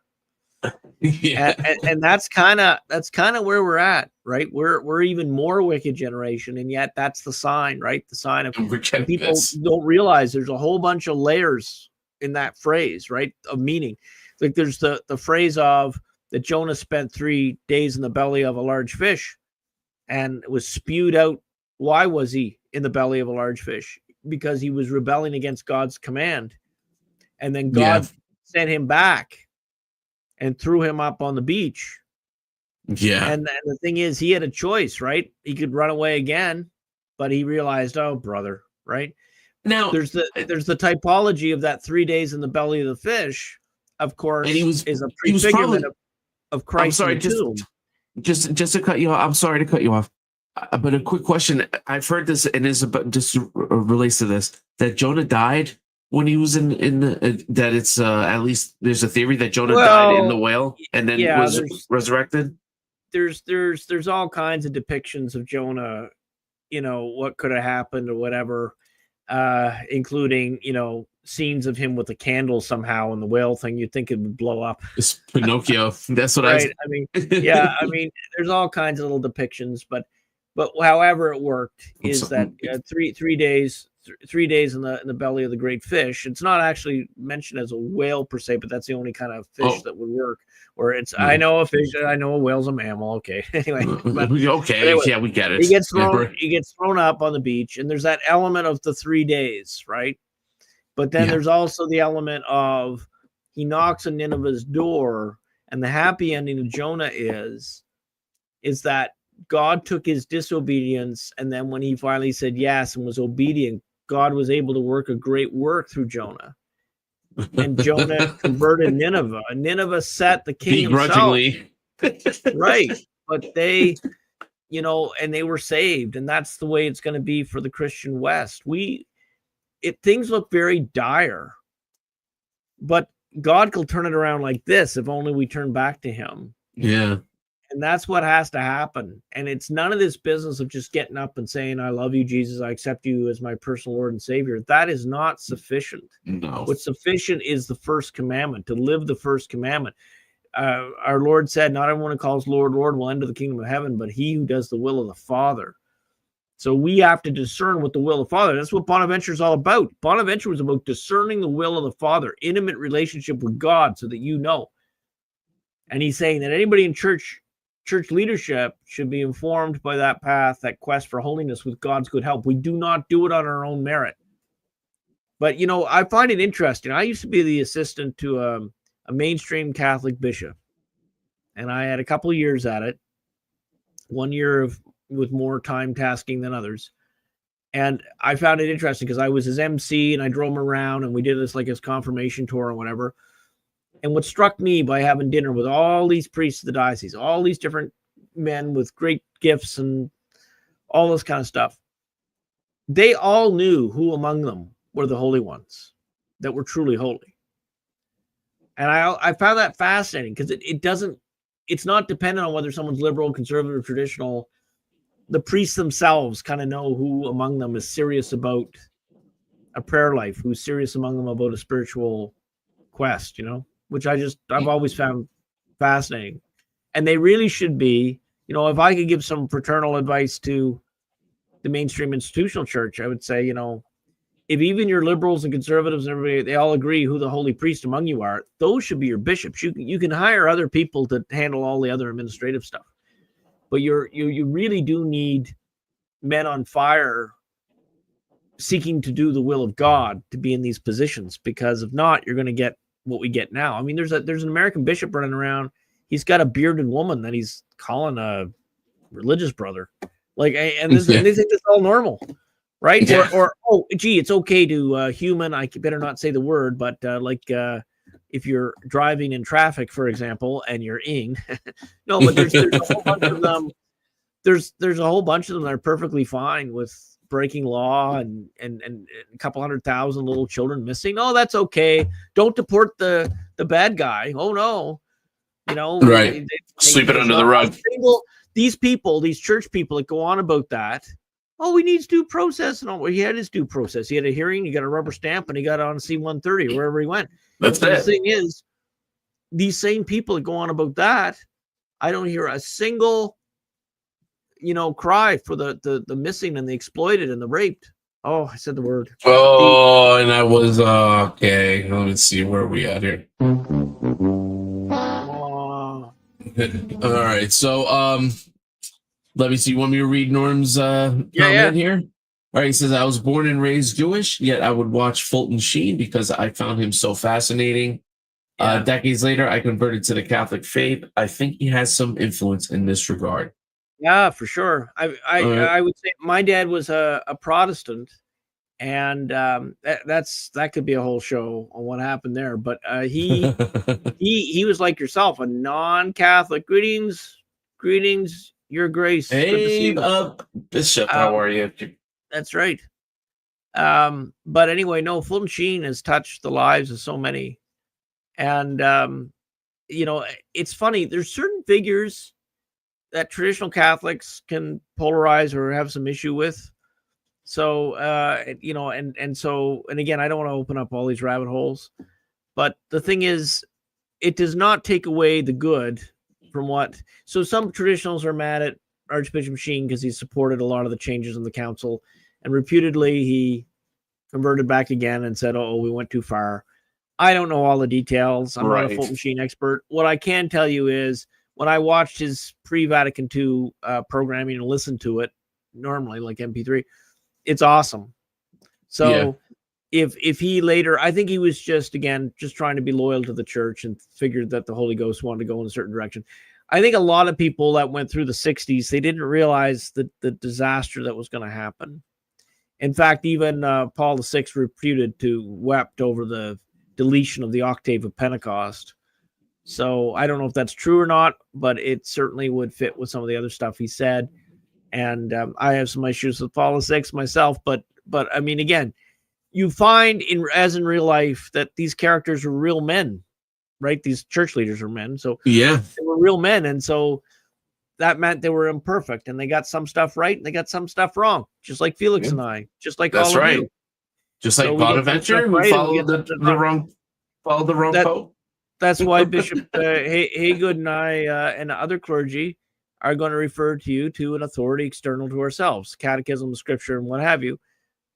And that's kind of where we're at, right? We're even more wicked generation, and yet that's the sign, right? The sign of, and people don't realize there's a whole bunch of layers in that phrase, right? Of meaning. Like, there's the phrase of that Jonah spent 3 days in the belly of a large fish and was spewed out. Why was he in the belly of a large fish? Because he was rebelling against God's command. And then God sent him back and threw him up on the beach. Yeah. And the thing is, he had a choice, right? He could run away again, but he realized, oh, brother, right? Now there's the typology of that 3 days in the belly of the fish, of course, and is a prefigurement of Christ. I'm sorry, just to cut you off. I'm sorry to cut you off. But a quick question. I've heard this, and is about just relates to this, that Jonah died when he was in the that it's at least there's a theory that Jonah died in the whale and then was resurrected. There's all kinds of depictions of Jonah, what could have happened or whatever, including scenes of him with a candle somehow in the whale thing. You'd think it would blow up. It's Pinocchio. That's what I mean, I mean, there's all kinds of little depictions, but however it worked is that 3 days, 3 days in the belly of the great fish. It's not actually mentioned as a whale per se, but that's the only kind of fish that would work. Or it's I know a fish, I know a whale's a mammal. Okay, anyway, anyway, we get it. He gets thrown up on the beach, and there's that element of the 3 days, right? But then there's also the element of he knocks on Nineveh's door, and the happy ending of Jonah is that God took his disobedience, and then when he finally said yes and was obedient, God was able to work a great work through Jonah. And Jonah converted Nineveh. And Nineveh set the king begrudgingly. Right. But they, and they were saved. And that's the way it's going to be for the Christian West. Things look very dire, but God will turn it around like this if only we turn back to him. Yeah. And that's what has to happen. And it's none of this business of just getting up and saying, "I love you, Jesus. I accept you as my personal Lord and Savior." That is not sufficient. No. What's sufficient is the first commandment, to live the first commandment. Our Lord said, "Not everyone who calls Lord, Lord will enter the kingdom of heaven, but he who does the will of the Father." So we have to discern what the will of the Father. That's what Bonaventure is all about. Bonaventure was about discerning the will of the Father, intimate relationship with God so that you know. And he's saying that anybody in church leadership should be informed by that path, that quest for holiness with God's good help. We do not do it on our own merit. But, I find it interesting. I used to be the assistant to a mainstream Catholic bishop, and I had a couple of years at it, 1 year with more time tasking than others. And I found it interesting because I was his MC and I drove him around and we did this like his confirmation tour or whatever. And what struck me by having dinner with all these priests of the diocese, all these different men with great gifts and all this kind of stuff, they all knew who among them were the holy ones that were truly holy. And I found that fascinating because it's not dependent on whether someone's liberal, conservative, traditional. The priests themselves kind of know who among them is serious about a prayer life, who's serious among them about a spiritual quest, which I've always found fascinating. And they really should be, if I could give some fraternal advice to the mainstream institutional church, I would say, if even your liberals and conservatives and everybody, they all agree who the holy priest among you are, those should be your bishops. You can hire other people to handle all the other administrative stuff. But you really do need men on fire seeking to do the will of God to be in these positions, because if not, you're going to get what we get now. I mean, there's an American bishop running around. He's got a bearded woman that he's calling a religious brother. Like, and they think it's all normal, right? Yeah. Or oh, gee, it's okay to human. I better not say the word, but if you're driving in traffic, for example, and you're ing, no, but there's a whole bunch of them. There's a whole bunch of them that are perfectly fine with breaking law and a couple 100,000 little children missing. Oh, that's okay. Don't deport the bad guy. Oh no, right. Sweep it under the rug. These people, these church people that go on about that. Oh, he needs due process, and all. Well, he had his due process. He had a hearing. He got a rubber stamp, and he got on C-130 wherever he went. That's it. The thing is, these same people that go on about that, I don't hear a single, cry for the missing and the exploited and the raped. Oh, I said the word. Oh, and I was okay. Let me see where we at here. All right, so let me see. You want me to read Norm's comment here? All right, he says, I was born and raised Jewish, yet I would watch Fulton Sheen because I found him so fascinating. Decades later, I converted to the Catholic faith. I think he has some influence in this regard. Yeah, for sure. I would say my dad was a Protestant, and that could be a whole show on what happened there. But he was like yourself, a non-Catholic. Greetings, Your Grace. Hey, Bishop, how are you? That's right. But anyway, no, Fulton Sheen has touched the lives of so many, and it's funny. There's certain figures that traditional Catholics can polarize or have some issue with. So, and again, I don't want to open up all these rabbit holes, but the thing is, it does not take away the good from so some traditionals are mad at Archbishop Sheen because he supported a lot of the changes in the council, and reputedly he converted back again and said, oh, we went too far. I don't know all the details. I'm not a Fulton Sheen expert. What I can tell you is, when I watched his pre-Vatican II programming and listened to it normally, like MP3, it's awesome. So if he later, I think he was just trying to be loyal to the church and figured that the Holy Ghost wanted to go in a certain direction. I think a lot of people that went through the 60s, they didn't realize the disaster that was going to happen. In fact, even Paul VI reputed to wept over the deletion of the octave of Pentecost. So I don't know if that's true or not, but it certainly would fit with some of the other stuff he said. And I have some issues with Paul VI myself, but I mean, again, you find as in real life that these characters were real men, right? These church leaders are men, so they were real men, and so that meant they were imperfect, and they got some stuff right and they got some stuff wrong, just like Felix and I, just like all of you, just like Bonaventure, who followed the wrong pope. That's why Bishop Haygood and I and other clergy are going to refer to you to an authority external to ourselves, catechism, scripture, and what have you.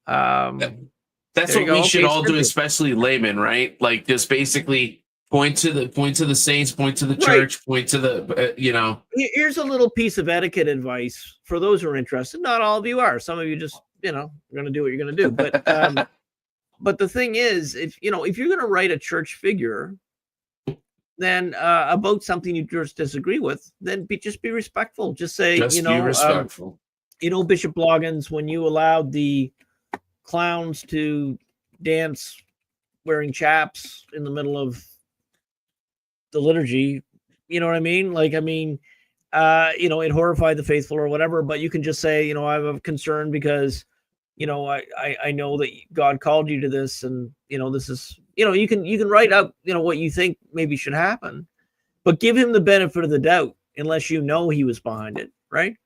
That's what we should all do, especially laymen, right? Like, just basically point to the saints, point to the church, point to the Here's a little piece of etiquette advice for those who are interested. Not all of you are. Some of you just going to do what you're going to do. But but the thing is, if you're going to write a church figure, then about something you just disagree with, then just be respectful. Just say, be respectful. Bishop Loggins, when you allowed the clowns to dance wearing chaps in the middle of the liturgy, you know what I mean? Like, I mean, it horrified the faithful or whatever, but you can just say, I'm concerned because, I know that God called you to this, and, this is, you can write up, what you think maybe should happen, but give him the benefit of the doubt, unless he was behind it, right?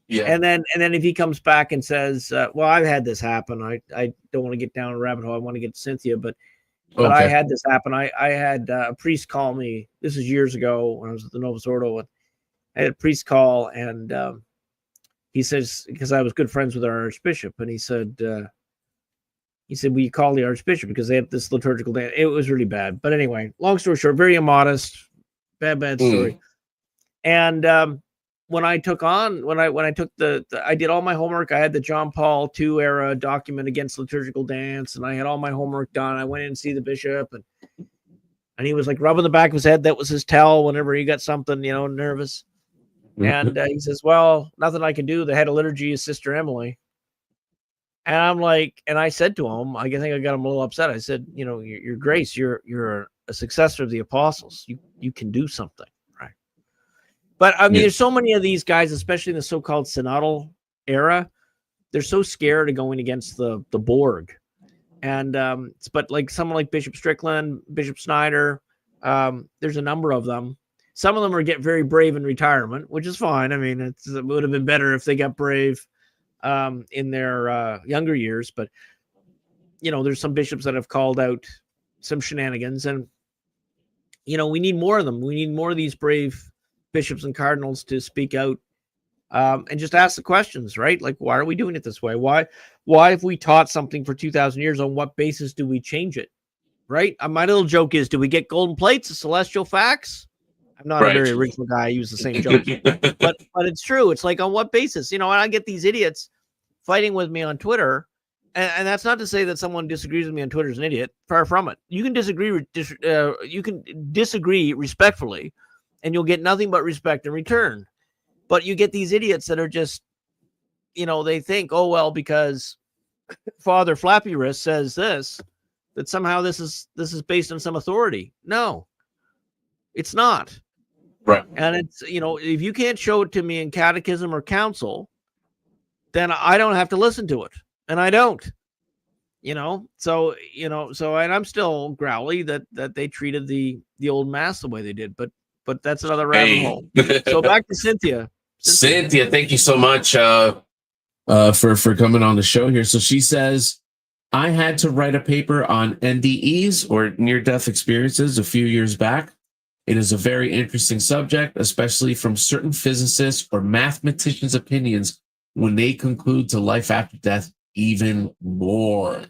Yeah. And then if he comes back and says, well, I've had this happen. I don't want to get down a rabbit hole. I want to get to Cynthia, but I had this happen. I had a priest call me. This is years ago when I was at the Novus Ordo. I had a priest call, and he says, because I was good friends with our archbishop, and he said, will you call the archbishop because they have this liturgical dance? It was really bad. But anyway, long story short, very immodest, bad story. And when I took I did all my homework. I had the John Paul II era document against liturgical dance, and I had all my homework done. I went in to see the bishop, and he was like rubbing the back of his head. That was his tell whenever he got something, nervous. And he says, well, nothing I can do. The head of liturgy is Sister Emily. And I'm like, and I said to him, I think I got him a little upset. I said, your grace, you're a successor of the apostles. You can do something. But I mean, there's so many of these guys, especially in the so-called synodal era, they're so scared of going against the Borg. And but like someone like Bishop Strickland, Bishop Snyder, there's a number of them. Some of them are get very brave in retirement, which is fine. I mean, it would have been better if they got brave in their younger years. But there's some bishops that have called out some shenanigans, and we need more of them. We need more of these brave bishops and cardinals to speak out and just ask the questions, right? Like, why are we doing it this way? Why have we taught something for 2,000 years? On what basis do we change it? Right? My little joke is, do we get golden plates, a celestial facts? I'm not a very original guy. I use the same joke, but it's true. It's like, on what basis? And I get these idiots fighting with me on Twitter, and that's not to say that someone disagrees with me on Twitter is an idiot. Far from it. You can disagree respectfully, and you'll get nothing but respect in return. But you get these idiots that are just, they think, oh, well, because Father Flappy Wrist says this, that somehow this is based on some authority. No, it's not. Right. And it's, if you can't show it to me in catechism or council, then I don't have to listen to it. And I don't, so, and I'm still growly that they treated the old mass the way they did, but that's another rabbit hole. So back to Cynthia. Cynthia, thank you so much for coming on the show here. So she says, I had to write a paper on NDEs, or near-death experiences, a few years back. It is a very interesting subject, especially from certain physicists or mathematicians' opinions when they conclude to life after death even more.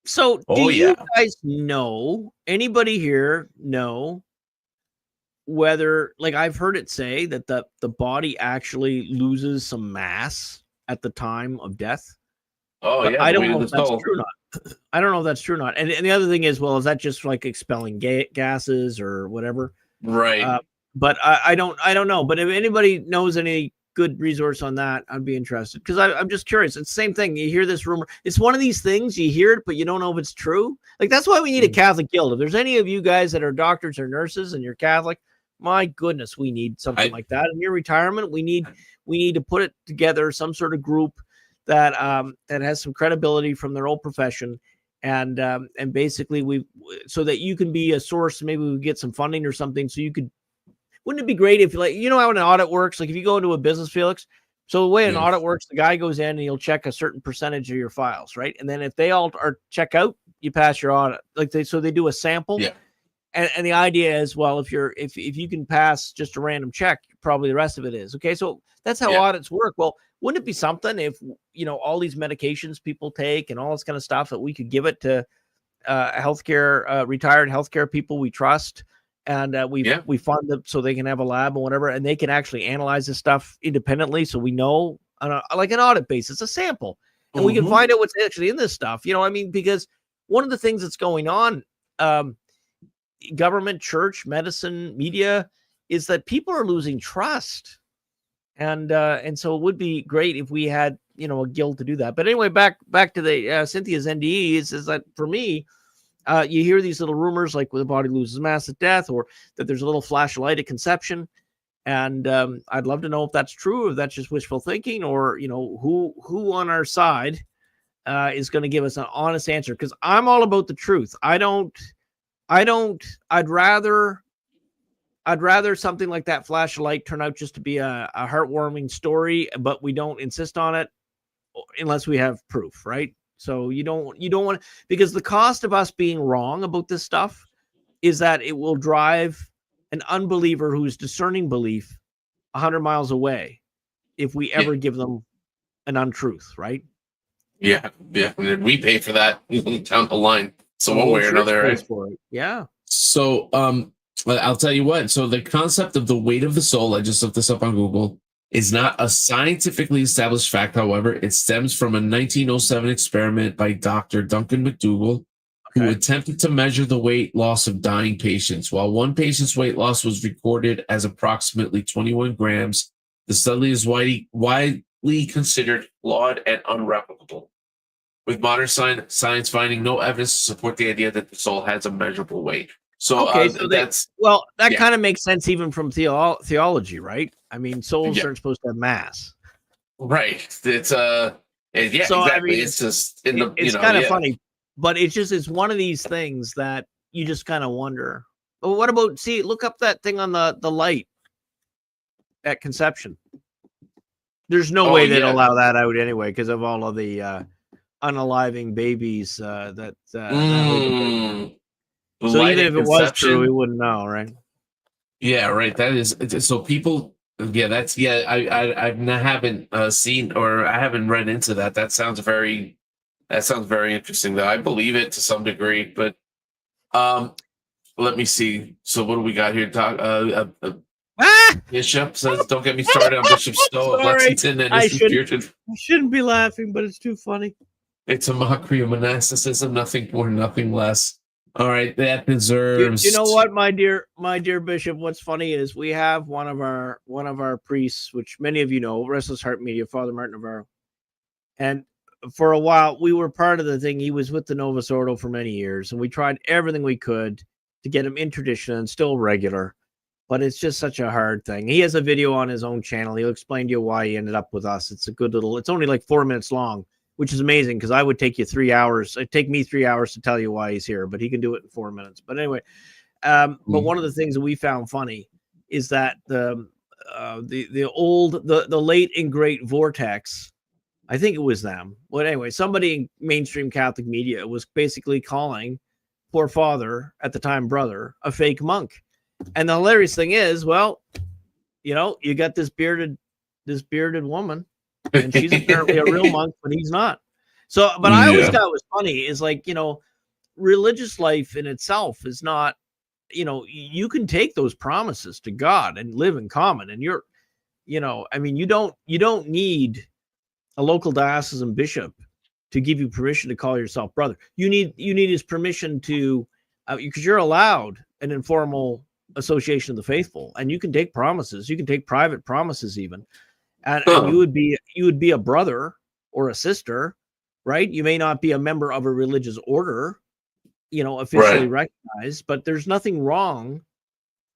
So do you guys know, anybody here know whether, like, I've heard it say that the body actually loses some mass at the time of death? Oh, but yeah. I don't know if that's true or not. I don't know if that's true or not. And the other thing is, well, is that just like expelling gases or whatever? Right. But I don't know. But if anybody knows any good resource on that, I'd be interested, because I'm just curious. It's the same thing. You hear this rumor. It's one of these things, you hear it, but you don't know if it's true. Like, that's why we need a Catholic guild. If there's any of you guys that are doctors or nurses and you're Catholic, my goodness, we need something like that. In your retirement, we need to put it together, some sort of group that has some credibility from their old profession, and basically so that you can be a source. Maybe we get some funding or something, so you could. Wouldn't it be great if, like, how an audit works? Like, if you go into a business, Felix. So the way an audit works, the guy goes in and he'll check a certain percentage of your files, right? And then if they all are check out, you pass your audit. Like, they do a sample. Yeah. And the idea is, well, if you can pass just a random check, probably the rest of it is okay. So that's how audits work. Well, wouldn't it be something if all these medications people take and all this kind of stuff, that we could give it to retired healthcare people we trust, and we fund them so they can have a lab or whatever, and they can actually analyze this stuff independently, so we know on like an audit basis, a sample, and we can find out what's actually in this stuff. Because one of the things that's going on, government, church, medicine, media, is that people are losing trust. And so it would be great if we had, a guild to do that. But anyway, back to the Cynthia's NDEs is that for me, you hear these little rumors like when the body loses mass at death, or that there's a little flash of light at conception. And I'd love to know if that's true, or if that's just wishful thinking, or who on our side is going to give us an honest answer. Because I'm all about the truth. I'd rather something like that flash of light turn out just to be a heartwarming story, but we don't insist on it unless we have proof, right? So you don't want, because the cost of us being wrong about this stuff is that it will drive an unbeliever who's discerning belief 100 miles away if we ever give them an untruth, right? Yeah. And we pay for that down the line. So one way or another, right? For it. Yeah. So I'll tell you what. So the concept of the weight of the soul, I just looked this up on Google, is not a scientifically established fact. However, it stems from a 1907 experiment by Dr. Duncan McDougall, who attempted to measure the weight loss of dying patients. While one patient's weight loss was recorded as approximately 21 grams, the study is widely considered flawed and unreplicable, with modern science finding no evidence to support the idea that the soul has a measurable weight. So, that kind of makes sense even from theology, right? I mean, souls aren't supposed to have mass, right? It's so, exactly. I mean, it's just it's kind of funny, but it's one of these things that you just kind of wonder. Well, what about look up that thing on the light at conception. There's no way they'd allow that out anyway because of all of the unaliving babies that. So even if it was true, we wouldn't know, right? Yeah, right. That is so. People, I haven't seen or I haven't read into that. That sounds very interesting. Though I believe it to some degree, but let me see. So what do we got here? Bishop says, "Don't get me started on Bishop Stowe of Lexington and his spirited." I shouldn't be laughing, but it's too funny. It's a mockery of monasticism, nothing more, nothing less. All right, that deserves. You know what, my dear Bishop? What's funny is we have one of our priests, which many of you know, Restless Heart Media, Father Martin Navarro, and for a while we were part of the thing. He was with the Novus Ordo for many years, and we tried everything we could to get him in tradition and still regular, but it's just such a hard thing. He has a video on his own channel. He'll explain to you why he ended up with us. It's a good little. It's only like 4 minutes long, which is amazing because I would take you 3 hours. It'd take me 3 hours to tell you why he's here, but he can do it in 4 minutes. But anyway, but one of the things that we found funny is that the late and great Vortex, I think it was them. But anyway, somebody in mainstream Catholic media was basically calling poor father, at the time brother, a fake monk. And the hilarious thing is, well, you got this bearded woman, and she's apparently a real monk, but he's not. So, but I always thought it was funny is like, religious life in itself is not, you can take those promises to God and live in common. And you're, I mean, you don't need a local diocesan bishop to give you permission to call yourself brother. You need his permission to, because you're allowed an informal association of the faithful, and you can take promises. You can take private promises even. And you would be a brother or a sister, right? You may not be a member of a religious order, officially recognized, but there's nothing wrong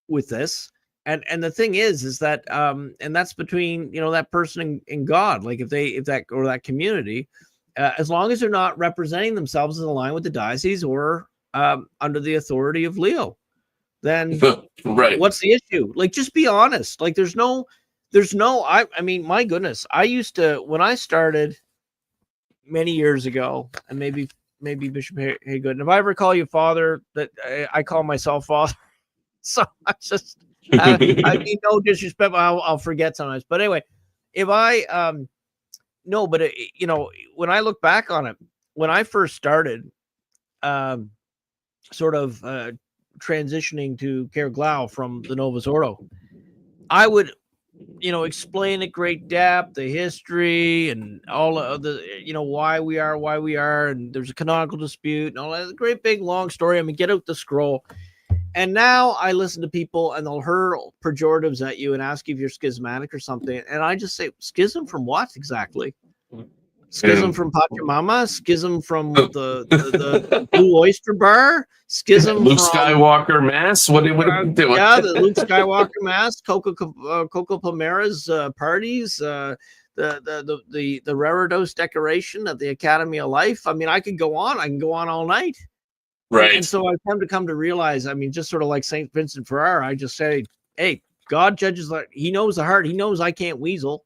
with this. And the thing is that and that's between that person and God. Like if that community, as long as they're not representing themselves in line with the diocese or under the authority of Leo, then what's the issue? Like just be honest. Like there's no I mean, my goodness, I used to, when I started many years ago, and maybe Bishop Haygood, and if I ever call you father, that I call myself father. So I just, I mean, no disrespect, I'll forget sometimes. But anyway, if I, no, but when I look back on it, when I first started, sort of transitioning to Care Glau from the Novus Ordo, I would, explain at great depth the history and all of the, why we are, and there's a canonical dispute and all that. Great big long story. I mean, get out the scroll. And now I listen to people and they'll hurl pejoratives at you and ask you if you're schismatic or something. And I just say, schism from what exactly? Schism from Pachamama? Schism from the Blue Oyster Bar? Schism Luke from Skywalker mass? What are we doing? yeah, the Luke Skywalker mask, Coco Palmera's parties, the Raredos decoration at the Academy of Life. I mean, I could go on. I can go on all night. Right. And so I've come to realize, I mean, just sort of like St. Vincent Ferrer, I just say, hey, God judges, like he knows the heart. He knows I can't weasel.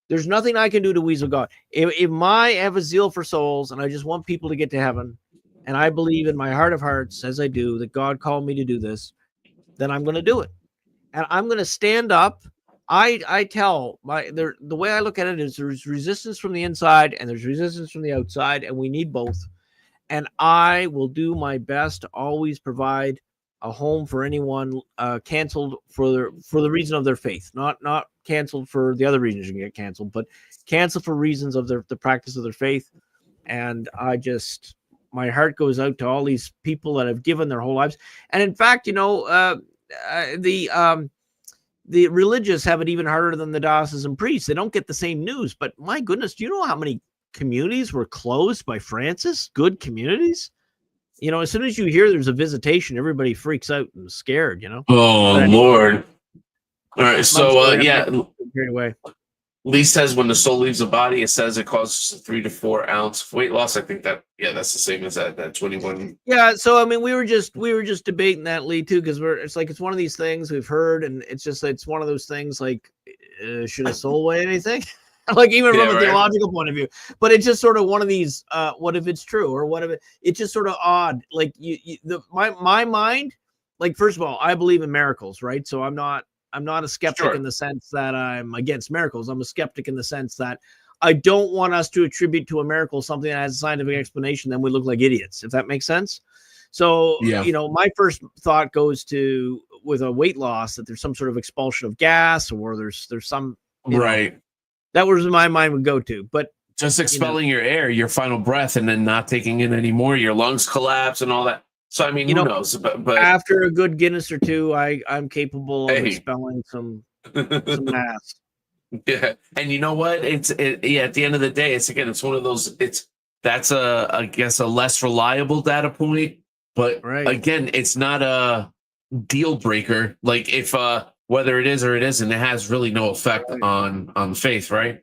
There's nothing I can do to weasel God. If I have a zeal for souls and I just want people to get to heaven, and I believe in my heart of hearts, as I do, that God called me to do this, then I'm going to do it. And I'm going to stand up. I tell the way I look at it is there's resistance from the inside and there's resistance from the outside, and we need both. And I will do my best to always provide a home for anyone canceled for the reason of their faith, not canceled for the other reasons you can get canceled, but canceled for reasons of the practice of their faith. And my heart goes out to all these people that have given their whole lives. And in fact, the religious have it even harder than the diocesan priests. They don't get the same news. But my goodness, do you know how many communities were closed by Francis? Good communities. As soon as you hear there's a visitation, everybody freaks out and is scared. Oh, But anyway, Lord. All right. So, yeah. Away. Lee says when the soul leaves the body, it says it causes 3 to 4 ounce weight loss. I think that's the same as that 21. Yeah. So, I mean, we were just debating that, Lee, too, because it's one of these things we've heard, and it's one of those things like, should a soul weigh anything? Like even from a theological point of view, but it's just sort of one of these, what if it's true, or what if it's just sort of odd. Like my mind, like, first of all, I believe in miracles, right? So I'm not a skeptic in the sense that I'm against miracles. I'm a skeptic in the sense that I don't want us to attribute to a miracle something that has a scientific explanation, then we look like idiots, if that makes sense. So, my first thought goes to, with a weight loss, that there's some sort of expulsion of gas, or there's some, right. That was my mind would go to, but just expelling your air, your final breath, and then not taking in any more, your lungs collapse and all that. So, I mean, who knows? But after a good Guinness or two, I'm capable of expelling some mass. Yeah. And you know what? At the end of the day, it's one of those, that's I guess a less reliable data point, but again, it's not a deal breaker. Like if, whether it is or it isn't, it has really no effect on faith, right?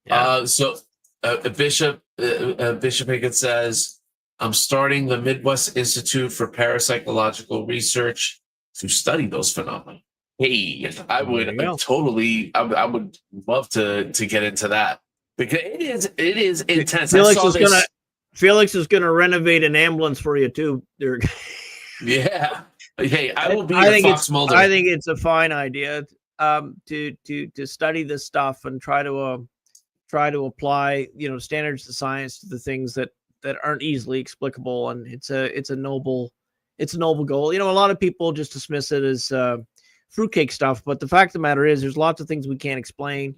Yeah. So Bishop Higgins says, I'm starting the Midwest Institute for Parapsychological Research to study those phenomena. Hey, I would love to get into that, because it is intense. Felix is gonna renovate an ambulance for you too. Yeah. Hey, I will be Fox Mulder. I think it's a fine idea to study this stuff and try to apply standards of science to the things that aren't easily explicable, and it's a noble goal. A lot of people just dismiss it as fruitcake stuff, but the fact of the matter is there's lots of things we can't explain,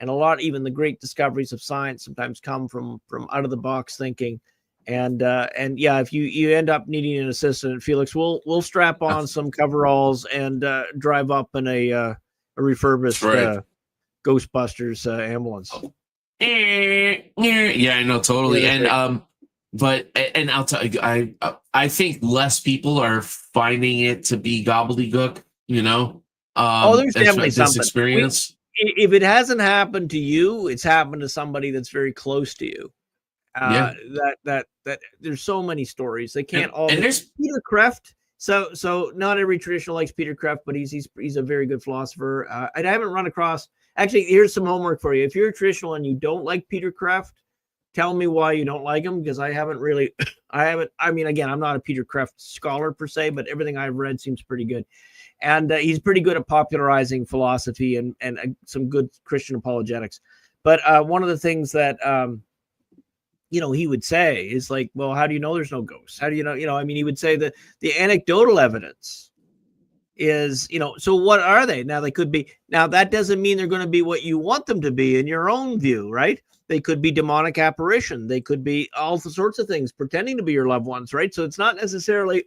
and even the great discoveries of science sometimes come from out of the box thinking. And if you end up needing an assistant, Felix, we'll strap on some coveralls and drive up in a refurbished Ghostbusters ambulance. Yeah, I know, totally. And and I'll tell you, I think less people are finding it to be gobbledygook. There's definitely something. Experience. If it hasn't happened to you, it's happened to somebody that's very close to you. That there's so many stories. They can't all. And there's Peter Kreeft. So not every traditional likes Peter Kreeft, but he's a very good philosopher. I haven't run across. Actually, here's some homework for you. If you're a traditional and you don't like Peter Kreeft, tell me why you don't like him, because I haven't. I mean, again, I'm not a Peter Kreeft scholar per se, but everything I've read seems pretty good. And he's pretty good at popularizing philosophy and some good Christian apologetics. But one of the things that he would say is like, well, how do you know there's no ghosts? How do you know? I mean, he would say that the anecdotal evidence is, so what are they? Now, they could be. Now, that doesn't mean they're going to be what you want them to be in your own view, right? They could be demonic apparition. They could be all sorts of things pretending to be your loved ones, right? So it's not necessarily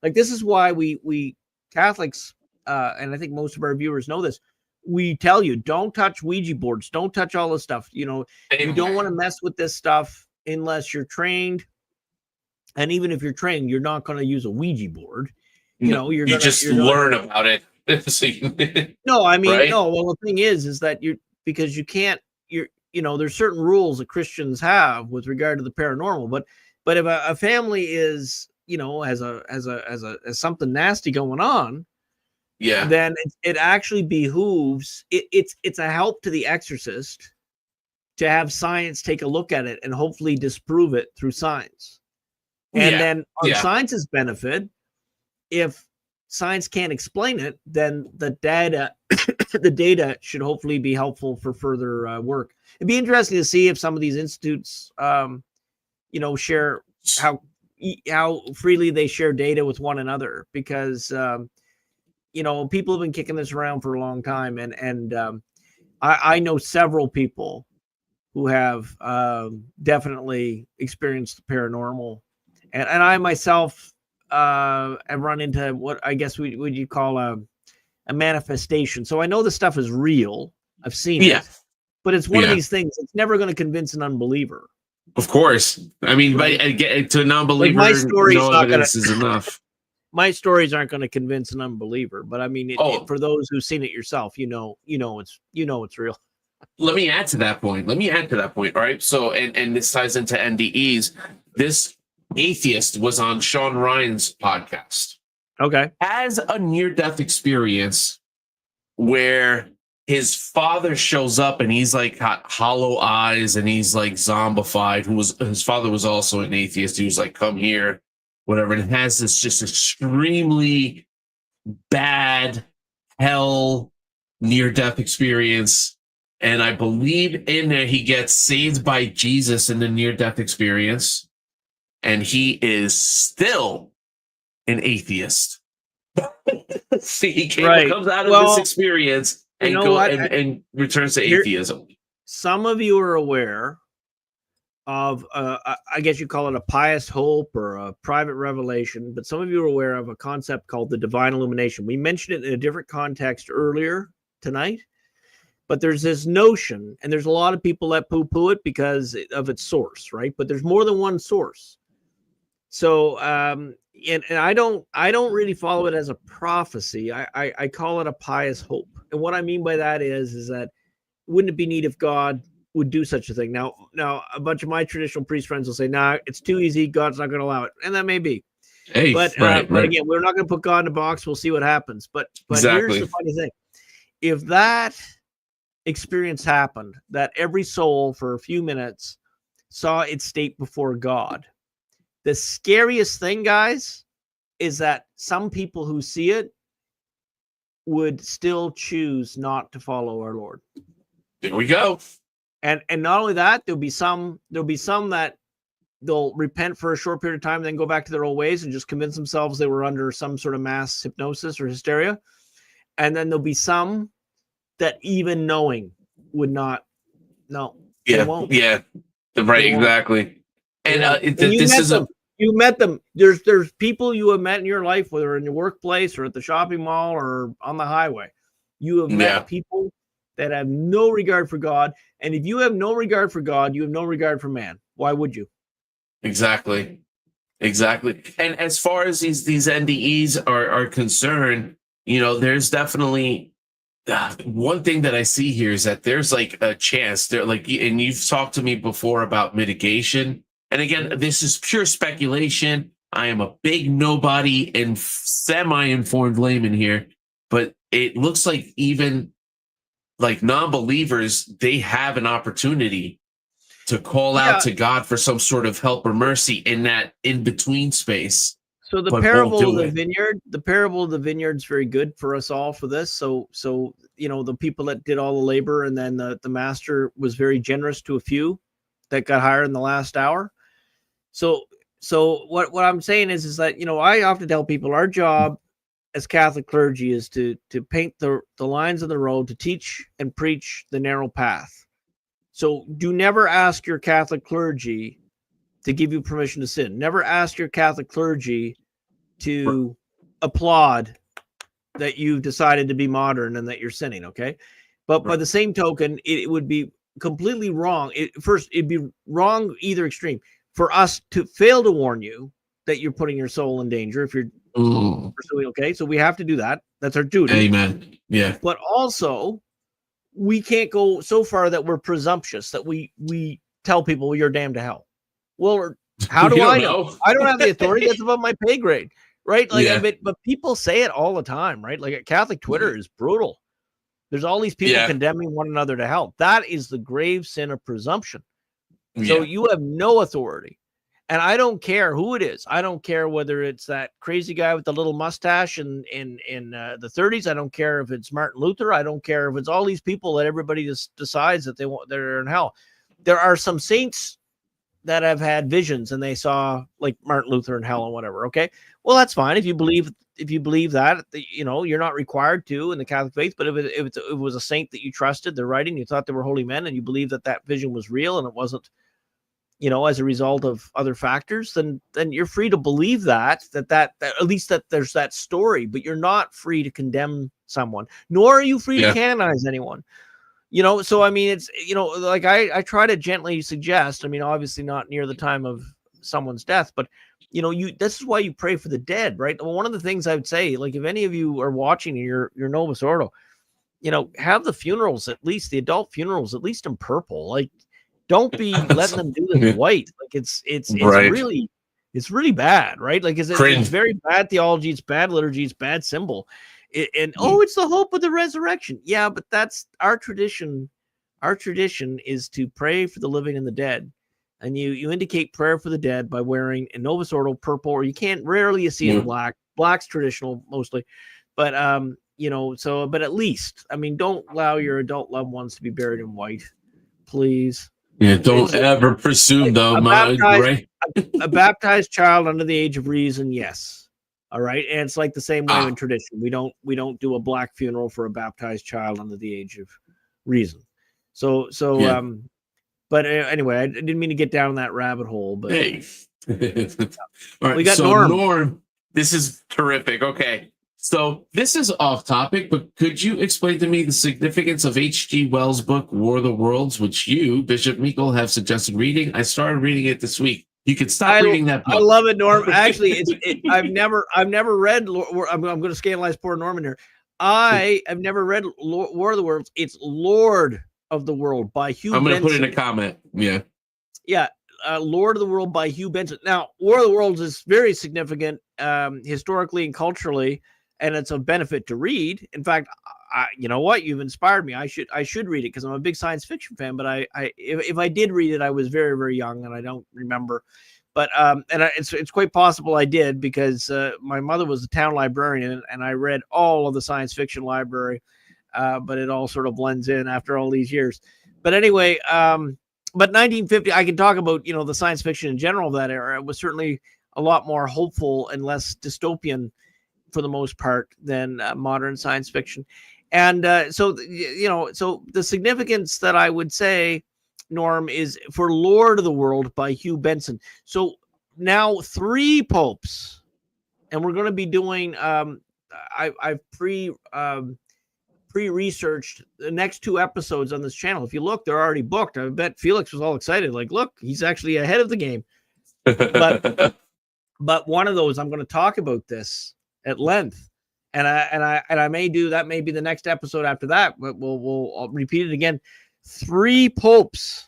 like, this is why we Catholics, and I think most of our viewers know this, we tell you, don't touch Ouija boards, don't touch all this stuff. You know, you don't want to mess with this stuff unless you're trained. And even if you're trained, you're not going to use a Ouija board. You know, you're just learn about it. No, I mean, right? no. Well, the thing is that because you can't, you know, there's certain rules that Christians have with regard to the paranormal. But if a family is, you know, has something nasty going on, yeah, then it actually behooves it's a help to the exorcist to have science take a look at it and hopefully disprove it through science. And then on science's benefit, if science can't explain it, then the data should hopefully be helpful for further work. It'd be interesting to see if some of these institutes, you know, share how freely they share data with one another, because you know, people have been kicking this around for a long time, and I know several people who have definitely experienced the paranormal, and I myself have run into what I guess would you call a manifestation. So I know the stuff is real. I've seen it, but it's one of these things. It's never going to convince an unbeliever. Of course. I mean, right? To a non-believer, like my story's no not evidence is enough. My stories aren't going to convince an unbeliever, but I mean, for those who've seen it yourself, you know it's real. Let me add to that point. All right. So, and this ties into NDEs. This atheist was on Sean Ryan's podcast. Okay. Has a near-death experience where his father shows up and he's like got hollow eyes and he's like zombified. His father was also an atheist. He was like, come here, whatever. And it has this just extremely bad hell near-death experience. And I believe in there he gets saved by Jesus in the near-death experience. And he is still an atheist. See, he comes out of this experience and and returns to atheism. Some of you are aware of, I guess you call it a pious hope or a private revelation, but some of you are aware of a concept called the divine illumination. We mentioned it in a different context earlier tonight, but there's this notion, and there's a lot of people that poo-poo it because of its source, right? But there's more than one source. So, and I don't really follow it as a prophecy. I call it a pious hope. And what I mean by that is that wouldn't it be neat if God would do such a thing? Now, a bunch of my traditional priest friends will say, nah, it's too easy. God's not going to allow it. And that may be. Hey, but again, we're not going to put God in a box. We'll see what happens. But exactly. Here's the funny thing. If that experience happened, that every soul for a few minutes saw its state before God, the scariest thing, guys, is that some people who see it would still choose not to follow our Lord. There we go. And not only that, there'll be some that they'll repent for a short period of time, then go back to their old ways and just convince themselves they were under some sort of mass hypnosis or hysteria. And then there'll be some that even knowing would not. No. Yeah. Won't. Yeah. Right. Exactly. And you met them. There's people you have met in your life, whether in your workplace or at the shopping mall or on the highway. You have met people that have no regard for God. And if you have no regard for God, you have no regard for man. Why would you? Exactly. And as far as these NDEs are concerned, you know, there's definitely one thing that I see here is that there's like a chance there, like, and you've talked to me before about mitigation. And again, this is pure speculation. I am a big nobody and semi-informed layman here, but it looks like even like non-believers, they have an opportunity to call out to God for some sort of help or mercy in that in-between space. So the parable of the vineyard is very good for us all for this. So you know, the people that did all the labor, and then the master was very generous to a few that got hired in the last hour. So what I'm saying is that, you know, I often tell people our job as Catholic clergy is to paint the lines of the road, to teach and preach the narrow path. So do never ask your Catholic clergy to give you permission to sin. Never ask your Catholic clergy to applaud that you've decided to be modern and that you're sinning. Okay, but by the same token, it would be completely wrong. It'd be wrong either extreme for us to fail to warn you that you're putting your soul in danger if you're pursuing. Okay, so we have to do that. That's our duty. Amen. Yeah. But also, we can't go so far that we're presumptuous that we tell people, well, you're damned to hell. Well, how do I know? I don't have the authority. That's above my pay grade, right? Like, Yeah. but people say it all the time, right? Like, Catholic Twitter is brutal. There's all these people condemning one another to hell. That is the grave sin of presumption. So you have no authority. And I don't care who it is. I don't care whether it's that crazy guy with the little mustache in the 30s. I don't care if it's Martin Luther. I don't care if it's all these people that everybody just decides that they're in hell. There are some saints that have had visions and they saw like Martin Luther in hell and whatever. Okay, well, that's fine if you believe that, you know, you're not required to in the Catholic faith. But if it was a saint that you trusted, they're writing, you thought they were holy men, and you believe that vision was real and it wasn't, you know, as a result of other factors, then you're free to believe that at least that there's that story, but you're not free to condemn someone, nor are you free to canonize anyone. You know, so I mean, it's, you know, like I try to gently suggest, I mean, obviously not near the time of someone's death, but you know, this is why you pray for the dead, right? Well, one of the things I would say, like, if any of you are watching your Novus Ordo, you know, have the funerals, at least the adult funerals, at least in purple. Like, don't be letting them do this white. Like, it's really bad, right? Like, it's very bad theology, it's bad liturgy, it's bad symbol. It's the hope of the resurrection. Yeah, but that's our tradition. Our tradition is to pray for the living and the dead. And you indicate prayer for the dead by wearing a Novus Ordo purple, or rarely you see it in black. Black's traditional mostly. But you know, so but at least, I mean, don't allow your adult loved ones to be buried in white, please. Yeah, don't ever presume though, right? A baptized child under the age of reason, yes. All right, and it's like the same way in tradition. We don't do a black funeral for a baptized child under the age of reason. So but anyway, I didn't mean to get down that rabbit hole. But hey, all right, we got Norm. This is terrific. Okay, so this is off topic, but could you explain to me the significance of H.G. Wells' book War of the Worlds, which you, Bishop Meikle, have suggested reading? I started reading it this week. You can stop reading that book. I love it, Norm. Actually, I've never read. I'm going to scandalize poor Norman here. I have never read War of the Worlds. It's Lord of the World by Hugh. I'm going to Benson. put in a comment. Yeah. Lord of the World by Hugh Benson. Now, War of the Worlds is very significant historically and culturally, and it's a benefit to read. In fact, you know what? You've inspired me. I should read it because I'm a big science fiction fan. But if I did read it, I was very, very young and I don't remember. But it's quite possible I did because my mother was the town librarian and I read all of the science fiction library. But it all sort of blends in after all these years. But anyway, but 1950, I can talk about, you know, the science fiction in general of that era. It was certainly a lot more hopeful and less dystopian for the most part than modern science fiction. And so, you know, so the significance that I would say, Norm, is for Lord of the World by Hugh Benson. So now 3 popes, and we're going to be doing, I've pre-researched the next 2 episodes on this channel. If you look, they're already booked. I bet Felix was all excited. Like, look, he's actually ahead of the game. But one of those, I'm going to talk about this at length. And I may do that. May be the next episode after that, but I'll repeat it again. 3 popes.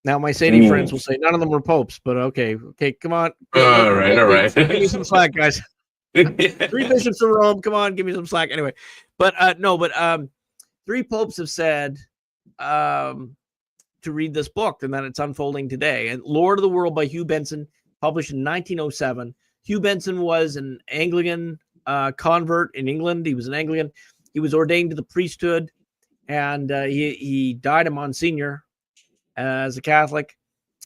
Now my Sadie friends will say none of them were popes, but okay, come on. All right. Give me some slack, guys. 3 bishops of Rome. Come on, give me some slack. Anyway, but 3 popes have said to read this book, and that it's unfolding today. And Lord of the World by Hugh Benson, published in 1907. Hugh Benson was an Anglican convert in England. He was an Anglican. He was ordained to the priesthood, and he died a Monsignor as a Catholic.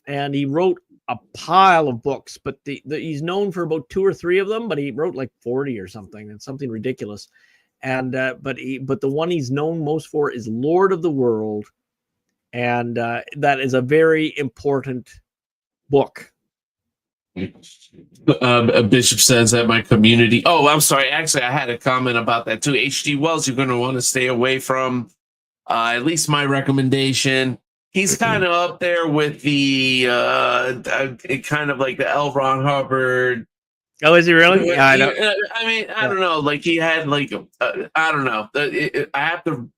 And he wrote a pile of books, but he's known for about 2 or 3 of them. But he wrote like 40 or something. It's something ridiculous. And but the one he's known most for is Lord of the World, and that is a very important book. A bishop says that my community. Oh, I'm sorry. Actually, I had a comment about that too. H.G. Wells, you're going to want to stay away from. At least my recommendation. He's kind of up there with the kind of like the L. Ron Hubbard. Oh, is he really? Yeah, I know. I mean, I don't know. Like he had like I don't know. I have to.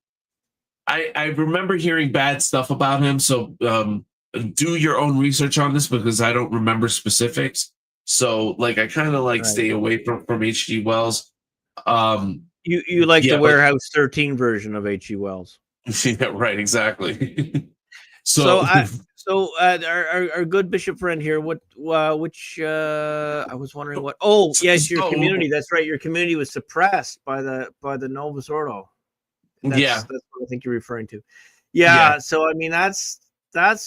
I remember hearing bad stuff about him. So do your own research on this because I don't remember specifics. So like I kind of like stay away from H.G. Wells. You like the Warehouse 13 version of H.G. Wells. Yeah, right, exactly. So our good bishop friend here, which I was wondering what. Oh, yes, your community. That's right. Your community was suppressed by the Novus Ordo. That's what I think you're referring to. Yeah. So I mean, that's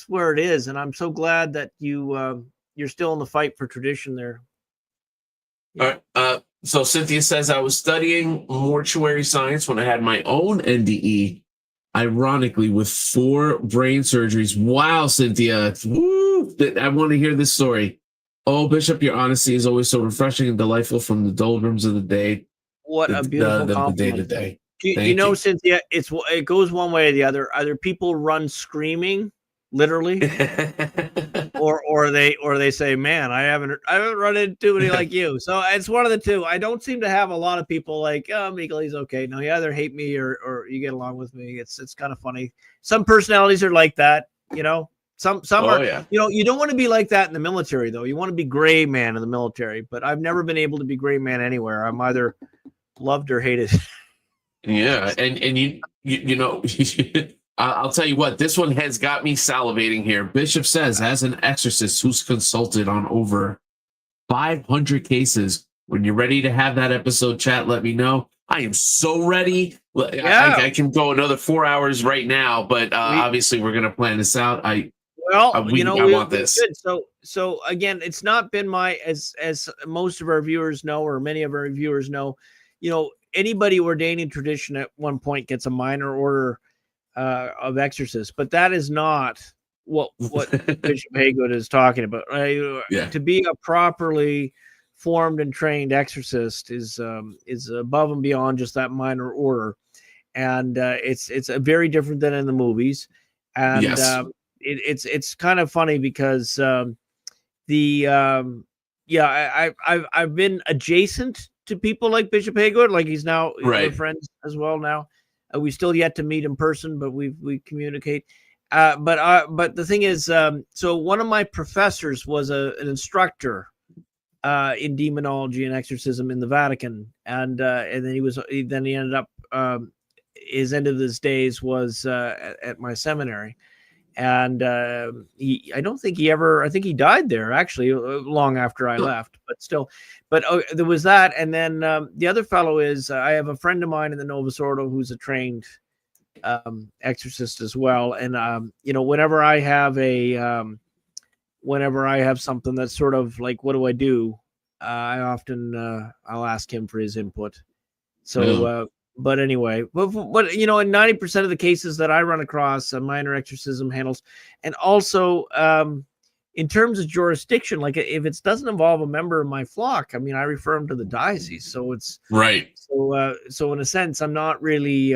where it is, and I'm so glad that you're still in the fight for tradition there. Yeah. All right. So Cynthia says I was studying mortuary science when I had my own NDE. Ironically, with 4 brain surgeries. Wow, Cynthia. Woo! I want to hear this story. Oh, Bishop, your honesty is always so refreshing and delightful from the doldrums of the day. What a beautiful compliment. The day to day. You know, Cynthia, it goes one way or the other. Either people run screaming, literally, or they say, "Man, I haven't run into anybody like you." So it's one of the two. I don't seem to have a lot of people like, "Oh, Miguel, he's okay." No, you either hate me or you get along with me. It's kind of funny. Some personalities are like that, you know. Some are. Yeah. You know, you don't want to be like that in the military, though. You want to be gray man in the military. But I've never been able to be gray man anywhere. I'm either loved or hated. Yeah, and you know, I'll tell you what, this one has got me salivating here. Bishop says, as an exorcist who's consulted on over 500 cases, when you're ready to have that episode chat, let me know. I am so ready. I can go another 4 hours right now, but obviously we're going to plan this out. I want this. Good. So again, it's not been as most of our viewers know, or many of our viewers know, you know, anybody ordaining tradition at one point gets a minor order of exorcist, but that is not what Bishop Haygood is talking about. Right? Yeah. To be a properly formed and trained exorcist is above and beyond just that minor order, and it's a very different than in the movies. And it's kind of funny because I've been adjacent to people like Bishop Haygood, like he's now we're friends as well now. We still yet to meet in person, but we communicate. But the thing is, so one of my professors was an instructor in demonology and exorcism in the Vatican, and then he ended up his end of his days was at my seminary. And I think he died there actually long after I left, but still. But there was that, and then the other fellow is I have a friend of mine in the Novus Ordo who's a trained exorcist as well, and you know, whenever I have something that's sort of like, what do I do? I often I'll ask him for his input. So. But anyway, but you know, in 90% of the cases that I run across, a minor exorcism handles, and also in terms of jurisdiction, like if it doesn't involve a member of my flock, I mean, I refer them to the diocese. So it's right. So in a sense, I'm not really,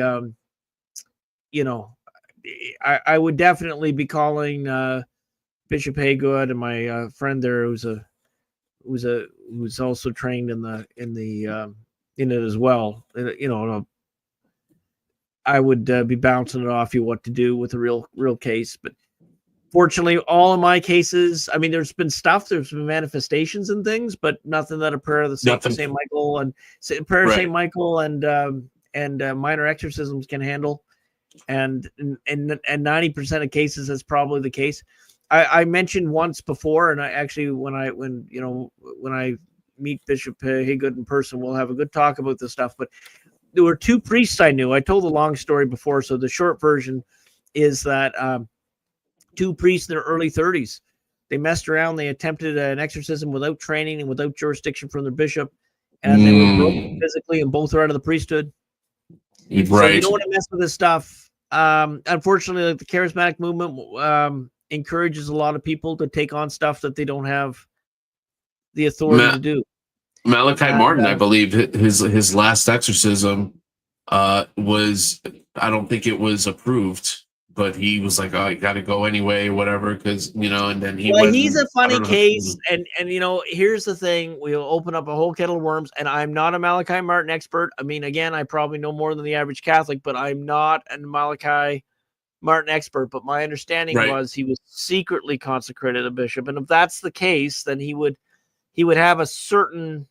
you know, I would definitely be calling Bishop Haygood and my friend there, who's also trained in it as well. You know, I would be bouncing it off you what to do with a real case. But fortunately, all of my cases, I mean, there's been manifestations and things, but nothing that a prayer of the Saint Michael and Saint Michael and minor exorcisms can handle. And 90% of cases, that's probably the case. I mentioned once before, and I actually when I meet Bishop Haygood in person, we'll have a good talk about this stuff. But there were 2 priests I knew. I told a long story before, so the short version is that 2 priests in their early 30s, they messed around. They attempted an exorcism without training and without jurisdiction from their bishop, and they were broken physically, and both are out of the priesthood. Right. So you don't want to mess with this stuff. Unfortunately, like the charismatic movement encourages a lot of people to take on stuff that they don't have the authority Ma- to do. Malachi And, Martin, I believe his last exorcism was, I don't think it was approved, but he was like, oh, you got to go anyway, or whatever, because and then he well, went. he's a I funny don't know. case, and here's the thing: we'll open up a whole kettle of worms. And I'm not a Malachi Martin expert. I mean, again, I probably know more than the average Catholic, but I'm not a Malachi Martin expert. But my understanding Right. was he was secretly consecrated a bishop, and if that's the case, then he would have a certain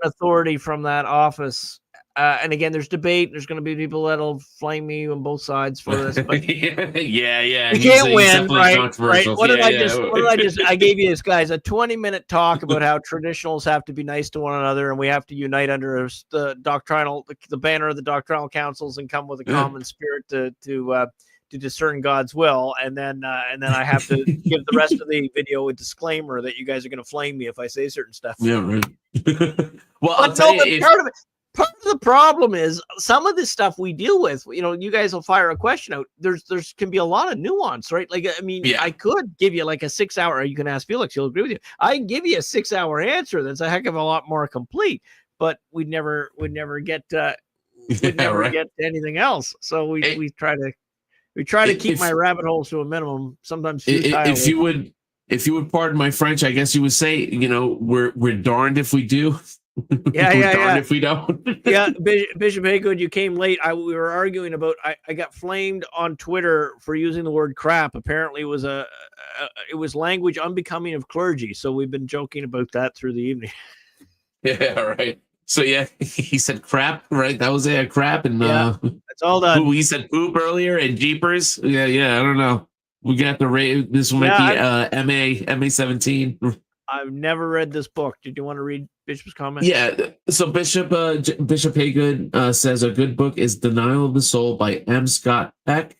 authority from that office. And again, there's debate. There's going to be people that'll flame me on both sides for this, but yeah. you can't win, definitely right? controversial. What did Yeah, I yeah. just? What did I just? I gave you guys a 20-minute talk about how traditionals have to be nice to one another, and we have to unite under the banner of the doctrinal councils, and come with a common spirit to discern God's will. And then I have to give the rest of the video a disclaimer that you guys are going to flame me if I say certain stuff. Yeah, right. Well, But I'll tell you, if, part of the problem is some of this stuff we deal with. You guys will fire a question out. There's can be a lot of nuance, right? Like, I mean, Yeah. I could give you like a 6-hour. You can ask Felix; he'll agree with you. I can give you a 6-hour answer that's a heck of a lot more complete. But we'd never get get to anything else. So we try to keep my rabbit holes to a minimum. Sometimes if you would pardon my French, I guess you would say, we're darned if we do. Yeah, we're yeah, darned yeah. if we don't. Yeah, Bishop Haygood, you came late. We were arguing about. I got flamed on Twitter for using the word crap. Apparently, it was language unbecoming of clergy. So we've been joking about that through the evening. Yeah, right. So yeah, he said crap, right? That was it, crap, and That's all done. he said poop earlier and jeepers. Yeah. I don't know. We got the rate. This might be MA 17. I've never read this book. Did you want to read Bishop's comment? Yeah. So Bishop Haygood says a good book is Denial of the Soul by M. Scott Peck,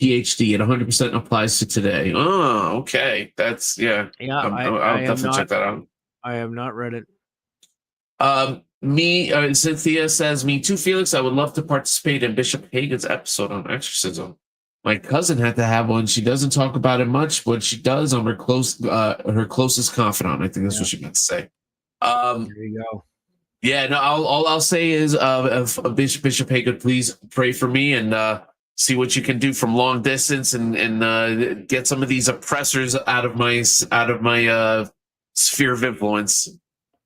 PhD. It 100% applies to today. Oh, okay. That's Yeah, I'll definitely check that out. I have not read it. Cynthia says, me too, Felix. I would love to participate in Bishop Hagen's episode on exorcism. My cousin had to have one. She doesn't talk about it much, but she does. I'm her closest confidant. I think that's what she meant to say. There you go. Yeah, no, all I'll say is, Bishop Hagen, please pray for me and see what you can do from long distance and get some of these oppressors out of my sphere of influence.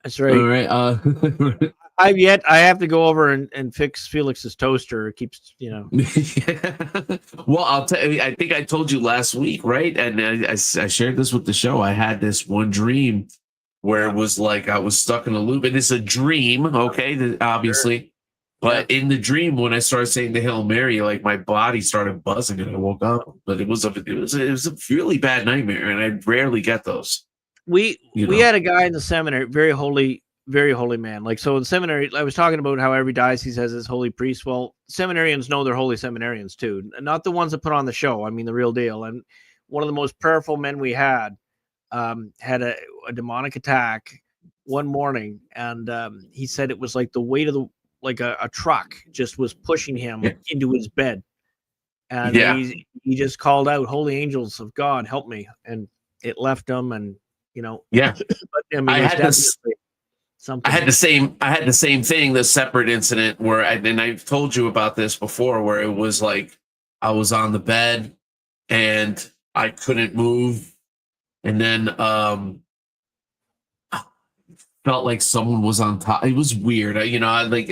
That's right. All right. I have to go over and fix Felix's toaster. It keeps, Well, I'll tell you, I think I told you last week, right? And I shared this with the show. I had this one dream where it was like I was stuck in a loop, and it's a dream, okay, obviously. Sure. But in the dream, when I started saying the Hail Mary, like my body started buzzing, and I woke up. But it was a really bad nightmare, and I rarely get those. We had a guy in the seminary, very holy man. Like, so in seminary, I was talking about how every diocese has his holy priest. Well, seminarians know they're holy seminarians too, not the ones that put on the show. I mean, the real deal. And one of the most prayerful men we had a demonic attack one morning, and he said it was like the weight of a truck just was pushing him into his bed, and he just called out, "Holy angels of God, help me!" And it left him, and but I mean, I had the same thing, the separate incident where and I've told you about this before, where it was like I was on the bed and I couldn't move, and then felt like someone was on top. It was weird, I kind of like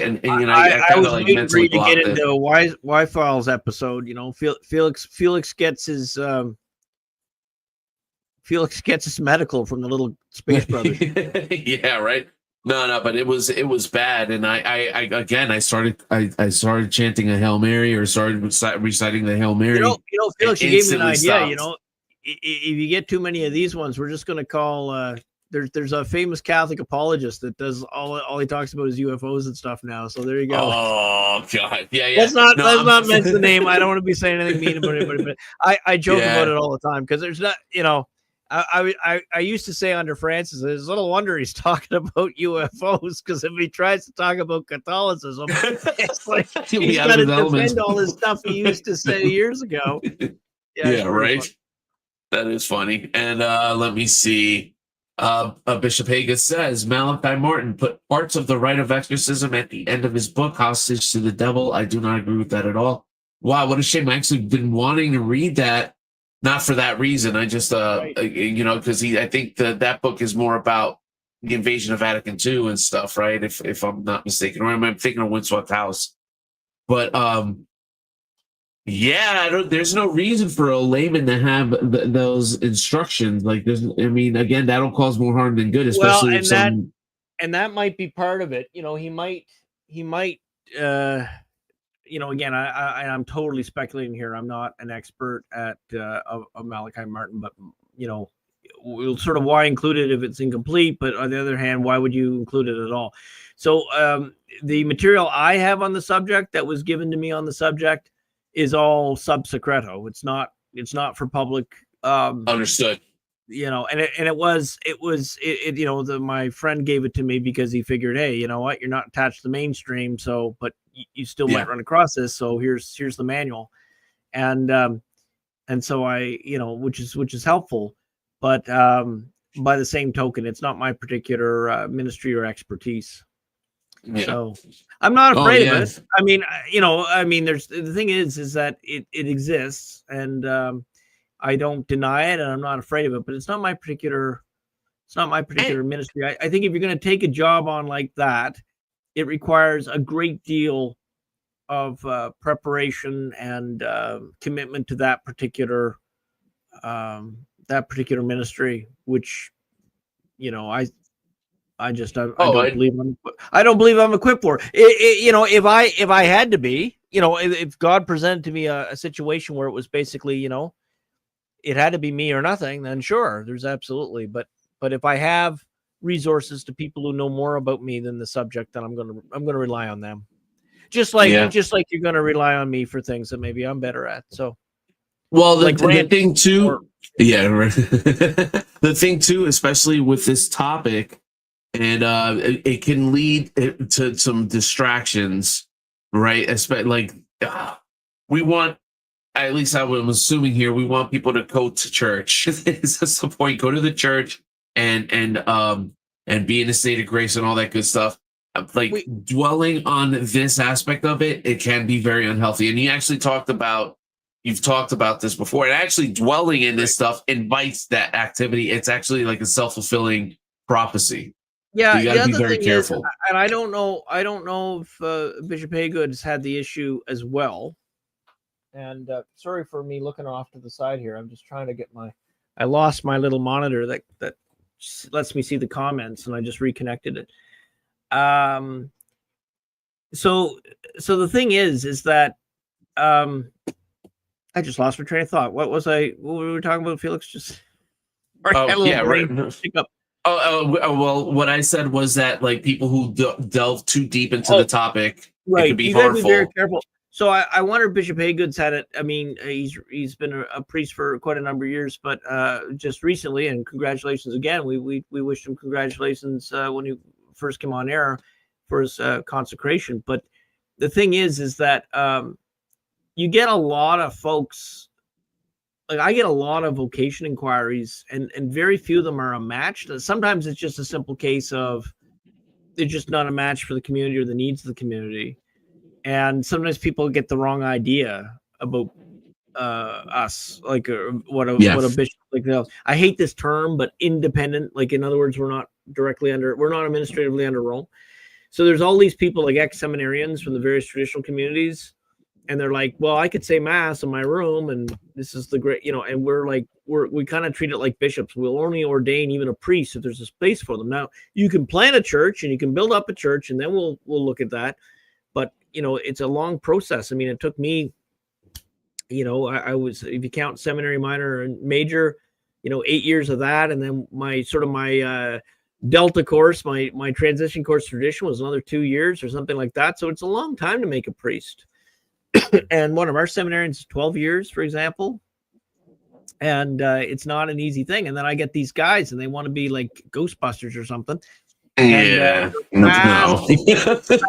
mentally blocked it. Into a Y Files episode. Felix gets his medical from the little Space Brothers. Yeah, right. No, but it was bad, and I started chanting a Hail Mary, or started reciting the Hail Mary. Felix, you gave me an idea. Stopped. If you get too many of these ones, we're just going to call. There's a famous Catholic apologist that does all he talks about is UFOs and stuff now. So there you go. Oh God, yeah. Let's not mention the name. I don't want to be saying anything mean about anybody, but I joke about it all the time because there's not, I used to say under Francis, it's little wonder he's talking about UFOs, because if he tries to talk about Catholicism, it's like he's got to defend all his stuff he used to say years ago. Yeah, right. That is funny. And let me see. Bishop Haga says Malachi Martin put parts of the rite of exorcism at the end of his book, Hostage to the Devil. I do not agree with that at all. Wow, what a shame. I actually been wanting to read that, not for that reason. I just, because I think that book is more about the invasion of Vatican II and stuff, right? If I'm not mistaken, or I'm thinking of Windswept House. But yeah, there's no reason for a layman to have those instructions. Like, again, that'll cause more harm than good, especially if some. And that might be part of it. He might. Again, I'm totally speculating here. I'm not an expert at of Malachi Martin, but we'll sort of why include it if it's incomplete. But on the other hand, why would you include it at all? So the material I have on the subject that was given to me on the subject is all sub secreto. It's not for public. Understood. My friend gave it to me because he figured, hey, you know what, you're not attached to the mainstream, so but you still might run across this, so here's the manual, and so I, which is helpful, but by the same token, it's not my particular ministry or expertise. Yeah. So I'm not afraid of it. I mean, there's the thing is that it exists, and I don't deny it, and I'm not afraid of it. But it's not my particular ministry. I think if you're going to take a job on like that, it requires a great deal of preparation and commitment to that particular ministry, which I don't believe I'm equipped for. If I had to be, if God presented to me a situation where it was basically, it had to be me or nothing, then sure, there's absolutely. But if I have resources to people who know more about me than the subject, then I'm gonna rely on them. Just like you're gonna rely on me for things that maybe I'm better at. So, well, the thing too, the thing too, especially with this topic. And it can lead to some distractions, right? Especially we want, at least I'm assuming here, we want people to go to church. That's the point. Go to the church and be in a state of grace and all that good stuff. Dwelling on this aspect of it, it can be very unhealthy. And you've talked about this before. And actually, dwelling in this stuff invites that activity. It's actually like a self-fulfilling prophecy. Yeah, you got to be very careful. And I don't know if Bishop Haygood's had the issue as well. And sorry for me looking off to the side here. I'm just trying to get I lost my little monitor that lets me see the comments, and I just reconnected it. So the thing is that I just lost my train of thought. What were we talking about, Felix? Just pick up. Well, what I said was that people who delve too deep into the topic, right, it can be harmful. Be very careful. So I wonder if Bishop Haygood's had it. I mean, he's been a priest for quite a number of years, but just recently, and congratulations again. We wished him congratulations when he first came on air for his consecration. But the thing is that you get a lot of folks. I get a lot of vocation inquiries, and very few of them are a match. Sometimes it's just a simple case of they're just not a match for the community or the needs of the community. And sometimes people get the wrong idea about us, what a bishop like that. I hate this term, but independent. In other words, we're not administratively under Rome. So there's all these people like ex-seminarians from the various traditional communities. And they're like, well, I could say mass in my room, and this is the great, and we kind of treat it like bishops. We'll only ordain even a priest if there's a space for them. Now, you can plant a church and you can build up a church, and then we'll look at that. But it's a long process. I mean, it took me, I was, if you count seminary minor and major, 8 years of that, and then my Delta course, my transition course tradition was another 2 years or something like that. So it's a long time to make a priest. And one of our seminarians is 12 years, for example. And it's not an easy thing. And then I get these guys and they want to be like Ghostbusters or something. Yeah.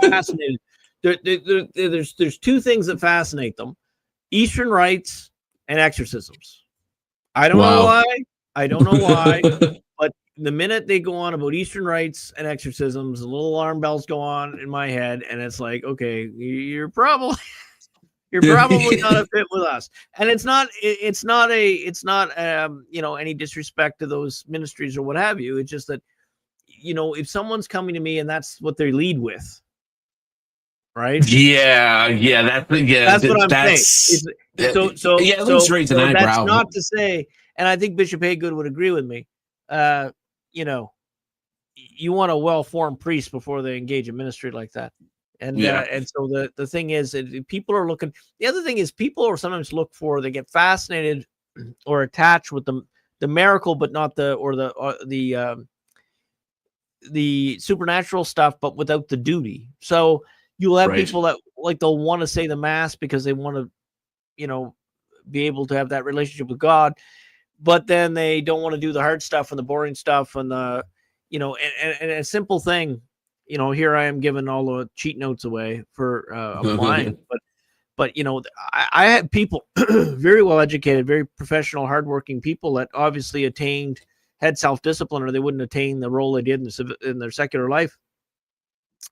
Fascinated. There's two things that fascinate them: Eastern rites and exorcisms. I don't know why. But the minute they go on about Eastern rites and exorcisms, the little alarm bells go on in my head, and it's like, okay, you're probably not a fit with us. And it's not any disrespect to those ministries or what have you. It's just that, if someone's coming to me and that's what they lead with, right? Yeah, That's what I'm saying. At least raise an eyebrow. That's not to say, and I think Bishop Haygood would agree with me. You want a well-formed priest before they engage a ministry like that. And so the thing is, people are looking. The other thing is, people are sometimes look for. They get fascinated or attached with the miracle, but not the supernatural stuff, but without the duty. So you'll have people that they'll want to say the mass because they want to, be able to have that relationship with God, but then they don't want to do the hard stuff and the boring stuff and the, and a simple thing. Here I am giving all the cheat notes away for applying, but I had people very well educated, very professional, hardworking people that obviously had self-discipline, or they wouldn't attain the role they did in their secular life,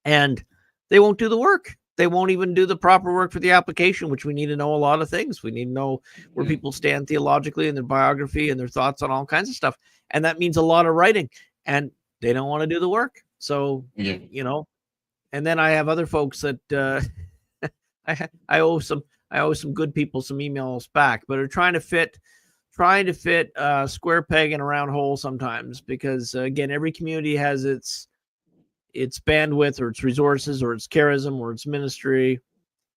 and they won't do the work. They won't even do the proper work for the application, which we need to know a lot of things. We need to know where people stand theologically in their biography and their thoughts on all kinds of stuff, and that means a lot of writing, and they don't want to do the work. So, and then I have other folks that I owe some good people some emails back, but are trying to fit square peg in a round hole sometimes, because again, every community has its bandwidth or its resources or its charism or its ministry,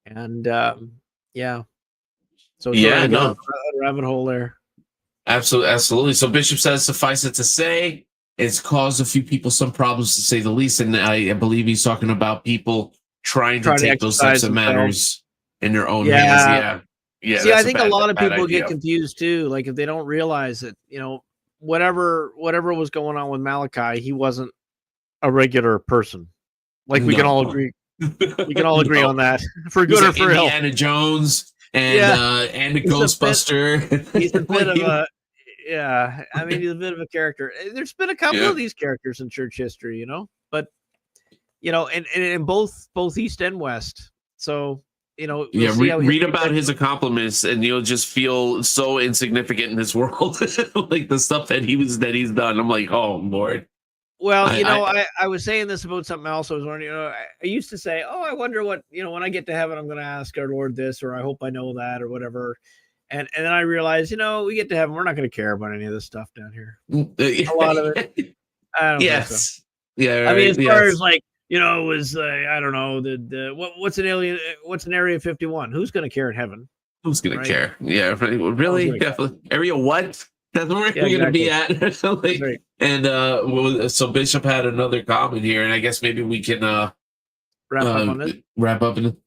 and so rabbit hole there. Absolutely. So Bishop says, suffice it to say, it's caused a few people some problems, to say the least. And I believe he's talking about people trying to take those types of matters in their own hands. Yeah. See, I think a lot of people get confused too. Like, if they don't realize that, whatever was going on with Malachi, he wasn't a regular person. Like, we can all agree. We can all agree on that, for good or for ill. Indiana Jones and the Ghostbuster. He's a bit of a. Yeah, I mean, he's a bit of a character. There's been a couple of these characters in church history, but and in both East and West. So read about his accomplishments, and you'll just feel so insignificant in this world. Like the stuff that he's done. I'm like, oh Lord. Well, I was saying this about something else. I was wondering, I used to say, oh, I wonder what, when I get to heaven, I'm going to ask our Lord this, or I hope I know that, or whatever. And then I realized, we get to heaven, we're not going to care about any of this stuff down here. A lot of it. I don't think so. Yeah. Right, I mean, as far as like, it was, I don't know, what's an Area 51? Who's going to care in heaven? Who's going to care? Yeah, really? Definitely. Area what? That's where we're going to be at. So Bishop had another comment here, and I guess maybe we can wrap up on it.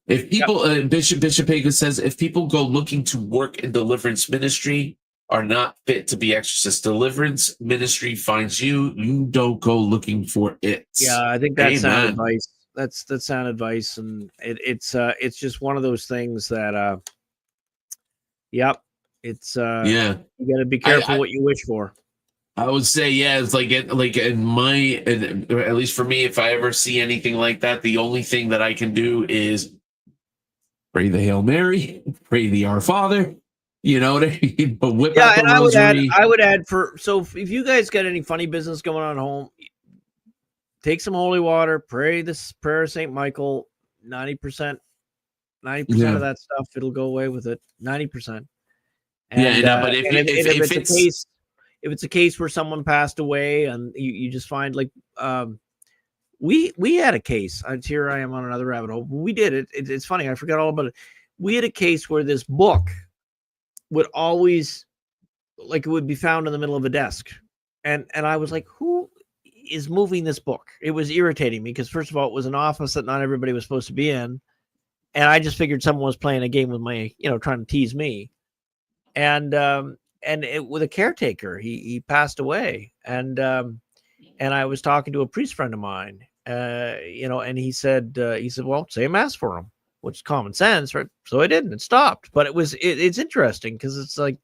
If people, Bishop Hagen says, if people go looking to work in deliverance ministry, are not fit to be exorcists. Deliverance ministry finds you. You don't go looking for it. Yeah, I think that's sound advice. That's sound advice, and it's just one of those things that it's you got to be careful what you wish for. I would say, it's like at least for me, if I ever see anything like that, the only thing that I can do is pray the Hail Mary, pray the Our Father. But whip out the rosary. I would add if you guys got any funny business going on at home, take some holy water, pray this prayer of St. Michael. 90% of that stuff, it'll go away with it. 90%. But if it's a case where someone passed away and you just find, like, we had a case. Here I am on another rabbit hole. We did it. It's funny. I forgot all about it. We had a case where this book would always, like, it would be found in the middle of a desk. And I was like, who is moving this book? It was irritating me because, first of all, it was an office that not everybody was supposed to be in. And I just figured someone was playing a game with my, trying to tease me. And with a caretaker, he passed away. And I was talking to a priest friend of mine, and he said, well, say a mass for him, which is common sense, right? So I did, and it stopped. But it's interesting because it's like,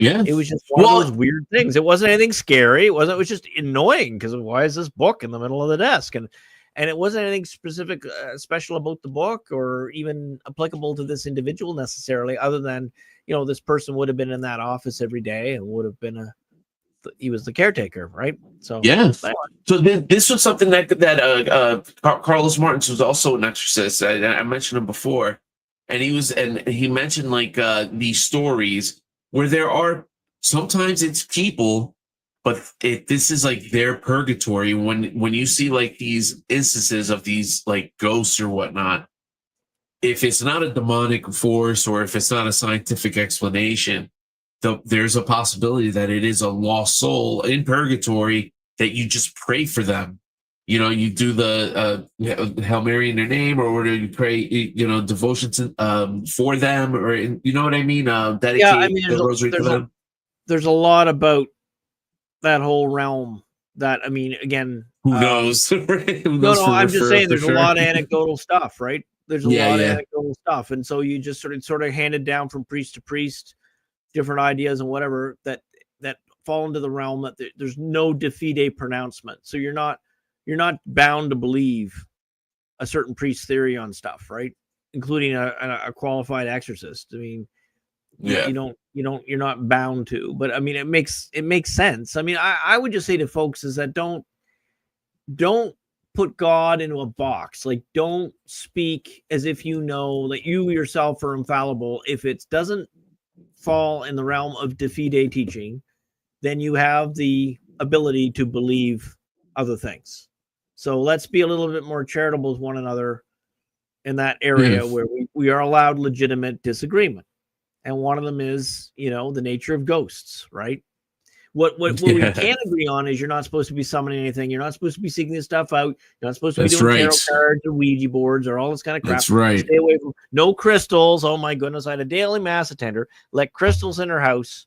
Yeah. It was just one Well- of those weird things. It wasn't anything scary. It wasn't. It was just annoying because why is this book in the middle of the desk? And it wasn't anything specific, special about the book, or even applicable to this individual necessarily, other than, you know, this person would have been in that office every day and would have been he was the caretaker, right? So Yeah. anyway. So this was something that Carlos Martins was also an exorcist. I mentioned him before, and he mentioned like these stories where there are sometimes it's people, but this is like their purgatory. When you see like these instances of these like ghosts or whatnot, if it's not a demonic force or if it's not a scientific explanation, there's a possibility that it is a lost soul in purgatory that you just pray for them. You know, you do the Hail Mary in their name, or you pray, you know, devotion to, for them, or you know what I mean? Dedicate Yeah, I mean, the rosary for them. There's a lot about that whole realm that, I mean, again, Who knows? Who knows no, for I'm just saying for there's sure. a lot of anecdotal stuff, right? There's a Yeah, lot yeah. of anecdotal stuff. And so you just sort of handed down from priest to priest, different ideas and whatever that fall into the realm that there's no de fide pronouncement. So you're not bound to believe a certain priest theory on stuff, right? Including a qualified exorcist. I mean, Yeah. you're not bound to, but I mean, it makes sense. I mean, I would just say to folks is that don't put God into a box. Like, don't speak as if you know that you yourself are infallible. If it doesn't fall in the realm of de fide teaching, then you have the ability to believe other things. So let's be a little bit more charitable with one another in that area where we are allowed legitimate disagreement. And one of them is, you know, the nature of ghosts, right? What we can agree on is you're not supposed to be summoning anything. You're not supposed to be seeking this stuff out. You're not supposed to be That's doing right. tarot cards or Ouija boards or all this kind of crap. That's right. Stay away from no crystals. Oh my goodness. I had a daily mass attender let crystals in her house.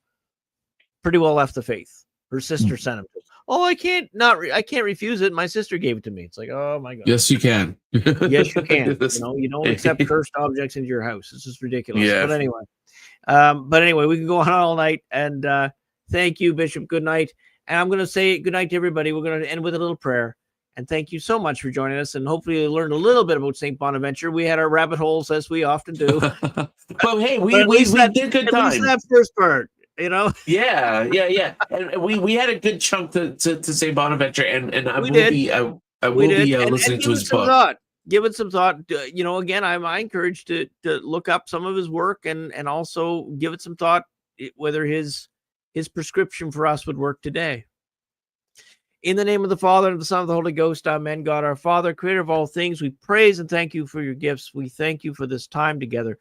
Pretty well left the faith. Her sister sent them. Oh, I can't refuse it. My sister gave it to me. It's like, oh my god. Yes, you can. Yes, you can. You know, you don't accept cursed objects into your house. It's just ridiculous. Yeah. But anyway, we can go on all night. And thank you, Bishop. Good night. And I'm going to say good night to everybody. We're going to end with a little prayer. And thank you so much for joining us. And hopefully you learned a little bit about St. Bonaventure. We had our rabbit holes, as we often do. But hey, we At least did good at least time. that first part, you know? Yeah. And we had a good chunk to St. Bonaventure, and I We will did. be I will We did. be And listening give to it his some book. thought. Give it some thought. You know, again, I encourage to look up some of his work and also give it some thought whether his prescription for us would work today. In the name of the Father, and of the Son, and of the Holy Ghost, amen. God, our Father, creator of all things, we praise and thank you for your gifts. We thank you for this time together.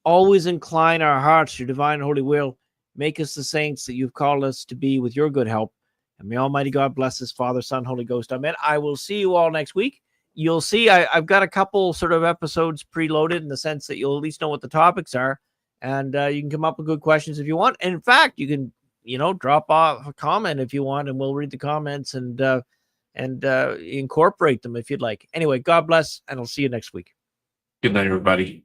Always incline our hearts to your divine and holy will. Make us the saints that you've called us to be with your good help. And may Almighty God bless us, Father, Son, Holy Ghost, amen. I will see you all next week. You'll see I've got a couple sort of episodes preloaded in the sense that you'll at least know what the topics are. And you can come up with good questions if you want. And in fact, you can, you know, drop off a comment if you want, and we'll read the comments and incorporate them if you'd like. Anyway, God bless, and I'll see you next week. Good night, everybody.